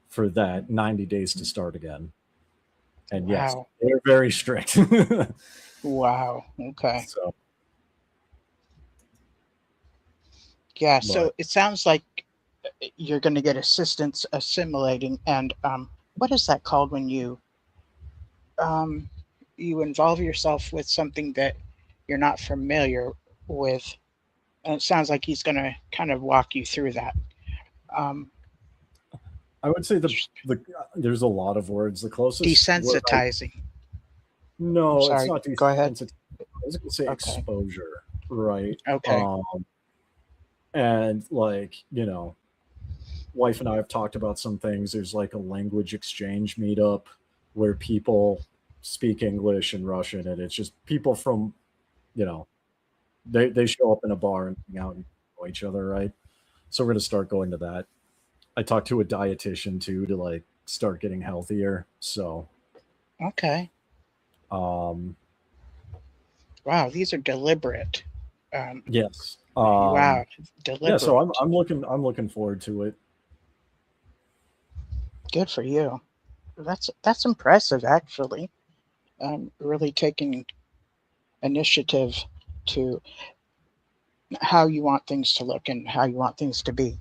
for that 90 days to start again. And yes, wow. they're very strict. Wow. Okay. So, Yeah. but So it sounds like you're going to get assistance assimilating. And what is that called when um, you involve yourself with something that you're not familiar with? And it sounds like he's going to kind of walk you through that. Um, I would say the there's a lot of words. The closest word desensitizing. I'm no, it's sorry. not Go ahead. desensitized. I was going to say Okay. exposure, right? Okay. And like wife and I have talked about some things. There's like a language exchange meetup where people speak English and Russian, and it's just people from, you know, they show up in a bar and hang out and know each other, right? So we're gonna start going to that. I talked to a dietitian too to like start getting healthier. So Okay. um Wow. These are deliberate. Um, yes. wow. Yeah, so Deliberate. I'm looking forward to it. Good for you. That's impressive, actually. Really taking initiative to how you want things to look and how you want things to be.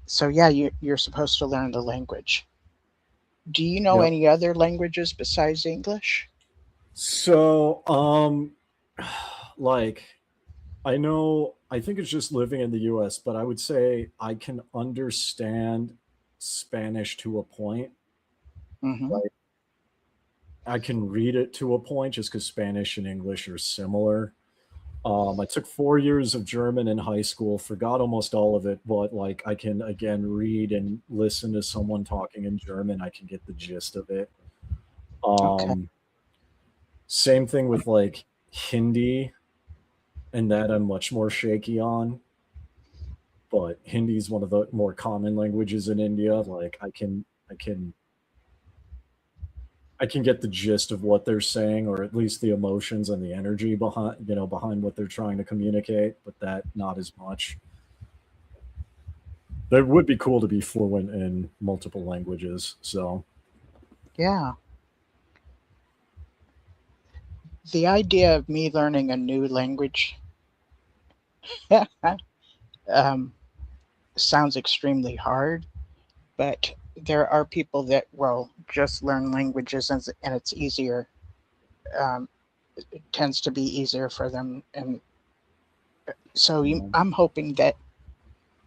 So yeah, you're supposed to learn the language. Do you know Yep. any other languages besides English? So like I think it's just living in the US, but I would say I can understand Spanish to a point. Mm-hmm. Like I can read it to a point just because Spanish and English are similar. I took 4 years of German in high school, forgot almost all of it, but like I can again read and listen to someone talking in German. I can get the gist of it. Okay. Um, Same thing with like Hindi, and that I'm much more shaky on. But Hindi is one of the more common languages in India. Like I can get the gist of what they're saying, or at least the emotions and the energy behind what they're trying to communicate, but that not as much. That would be cool to be fluent in multiple languages. So Yeah. The idea of me learning a new language um, sounds extremely hard, but there are people that will just learn languages and it's easier. Um, it tends to be easier for them, and so um, I'm hoping that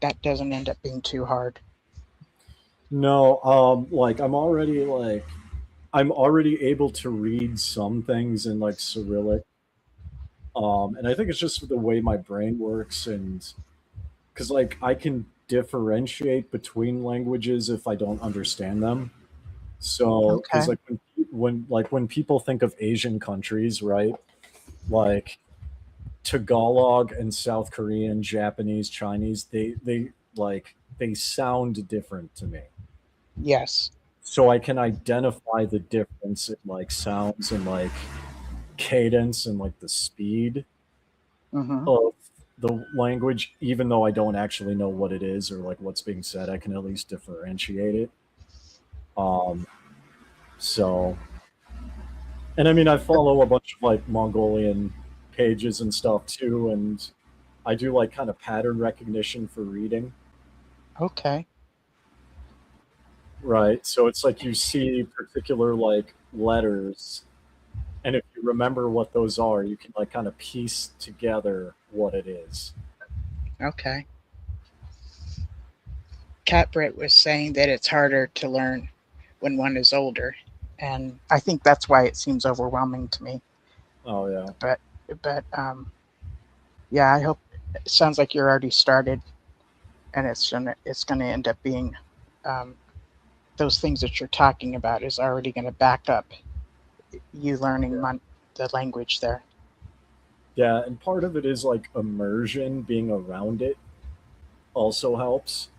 that doesn't end up being too hard. no, like I'm already able to read some things in like Cyrillic. And I think it's just the way my brain works, and because like I can differentiate between languages if I don't understand them. So, because Okay. like when people think of Asian countries, right? Like Tagalog and South Korean, Japanese, Chinese, they sound different to me. Yes. So I can identify the difference in like sounds and like cadence and like the speed Mm-hmm. of the language, even though I don't actually know what it is or like what's being said, I can at least differentiate it. Um, so, and I mean, I follow a bunch of like Mongolian pages and stuff too, and I do like kind of pattern recognition for reading, Okay. right? So it's like you see particular like letters, and if you remember what those are, you can like kind of piece together what it is. Okay. Cat Britt was saying that it's harder to learn when one is older, and I think that's why it seems overwhelming to me. Oh yeah. But but yeah, I hope it sounds like you're already started, and it's gonna end up being um, those things that you're talking about is already going to back up you learning the language there. Yeah, and part of it is like immersion, being around it also helps,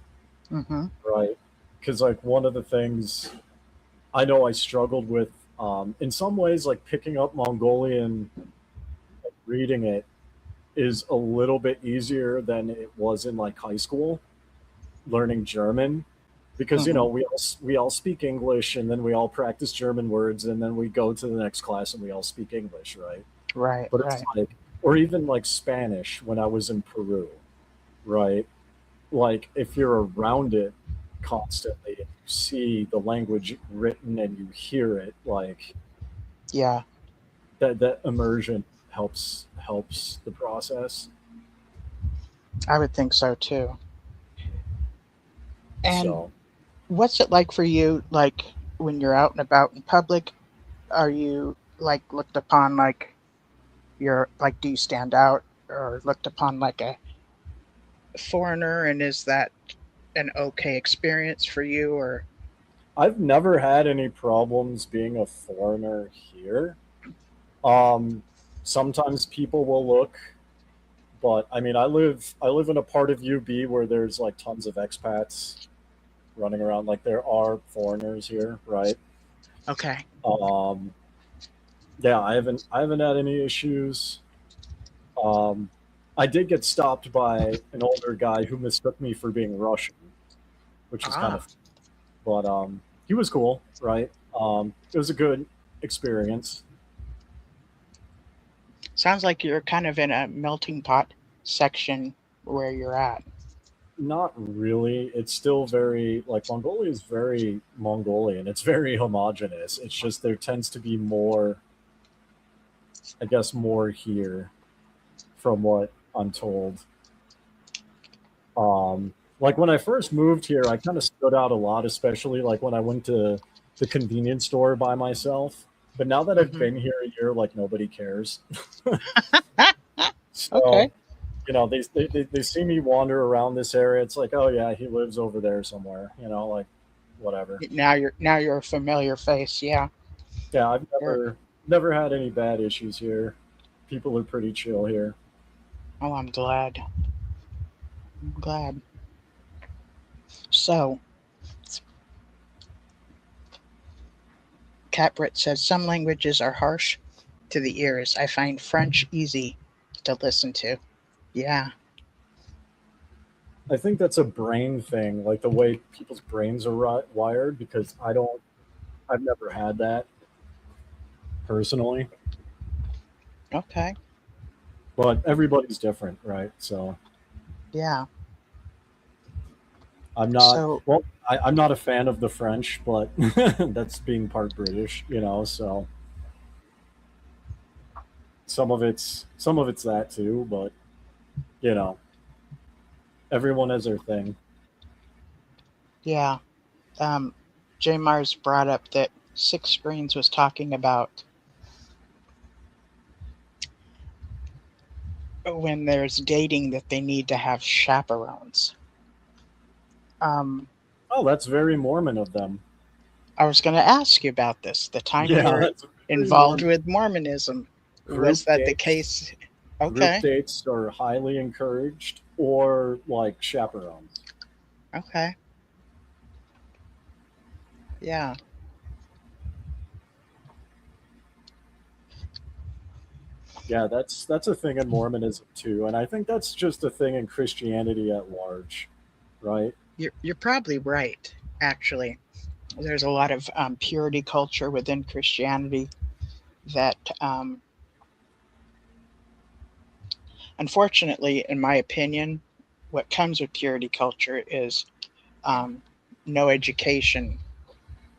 Mm-hmm. right? Because like one of the things I know I struggled with, in some ways, like picking up Mongolian, like, reading it is a little bit easier than it was in like high school learning German, because you Mm-hmm. know we all speak English and then we all practice German words and then we go to the next class and we all speak English, right? Right. But it's Right. like, or even like Spanish when I was in Peru, right? Like if you're around it constantly and you see the language written and you hear it, like Yeah, that immersion helps the process. I would think so too. And So what's it like for you? Like when you're out and about in public, are you like looked upon like you're like do you stand out or looked upon like a foreigner? And is that an okay experience for you? Or I've never had any problems being a foreigner here. Um, Sometimes people will look, but I mean, I live in a part of UB where there's like tons of expats running around. Like there are foreigners here, right? okay, Um, yeah, I haven't had any issues. Um, I did get stopped by an older guy who mistook me for being Russian, which was kind ah, of, but he was cool, right? It was a good experience. sounds like you're kind of in a melting pot section where you're at. Not really. It's still very like Mongolia is very Mongolian. It's very homogenous. It's just there tends to be more, I guess, more here from what I'm told. Like when I first moved here, I kind of stood out a lot, especially like when I went to the convenience store by myself. But now that I've Hmm. been here a year, like nobody cares. Okay. So, you know, they see me wander around this area. It's like, oh yeah, he lives over there somewhere. You know, like whatever. Now you're a familiar face. Yeah. Yeah, I've You're, never had any bad issues here. People are pretty chill here. oh, I'm glad. I'm glad. So, Catbrit says some languages are harsh to the ears. I find French easy to listen to. Yeah. I think that's a brain thing, like the way people's brains are wired. Because I've never had that personally, Okay. but everybody's different, right? So Yeah. I'm not So, well. I'm not a fan of the French, but that's being part British, you know. So some of it's that too, but you know, everyone has their thing. yeah. Um, J. Mars brought up that Six Screens was talking about when there's dating that they need to have chaperones. Um, Oh, that's very Mormon of them. I was going to ask you about this. The time you Yeah, were it's very involved normal. with Mormonism, Group was that the dates, case? group Okay. dates are highly encouraged, or like chaperones. Okay. Yeah. Yeah, that's a thing in Mormonism too, and I think that's just a thing in Christianity at large, right? You're probably right, actually. There's a lot of purity culture within Christianity that, unfortunately, in my opinion, what comes with purity culture is um, no education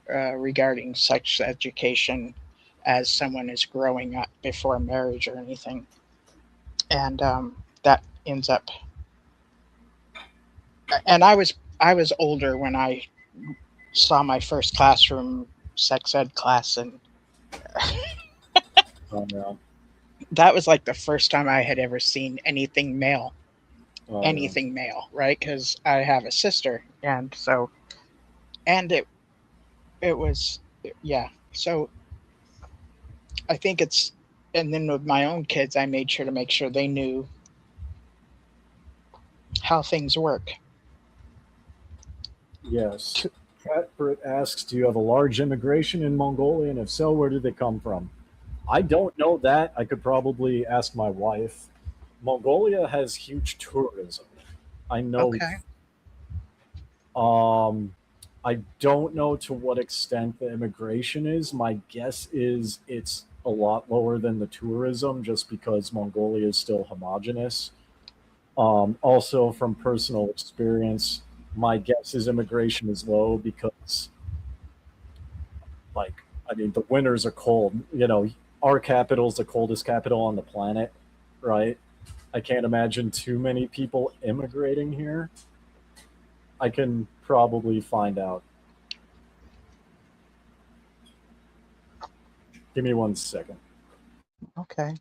regarding sex education as someone is growing up before marriage or anything. And that ends up, and I was older when I saw my first classroom sex ed class, and Yeah. that was like the first time I had ever seen Yeah. anything male, right? Because I have a sister, and so, and it was, yeah. So I think it's, and then with my own kids, I made sure to make sure they knew how things work. Yes. Cat Brit asks, "Do you have a large immigration in Mongolia, and if so, where did they come from?" I don't know that. I could probably ask my wife. Mongolia has huge tourism. I know. Okay. Um, I don't know to what extent the immigration is. My guess is it's a lot lower than the tourism, just because Mongolia is still homogenous. Also, from personal experience, my guess is immigration is low because, like, I mean, the winters are cold. Our capital is the coldest capital on the planet, right? I can't imagine too many people immigrating here. I can probably find out. Give me 1 second. Okay.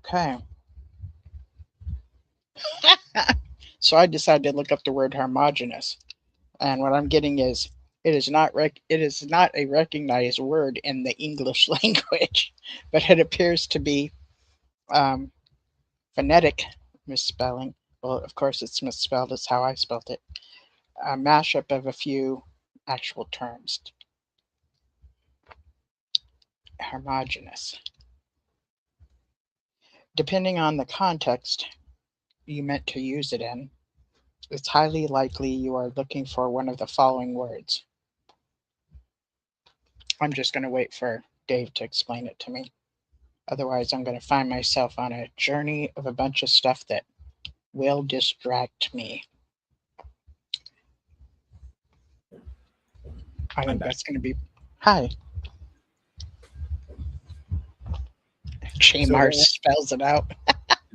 Okay. So I decided to look up the word homogeneous, and what I'm getting is it is not a recognized word in the English language, but it appears to be um, phonetic misspelling. Well, of course, it's misspelled as how I spelled it. A mashup of a few actual terms. Homogeneous. Depending on the context you meant to use it in, it's highly likely you are looking for one of the following words. I'm just going to wait for Dave to explain it to me. Otherwise, I'm going to find myself on a journey of a bunch of stuff that will distract me. I think that's going to be. Hi. Chamar spells it out.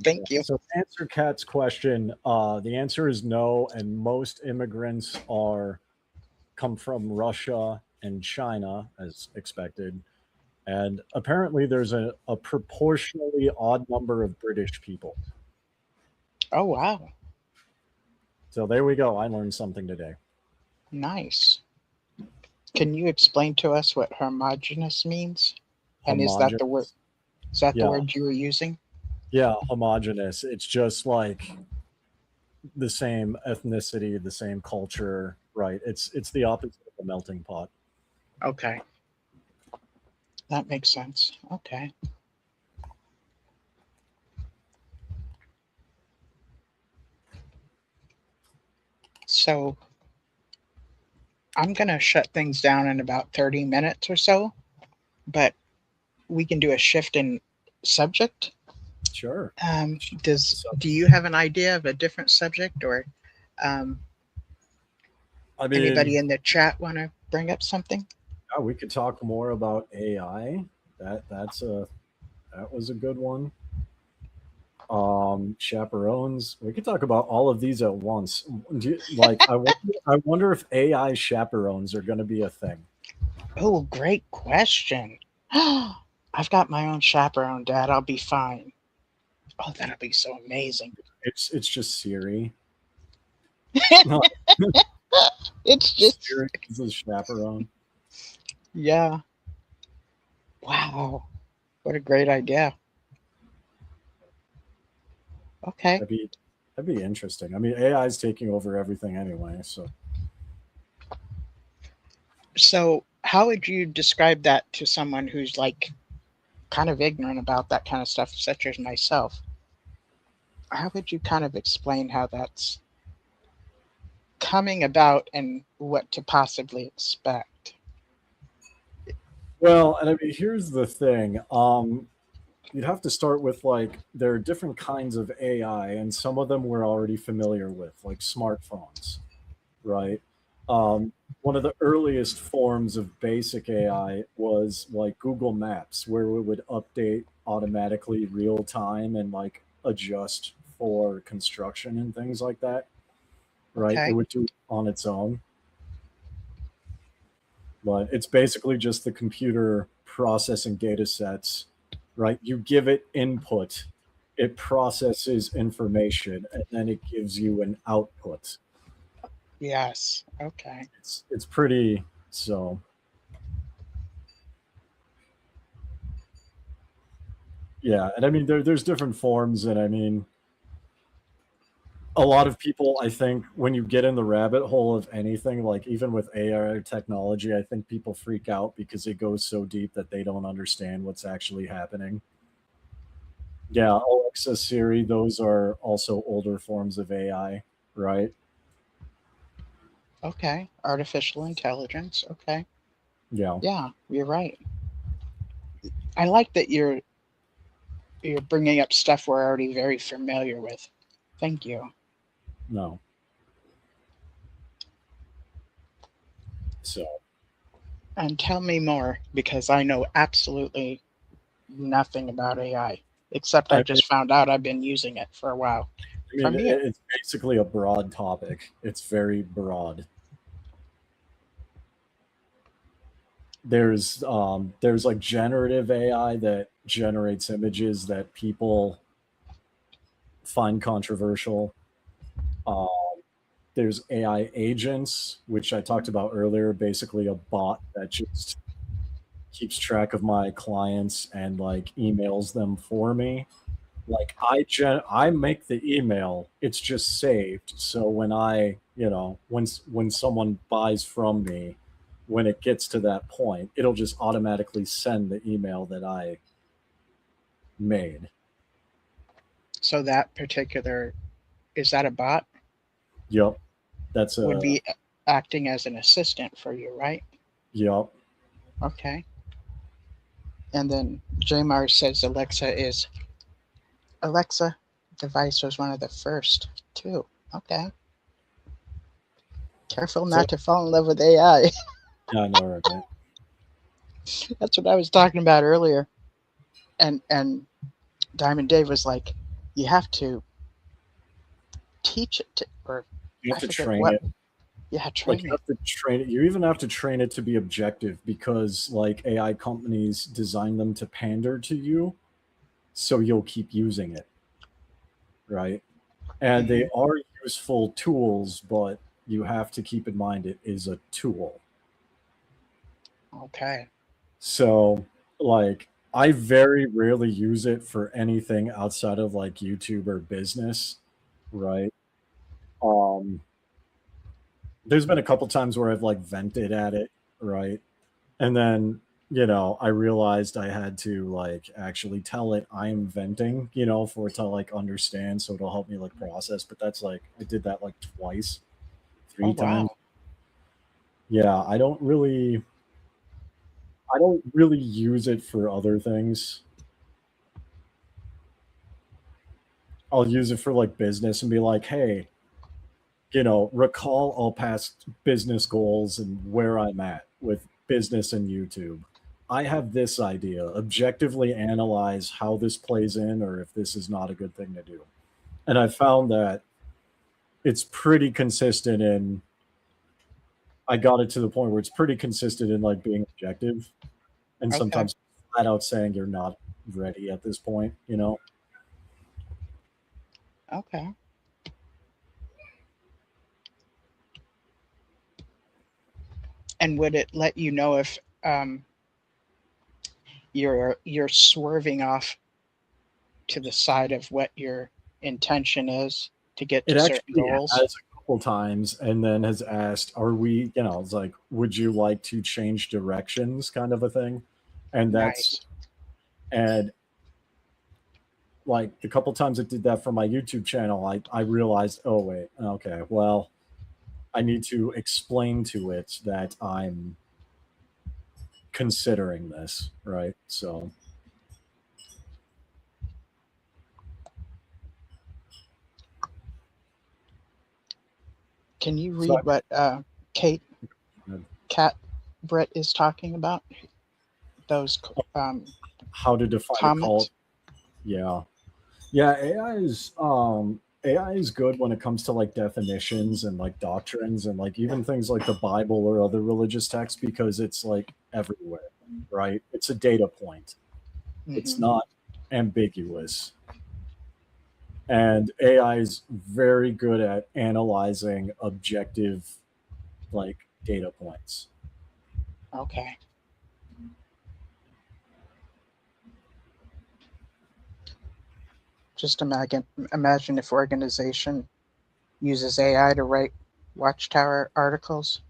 Thank you. So to answer Kat's question, the answer is no, and most immigrants come from Russia and China, as expected. And apparently there's a proportionally odd number of British people. Oh, wow. So there we go. I learned something today. Nice. Can you explain to us what homogeneous means? And is that the word? Is that the word you were using? Yeah, homogeneous. It's just like the same ethnicity, the same culture, right? It's the opposite of a melting pot. Okay. That makes sense. Okay. So I'm going to shut things down in about 30 minutes or so, but we can do a shift in subject. Sure. Do you have an idea of a different subject, or anybody in the chat want to bring up something? Yeah, we could talk more about AI. That was a good one. Chaperones. We could talk about all of these at once. I wonder if AI chaperones are going to be a thing. Oh, great question. I've got my own chaperone, Dad. I'll be fine. Oh, that'll be so amazing. It's just Siri. It's just, Siri is a chaperone. yeah. Wow. What a great idea. Okay. That'd be interesting. I mean, AI is taking over everything anyway, so So, how would you describe that to someone who's like kind of ignorant about that kind of stuff, such as myself? How would you kind of explain how that's coming about and what to possibly expect? well, and I mean, here's the thing. You'd have to start with like there are different kinds of AI, and some of them we're already familiar with, like smartphones, right? One of the earliest forms of basic AI was like Google Maps, where it would update automatically real time and like adjust for construction and things like that, right? It Okay. would do it on its own, but it's basically just the computer processing data sets, right? You give it input, it processes information, and then it gives you an output. Yes. Okay. It's pretty so yeah, and I mean there's different forms, and I mean a lot of people, I think, when you get in the rabbit hole of anything, like even with AI technology, I think people freak out because it goes so deep that they don't understand what's actually happening. Yeah, Alexa, Siri, those are also older forms of AI, right? Okay. Artificial intelligence. Okay. Yeah, Yeah, you're right. I like that you're bringing up stuff we're already very familiar with. Thank you. no. So, And tell me more because I know absolutely nothing about AI, except I I mean, just found out I've been using it for a while from you. it's basically a broad topic. It's very broad. There's like generative AI that generates images that people find controversial. Um, there's AI agents, which I talked about earlier, basically a bot that just keeps track of my clients and like emails them for me. Like I make the email, it's just saved. So when I, when someone buys from me, when it gets to that point, it'll just automatically send the email that I made. So that particular, is that a bot? Yep. That's Would a be acting as an assistant for you, right? yep. Okay. And then Jamar says Alexa device was one of the first too. Okay. Careful So not to fall in love with AI. yeah, I know, right? That's what I was talking about earlier. And Diamond Dave was like, you have to teach it to, or You I have to forget train what. it. Yeah, Like train you it. have to train it. You even have to train it to be objective because like AI companies design them to pander to you, so you'll keep using it, right? And they Hmm. are useful tools, but you have to keep in mind it is a tool. Okay. So, like, I very rarely use it for anything outside of like YouTube or business, right? Um, there's been a couple times where I've like vented at it, right? And then, I realized I had to like actually tell it I'm venting, for it to like understand so it'll help me like process. But that's like I did that like twice, Oh three times. wow. Yeah, I don't really use it for other things. I'll use it for like business and be like, hey, recall all past business goals and where I'm at with business and YouTube. I have this idea. Objectively analyze how this plays in or if this is not a good thing to do. And I found that it's pretty consistent in I got it to the point where it's pretty consistent in like being objective and Okay. sometimes flat out saying you're not ready at this point. Okay. And would it let you know if you're swerving off to the side of what your intention is to get It to certain actually goals? has a couple times and then has asked, are we, it's like, would you like to change directions kind of a thing? And Nice. and like the couple times it did that for my YouTube channel, I realized, oh, wait, okay, well, I need to explain to it that I'm considering this, right? So, Can you so read what Kate I, Cat Brett is talking about? Those how to define a cult? comments. Yeah. Yeah, AI is good when it comes to like definitions and like doctrines and like even things like the Bible or other religious texts because it's like everywhere, right? It's a data point. It's Hmm. not ambiguous. And AI is very good at analyzing objective like data points. Okay. Just imagine if organization uses AI to write Watchtower articles.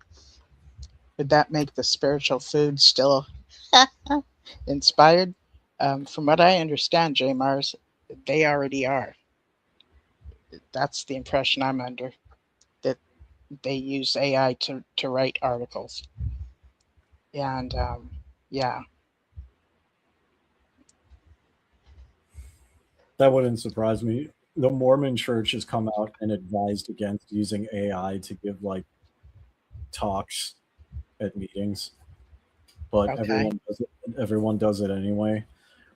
Would that make the spiritual food still inspired? From what I understand, J Mars, they already are. That's the impression I'm under. That they use AI to write articles. And yeah, That wouldn't surprise me. The Mormon church has come out and advised against using AI to give like talks at meetings, but okay. everyone does it anyway,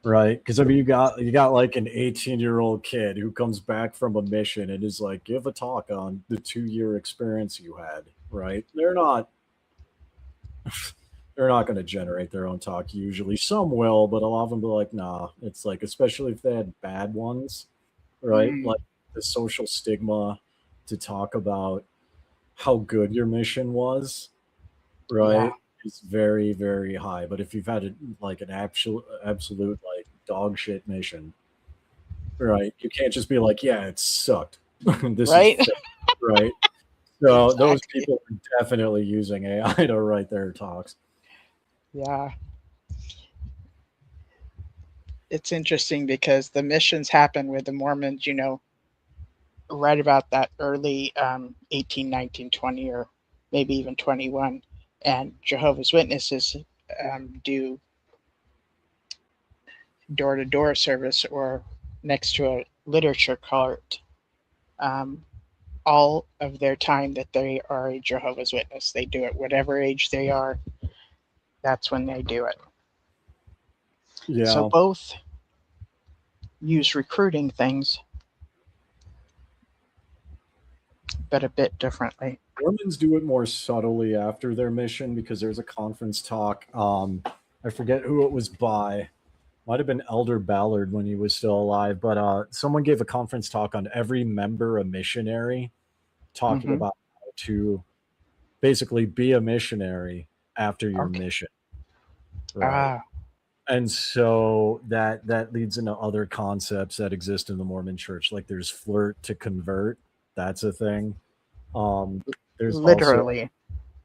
right? Because I mean, you got like an 18-year-old kid who comes back from a mission and is like, give a talk on the 2 year experience you had, right? They're not going to generate their own talk usually. Some will, but a lot of them be like, nah. It's like, especially if they had bad ones, right? Mm, Like the social stigma to talk about how good your mission was, yeah, right, is very, very high. But if you've had like an absolute like dog shit mission, right, you can't just be like, yeah, it sucked. This is right? fake, right? So those Exactly. people are definitely using AI to write their talks. Yeah. It's interesting because the missions happen with the Mormons, right about that early 18, 19, 20, or maybe even 21. And Jehovah's Witnesses do door to door service or next to a literature cart um, all of their time that they are a Jehovah's Witness. They do it whatever age they are, that's when they do it. So Yeah. both use recruiting things, but a bit differently. Mormons do it more subtly after their mission because there's a conference talk. I forget who it was by. Might have been Elder Ballard when he was still alive, but someone gave a conference talk on every member a missionary, talking Hmm. about how to basically be a missionary after your Okay. mission, right? Ah, And so that leads into other concepts that exist in the Mormon church, like there's flirt to convert. That's a thing. There's also, literally.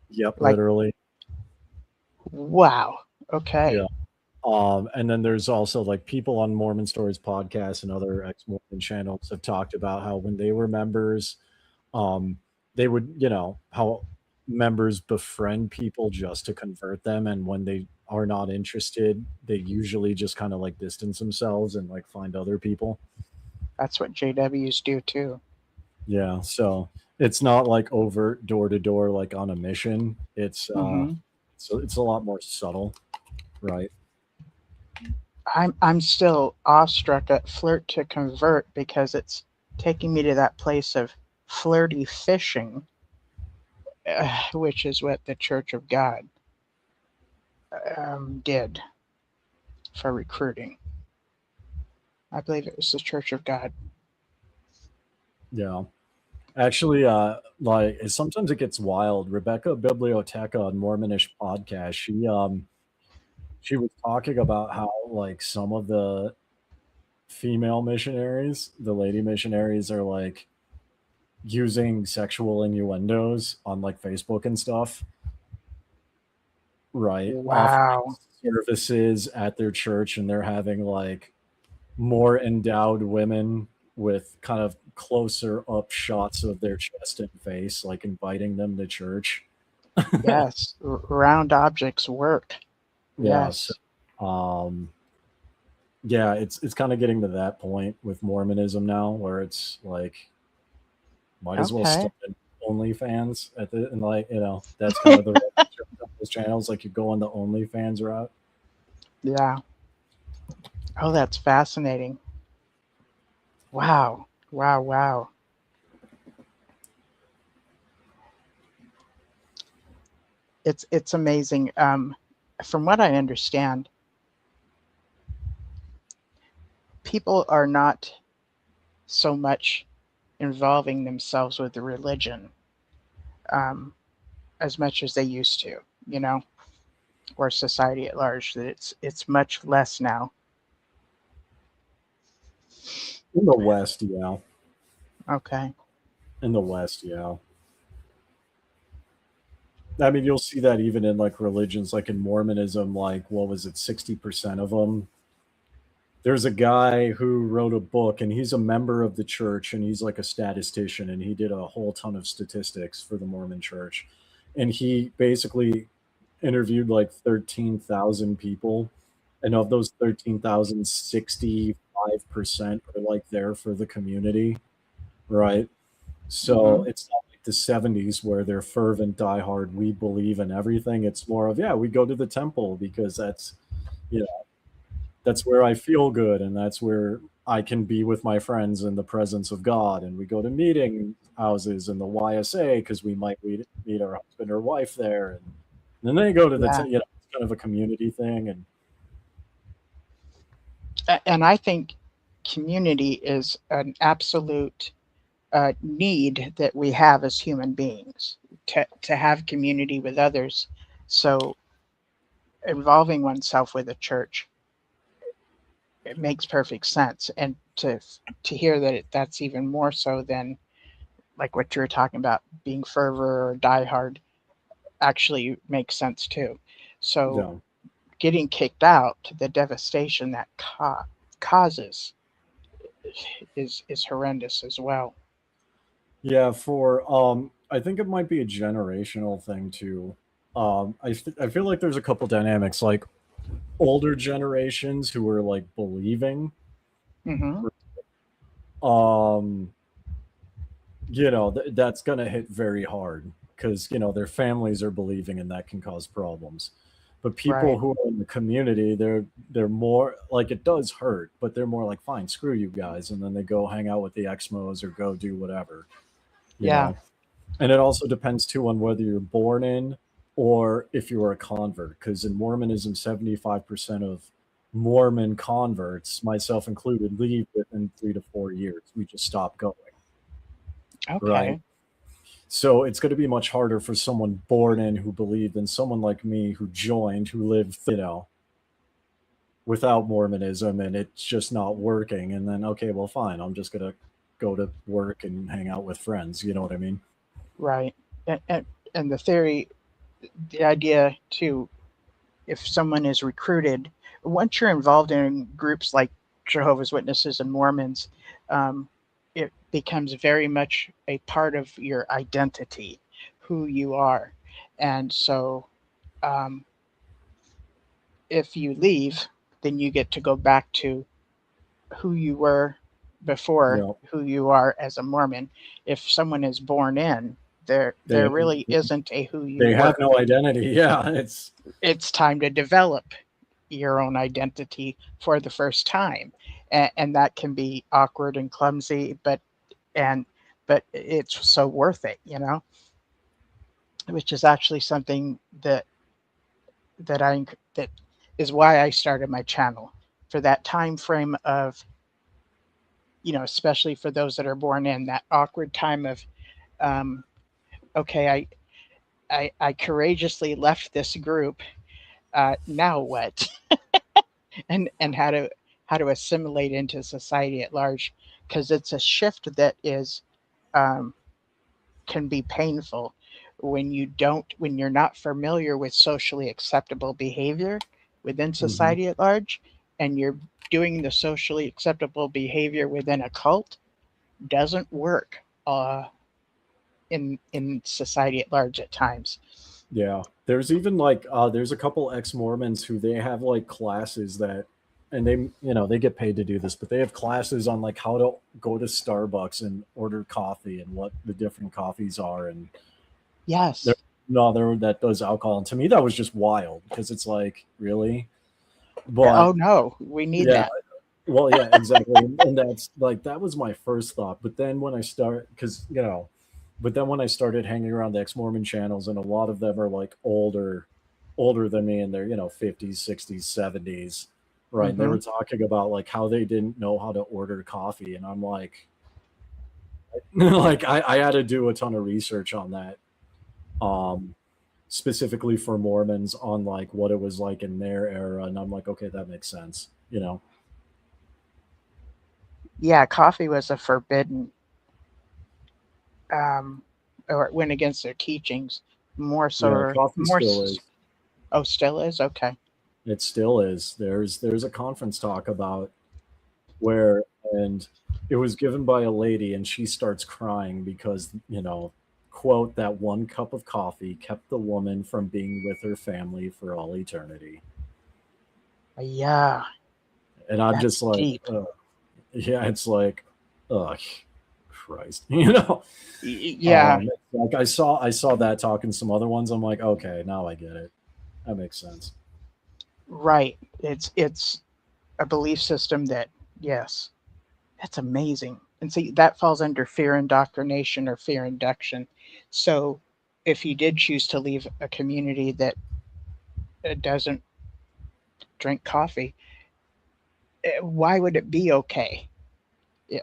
yep, Like, literally. wow. Okay. Yeah. And then there's also like people on Mormon Stories podcast and other ex-Mormon channels have talked about how when they were members, um, they would, how members befriend people just to convert them, and when they are not interested, they usually just kind of like distance themselves and like find other people. That's what JWs do too. Yeah, so it's not like overt door to door like on a mission. Hmm. It's a lot more subtle, right? I'm still awestruck at flirt to convert because it's taking me to that place of flirty fishing, which is what the Church of God did for recruiting. I believe it was the Church of God. Yeah. Actually, like sometimes it gets wild. Rebecca Biblioteca on Mormonish podcast, she was talking about how like some of the female missionaries, the lady missionaries, are like using sexual innuendos on like Facebook and stuff, right? Offering Wow. services at their church, and they're having like more endowed women with kind of closer up shots of their chest and face, like inviting them to church. Yes. Round objects work. Yeah, so, Yes. um, yeah, it's kind of getting to that point with Mormonism now, where it's like might as well Okay. start an OnlyFans at the and like that's kind of the those channels, like you go on the OnlyFans route. Yeah. Oh, that's fascinating. Wow. Wow. Wow. It's amazing. From what I understand, people are not so much involving themselves with the religion um, as much as they used to, you know, or society at large. That it's much less now. In the West, yeah. Okay. In the West, yeah. I mean, you'll see that even in like religions, like in Mormonism, like what was it, 60% of them. There's a guy who wrote a book, and he's a member of the church, and he's like a statistician, and he did a whole ton of statistics for the Mormon Church, and he basically interviewed like 13,000 people, and of those 13,000, 65% are like there for the community, right? So Hmm. it's not like the 70s where they're fervent, diehard, we believe in everything. It's more of, yeah, we go to the temple because you know, that's where I feel good, and that's where I can be with my friends in the presence of God. And we go to meeting houses in the YSA because we might meet our husband or wife there. And then they go to Yeah. it's kind of a community thing. And And I think community is an absolute need that we have as human beings to have community with others. So involving oneself with a church, it makes perfect sense. And to hear that that's even more so than like what you were talking about, being fervor or diehard, actually makes sense too. So yeah. getting kicked out, the devastation that causes is horrendous as well. Yeah, for I think it might be a generational thing too. I feel like there's a couple dynamics, like older generations who are like believing, Hmm. um that's going to hit very hard because their families are believing, and that can cause problems. But people Right. who are in the community, they're more like, it does hurt, but they're more like, fine, screw you guys, and then they go hang out with the Exmos or go do whatever you Yeah. know and it also depends too on whether you're born in or if you're a convert, because in Mormonism, 75% of Mormon converts, myself included, leave within 3 to 4 years. We just stop going, right? Okay. So it's going to be much harder for someone born in who believed than someone like me who joined, who lived, without Mormonism, and it's just not working. And then, okay, well, fine, I'm just going to go to work and hang out with friends. You know what I mean? Right. And the theory, the idea too, if someone is recruited, once you're involved in groups like Jehovah's Witnesses and Mormons, um, it becomes very much a part of your identity, who you are. And so um, if you leave, then you get to go back to who you were before, Yeah. who you are as a Mormon. If someone is born in, there They really isn't a who you they have were. no identity. Yeah, It's time to develop your own identity for the first time, and that can be awkward and clumsy, and but it's so worth it, which is actually something that is why I started my channel, for that time frame of especially for those that are born in that awkward time of, um, okay, I courageously left this group. Now what? And how to assimilate into society at large, because it's a shift that is, um, can be painful when you're not familiar with socially acceptable behavior within Hmm. society at large, and you're doing the socially acceptable behavior within a cult doesn't work in society at large at times. Yeah, there's even like there's a couple ex-Mormons who they have like classes that, and they they get paid to do this, but they have classes on like how to go to Starbucks and order coffee and what the different coffees are, and there's Yes. another that does alcohol. And to me, that was just wild because it's like really, but Oh no, we need yeah, that. well, yeah, exactly. And that's like that was my first thought. But then when I start, because but then when I started hanging around the ex-Mormon channels, and a lot of them are like older than me in their 50s, 60s, 70s, right? And they Hmm. were talking about like how they didn't know how to order coffee, and I'm like, like I had to do a ton of research on that, um, specifically for Mormons on like what it was like in their era, and I'm like, okay, that makes sense. Yeah, coffee was a forbidden, um, or it went against their teachings more Yeah, so, coffee more. still is. Oh, still is okay. It still is. There's a conference talk about where, and it was given by a lady, and she starts crying because quote, that one cup of coffee kept the woman from being with her family for all eternity. Yeah, And I'm just that's like, deep. yeah, it's like, oh Christ, Yeah, like I saw that talk in some other ones. I'm like, okay, now I get it. That makes sense. right. It's a belief system that, yes, that's amazing. And see, that falls under fear indoctrination or fear induction. So, if you did choose to leave a community that doesn't drink coffee, why would it be okay?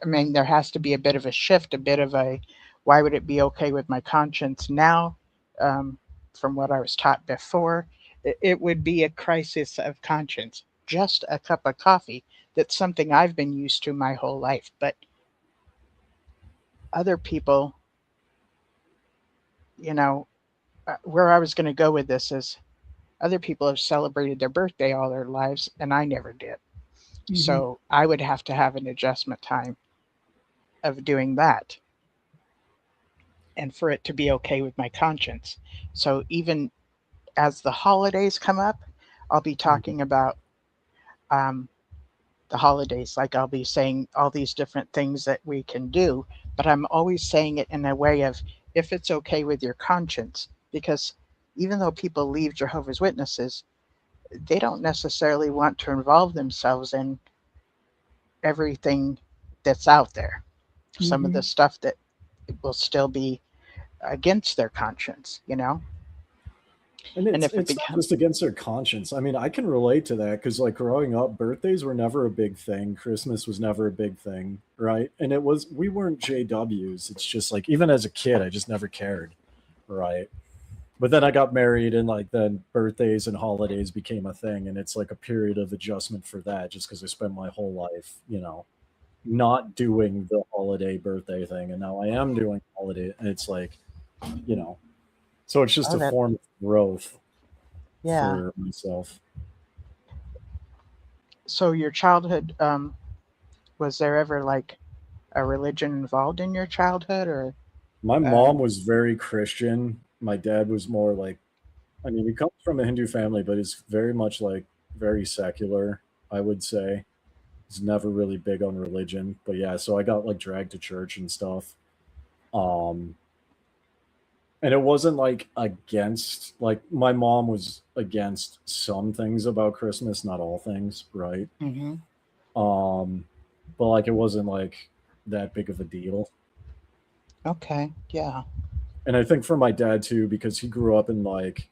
I mean, there has to be a bit of a shift, a bit of a, why would it be okay with my conscience now? Um, from what I was taught before, it would be a crisis of conscience. Just a cup of coffee. That's something I've been used to my whole life. But other people, you know, where I was going to go with this is other people have celebrated their birthday all their lives, and I never did. Hmm. So I would have to have an adjustment time of doing that and for it to be okay with my conscience. So even as the holidays come up, I'll be Mhm. talking about, um, the holidays. Like I'll be saying all these different things that we can do, but I'm always saying it in a way of if it's okay with your conscience. Because even though people leave Jehovah's Witnesses, they don't necessarily want to involve themselves in everything that's out there. Some of the Hmm. stuff that will still be against their conscience. And And it's if it it's not becomes, just against their conscience. I mean, I can relate to that because like growing up, birthdays were never a big thing. Christmas was never a big thing, right? And we weren't JWs. It's just like even as a kid, I just never cared, right? But then I got married, and like then birthdays and holidays became a thing, and it's like a period of adjustment for that, just because I spent my whole life, not doing the holiday birthday thing, and now I am doing holiday, and it's like, you know, so it's just oh, a that, form of growth yeah. for myself. So your childhood, was there ever like a religion involved in your childhood, or, My mom um, was very Christian. My dad was more like, I mean, he comes from a Hindu family, but he's very much like very secular, I would say. He's never really big on religion. But yeah, so I got like dragged to church and stuff. Um, and it wasn't like against, like, my mom was against some things about Christmas, not all things, right? mhm. Um, but like it wasn't like that big of a deal. Okay, yeah. And I think for my dad too, because he grew up in like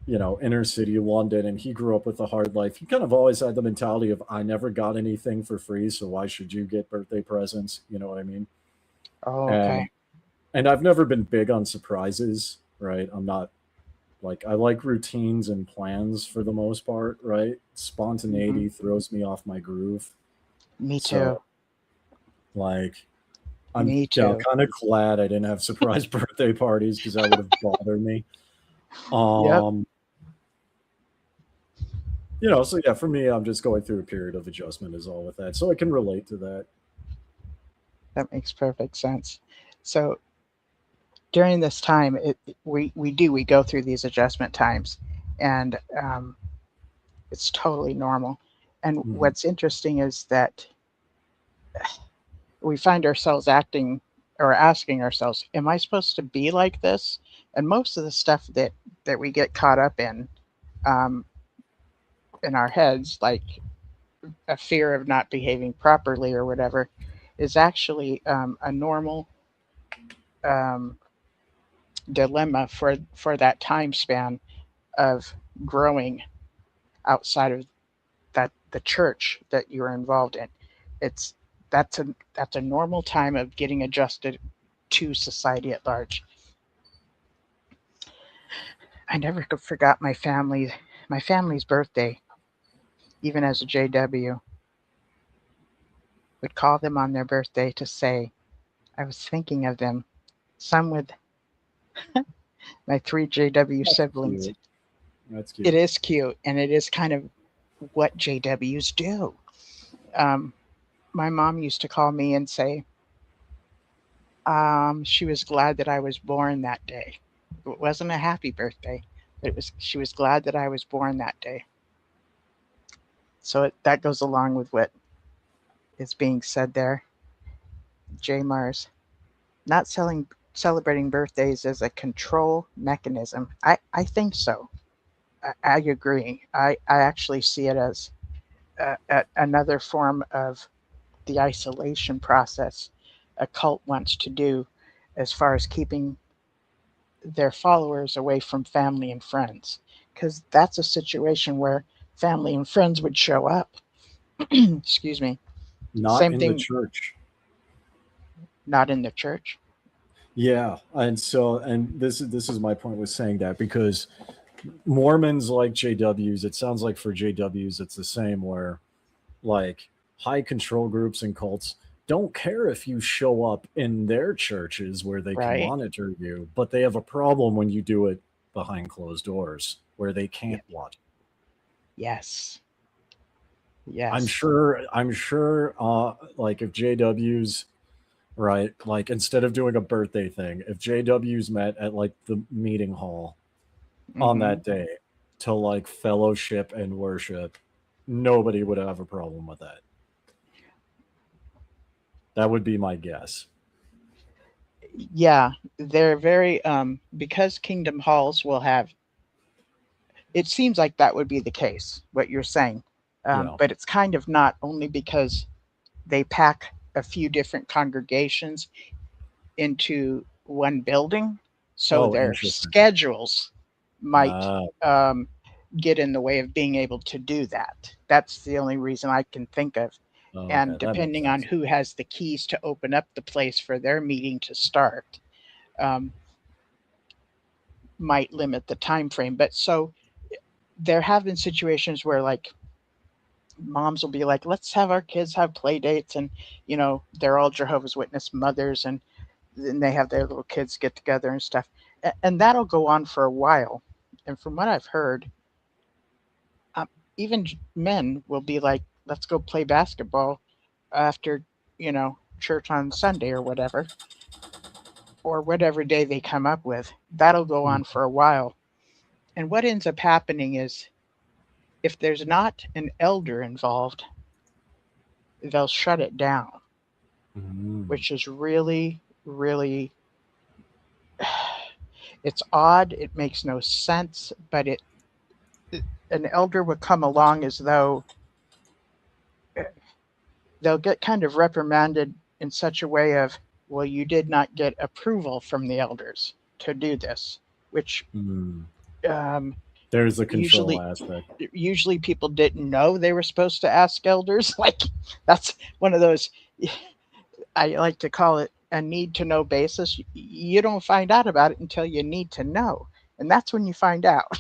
inner city London, and he grew up with a hard life. He kind of always had the mentality of, I never got anything for free, so why should you get birthday presents? You know what I mean? Oh, And okay. and I've never been big on surprises, right? I'm not like, I like routines and plans for the most part, right? Hmm. Spontaneity throws me off my groove. Me too. So like I'm Me too. kind of glad I didn't have surprise birthday parties because that would have bothered me. Yep. Um, so yeah, for me, I'm just going through a period of adjustment is all with that. So I can relate to that. That makes perfect sense. So during this time, we go through these adjustment times, and it's totally normal. And Mhm. what's interesting is that we find ourselves acting or asking ourselves, "Am I supposed to be like this?" And most of the stuff that we get caught up um, in our heads, like a fear of not behaving properly or whatever, is actually a normal um, dilemma for that time span of growing outside of that the church that you're involved in. It's that's a normal time of getting adjusted to society at large. I never forgot my family's birthday, even as a JW. Would call them on their birthday to say I was thinking of them. Some with my three JW That's siblings. cute. That's It cute. is cute, and it is kind of what JWs do. Um, my mom used to call me and say she was glad that I was born that day. It wasn't a happy birthday. It was she was glad that I was born that day. So that goes along with what is being said there. J Mars, not celebrating birthdays as a control mechanism. I think so. I agree. I actually see it as another form of the isolation process a cult wants to do as far as keeping their followers away from family and friends. Because that's a situation where family and friends would show up. Excuse me. Not Same in the thing, church. not in the church. Yeah, and this is my point with saying that, because Mormons like JWs. It sounds like for JWs it's the same, where like high control groups and cults don't care if you show up in their churches where they can Right? monitor you, but they have a problem when you do it behind closed doors where they Yeah. can't watch. Yes. I'm Yes. sure I'm sure like if JWs, right, like instead of doing a birthday thing, if JWs met at like the meeting hall on Hmm. that day to like fellowship and worship, nobody would have a problem with that. That would be my guess. Yeah, they're very because Kingdom Halls will have. It seems like that would be the case. What you're saying, Yeah. but it's kind of not. Only because they pack a few different congregations into one building, so Oh, their interesting. schedules might Uh, um, get in the way of being able to do that. That's the only reason I can think of. oh, And okay, that makes depending on sense. who has the keys to open up the place for their meeting to start, um, might limit the time frame. But so there have been situations where like moms will be like, let's have our kids have play dates, and they're all Jehovah's Witness mothers, and then they have their little kids get together and stuff. And that'll go on for a while. And from what I've heard, um, even men will be like, let's go play basketball after, church on Sunday or whatever day they come up with. That'll go on for a while. And what ends up happening is if there's not an elder involved, they'll shut it down, Mm. which is really, really, it's odd. It makes no sense, but an elder would come along as though they'll get kind of reprimanded in such a way of, well, you did not get approval from the elders to do this, which Mm. um, There's a control Usually, aspect. usually people didn't know they were supposed to ask elders. Like that's one of those, I like to call it a need to know basis. You don't find out about it until you need to know. And that's when you find out.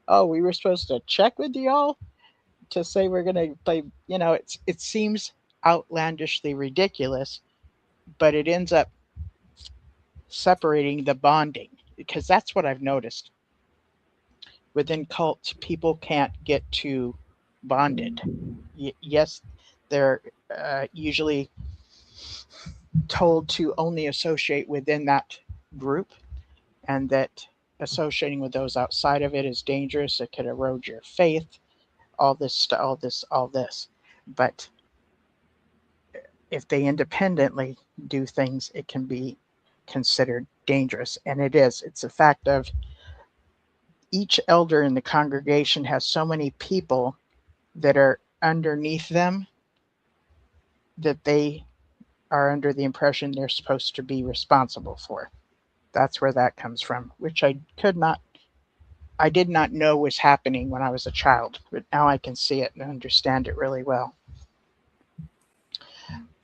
Oh, we were supposed to check with y'all to say we're going to play. It seems outlandishly ridiculous, but it ends up separating the bonding, because that's what I've noticed. Within cults, people can't get too bonded. Yes, they're usually told to only associate within that group, and that associating with those outside of it is dangerous. It could erode your faith. All this. But if they independently do things, it can be considered dangerous, and it is. It's a fact of each elder in the congregation has so many people that are underneath them that they are under the impression they're supposed to be responsible for. That's where that comes from, which I did not know was happening when I was a child, but now I can see it and understand it really well.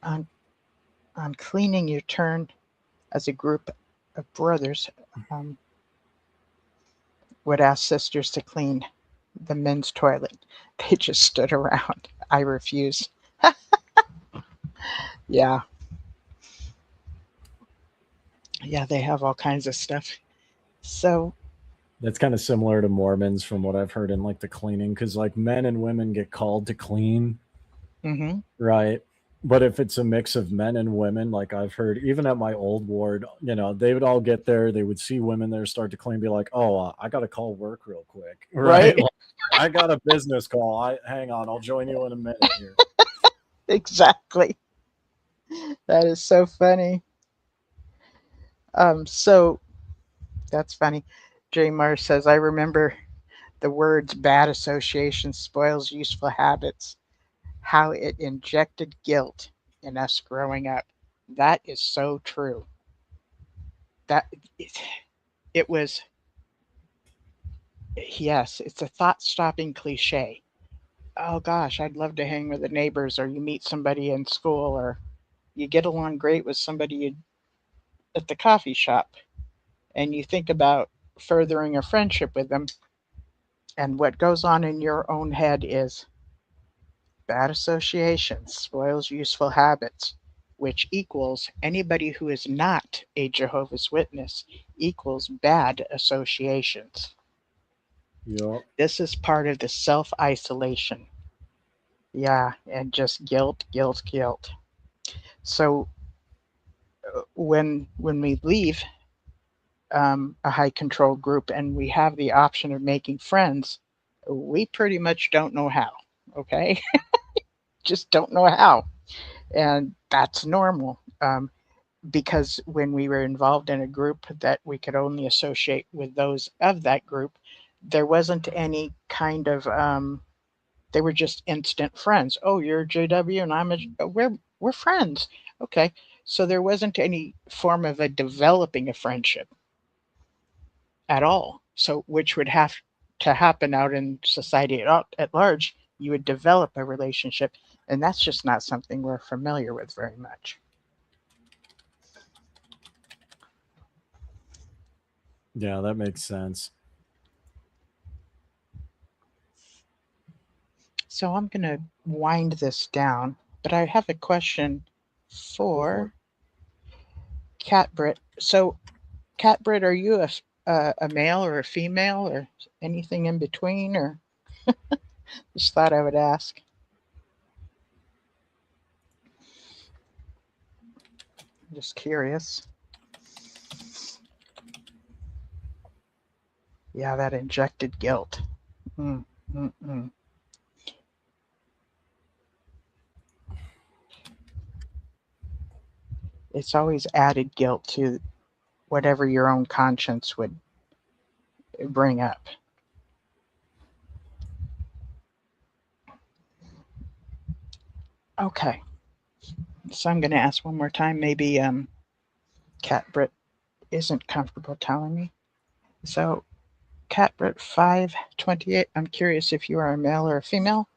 On cleaning your turn as a group of brothers, would ask sisters to clean the men's toilet. They just stood around. I refused. Yeah. Yeah, they have all kinds of stuff. So That's kind of similar to Mormons from what I've heard in like the cleaning, because like men and women get called to clean, right? But if it's a mix of men and women, like I've heard, even at my old ward, they would all get there, they would see women there, start to clean, be like, "Oh, I got to call work real quick," right? Like, I got a business call. Hang on, I'll join you in a minute here. Exactly. That is so funny. So that's funny. J. Mars says, I remember the words bad association spoils useful habits, how it injected guilt in us growing up. That is so true. That it was, yes, it's a thought stopping cliche. Oh gosh, I'd love to hang with the neighbors, or you meet somebody in school, or you get along great with somebody at the coffee shop, and you think about furthering a friendship with them. And what goes on in your own head is bad association spoils useful habits, which equals anybody who is not a Jehovah's Witness equals bad associations. Yep. This is part of the self isolation. Yeah, and just guilt. So when we leave a high control group and we have the option of making friends, we pretty much don't know how. Okay, just don't know how, and that's normal. Because when we were involved in a group that we could only associate with those of that group, there wasn't any kind of they were just instant friends. Oh, you're a JW and we're friends. Okay. So there wasn't any form of a developing a friendship at all. So which would have to happen out in society at large. You would develop a relationship, and that's just not something we're familiar with very much. Yeah, that makes sense. So I'm going to wind this down, but I have a question for Cat Brit. So, Cat Brit, are you a male or a female or anything in between? Or just thought I would ask. Just curious. Yeah, that injected guilt. It's always added guilt to whatever your own conscience would bring up. Okay. So I'm going to ask one more time. Maybe Cat Brit isn't comfortable telling me. So Catbert 528. I'm curious if you are a male or a female,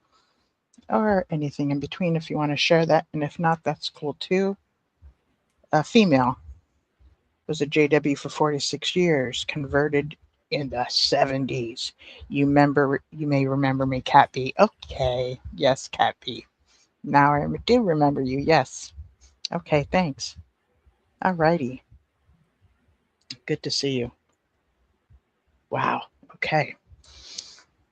or anything in between if you want to share that. And if not, that's cool too. A female, was a JW for 46 years, converted in the 70s. You may remember me, Cat B. Okay, yes, Cat B. Now I do remember you, yes. Okay, thanks. Alrighty. Good to see you. Wow, okay.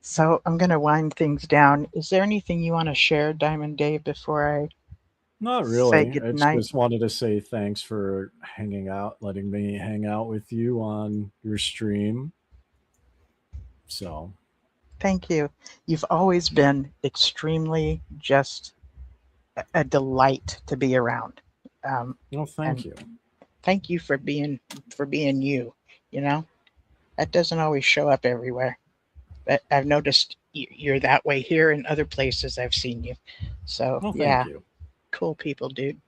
So I'm going to wind things down. Is there anything you want to share, Diamond Dave, before I Not say really. I goodnight? just wanted to say thanks for hanging out, letting me hang out with you on your stream. So, Thank you. You've always been extremely just a delight to be around. well, thank and you. thank you for being you. You know, that doesn't always show up everywhere, but I've noticed you're that way here and other places I've seen you. So Well, yeah, thank you. cool people, dude.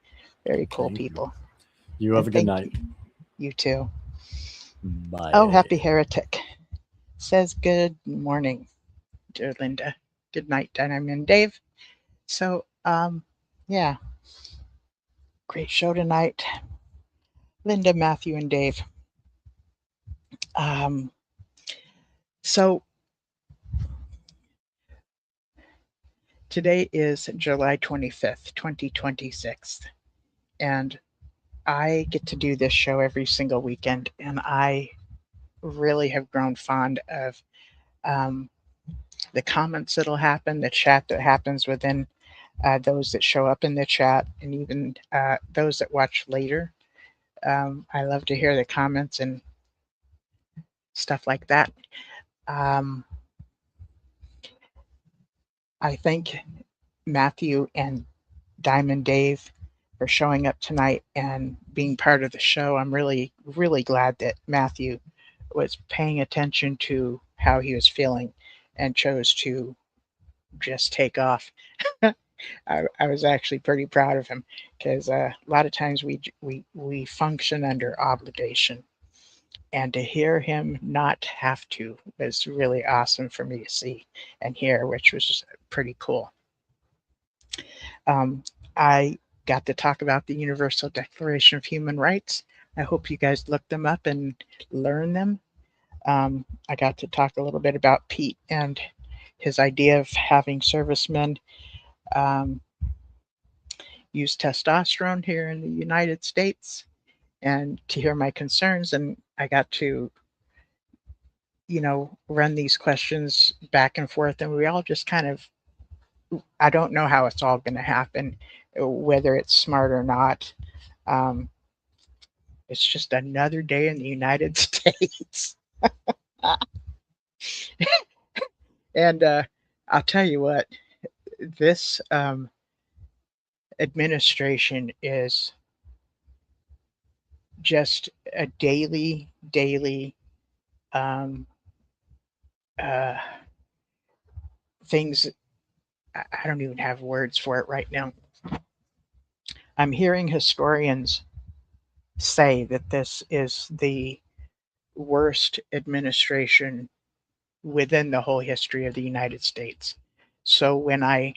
Very cool Thank you. people. You have And a good thank night. You too. Bye. Oh, happy heretic says good morning, dear Linda. Good night, Diamond Dave. So yeah, great show tonight, Linda, Matthew, and Dave. So today is July 25th, 2026, and I get to do this show every single weekend, and I really have grown fond of the comments that'll happen, the chat that happens within those that show up in the chat, and even those that watch later. I love to hear the comments and stuff like that. I thank Matthew and Diamond Dave for showing up tonight and being part of the show. I'm really, really glad that Matthew was paying attention to how he was feeling and chose to just take off. I was actually pretty proud of him because a lot of times we function under obligation, and to hear him not have to was really awesome for me to see and hear, which was pretty cool. I got to talk about the Universal Declaration of Human Rights. I hope you guys look them up and learn them. I got to talk a little bit about Pete and his idea of having servicemen use testosterone here in the United States, and to hear my concerns. And I got to, run these questions back and forth, and we all just kind of, I don't know how it's all going to happen, whether it's smart or not. It's just another day in the United States. And I'll tell you what, this administration is just a daily things. I don't even have words for it right now. I'm hearing historians say that this is the worst administration within the whole history of the United States. So when I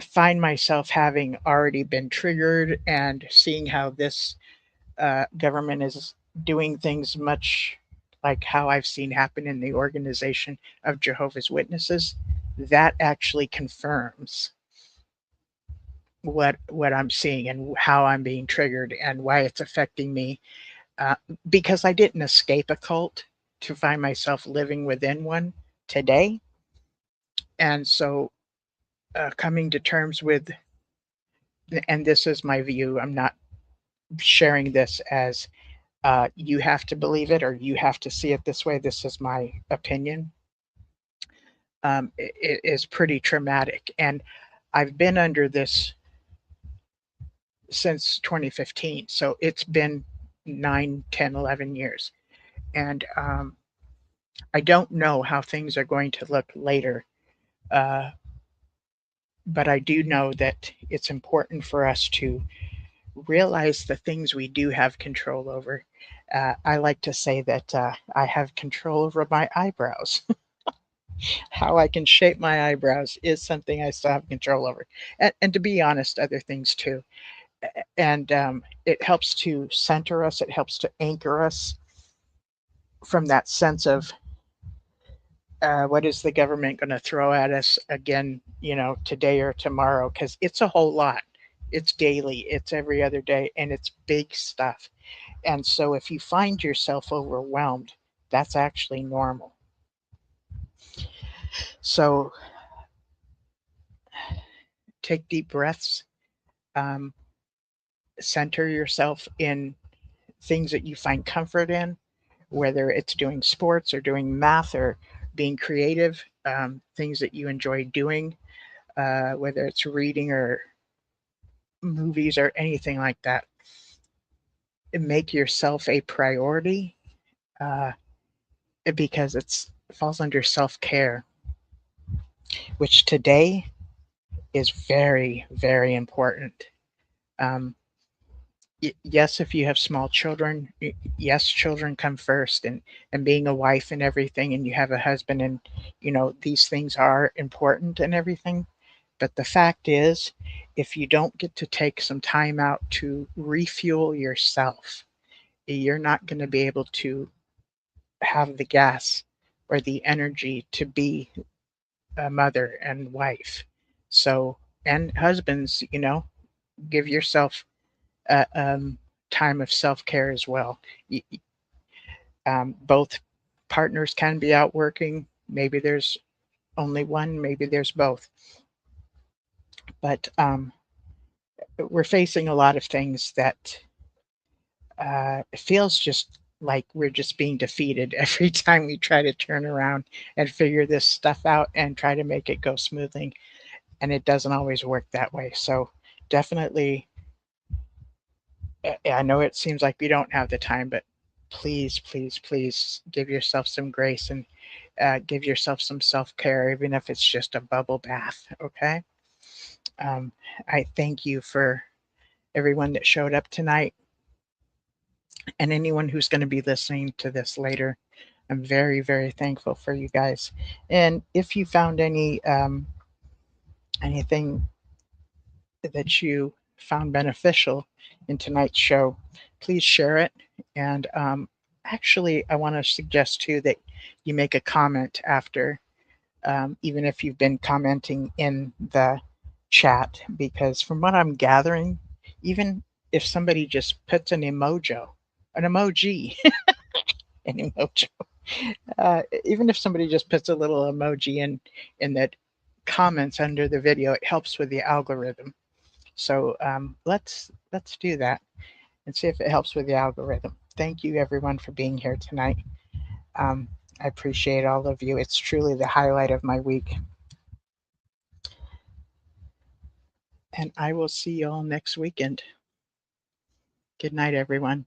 find myself having already been triggered and seeing how this government is doing things much like how I've seen happen in the Organization of Jehovah's Witnesses, that actually confirms what I'm seeing and how I'm being triggered and why it's affecting me, because I didn't escape a cult to find myself living within one today. And so coming to terms with, and this is my view, I'm not sharing this as you have to believe it or you have to see it this way. This is my opinion. It is pretty traumatic. And I've been under this since 2015. So it's been 9, 10, 11 years. And I don't know how things are going to look later. But I do know that it's important for us to realize the things we do have control over. I like to say that I have control over my eyebrows. How I can shape my eyebrows is something I still have control over. And to be honest, other things too. And it helps to center us, it helps to anchor us from that sense of what is the government going to throw at us again, today or tomorrow? Because it's a whole lot. It's daily, it's every other day, and it's big stuff. And so if you find yourself overwhelmed, that's actually normal. So take deep breaths, um, center yourself in things that you find comfort in, whether it's doing sports or doing math or being creative, things that you enjoy doing, whether it's reading or movies or anything like that. Make yourself a priority uh, because it falls under self care, which today is very, very important. Um, yes, if you have small children, yes, children come first, and being a wife and everything, and you have a husband, and these things are important and everything. But the fact is, if you don't get to take some time out to refuel yourself, you're not going to be able to have the gas or the energy to be a mother and wife. So, and husbands, give yourself a time of self care as well. Both partners can be out working. Maybe there's only one, maybe there's both. But we're facing a lot of things that it feels just like we're just being defeated every time we try to turn around and figure this stuff out and try to make it go smoothly. And it doesn't always work that way. So definitely, I know it seems like we don't have the time, but please, please, please give yourself some grace and give yourself some self-care, even if it's just a bubble bath. Okay. Um, I thank you for everyone that showed up tonight and anyone who's going to be listening to this later. I'm very, very thankful for you guys. And if you found anything that you found beneficial in tonight's show, please share it. And actually, I want to suggest too that you make a comment after, even if you've been commenting in the chat, because from what I'm gathering, even if somebody just puts an emoji, an emoji, an emoji, even if somebody just puts a little emoji in the comments under the video, it helps with the algorithm. So let's do that and see if it helps with the algorithm. Thank you everyone for being here tonight. I appreciate all of you. It's truly the highlight of my week. And I will see you all next weekend. Good night, everyone.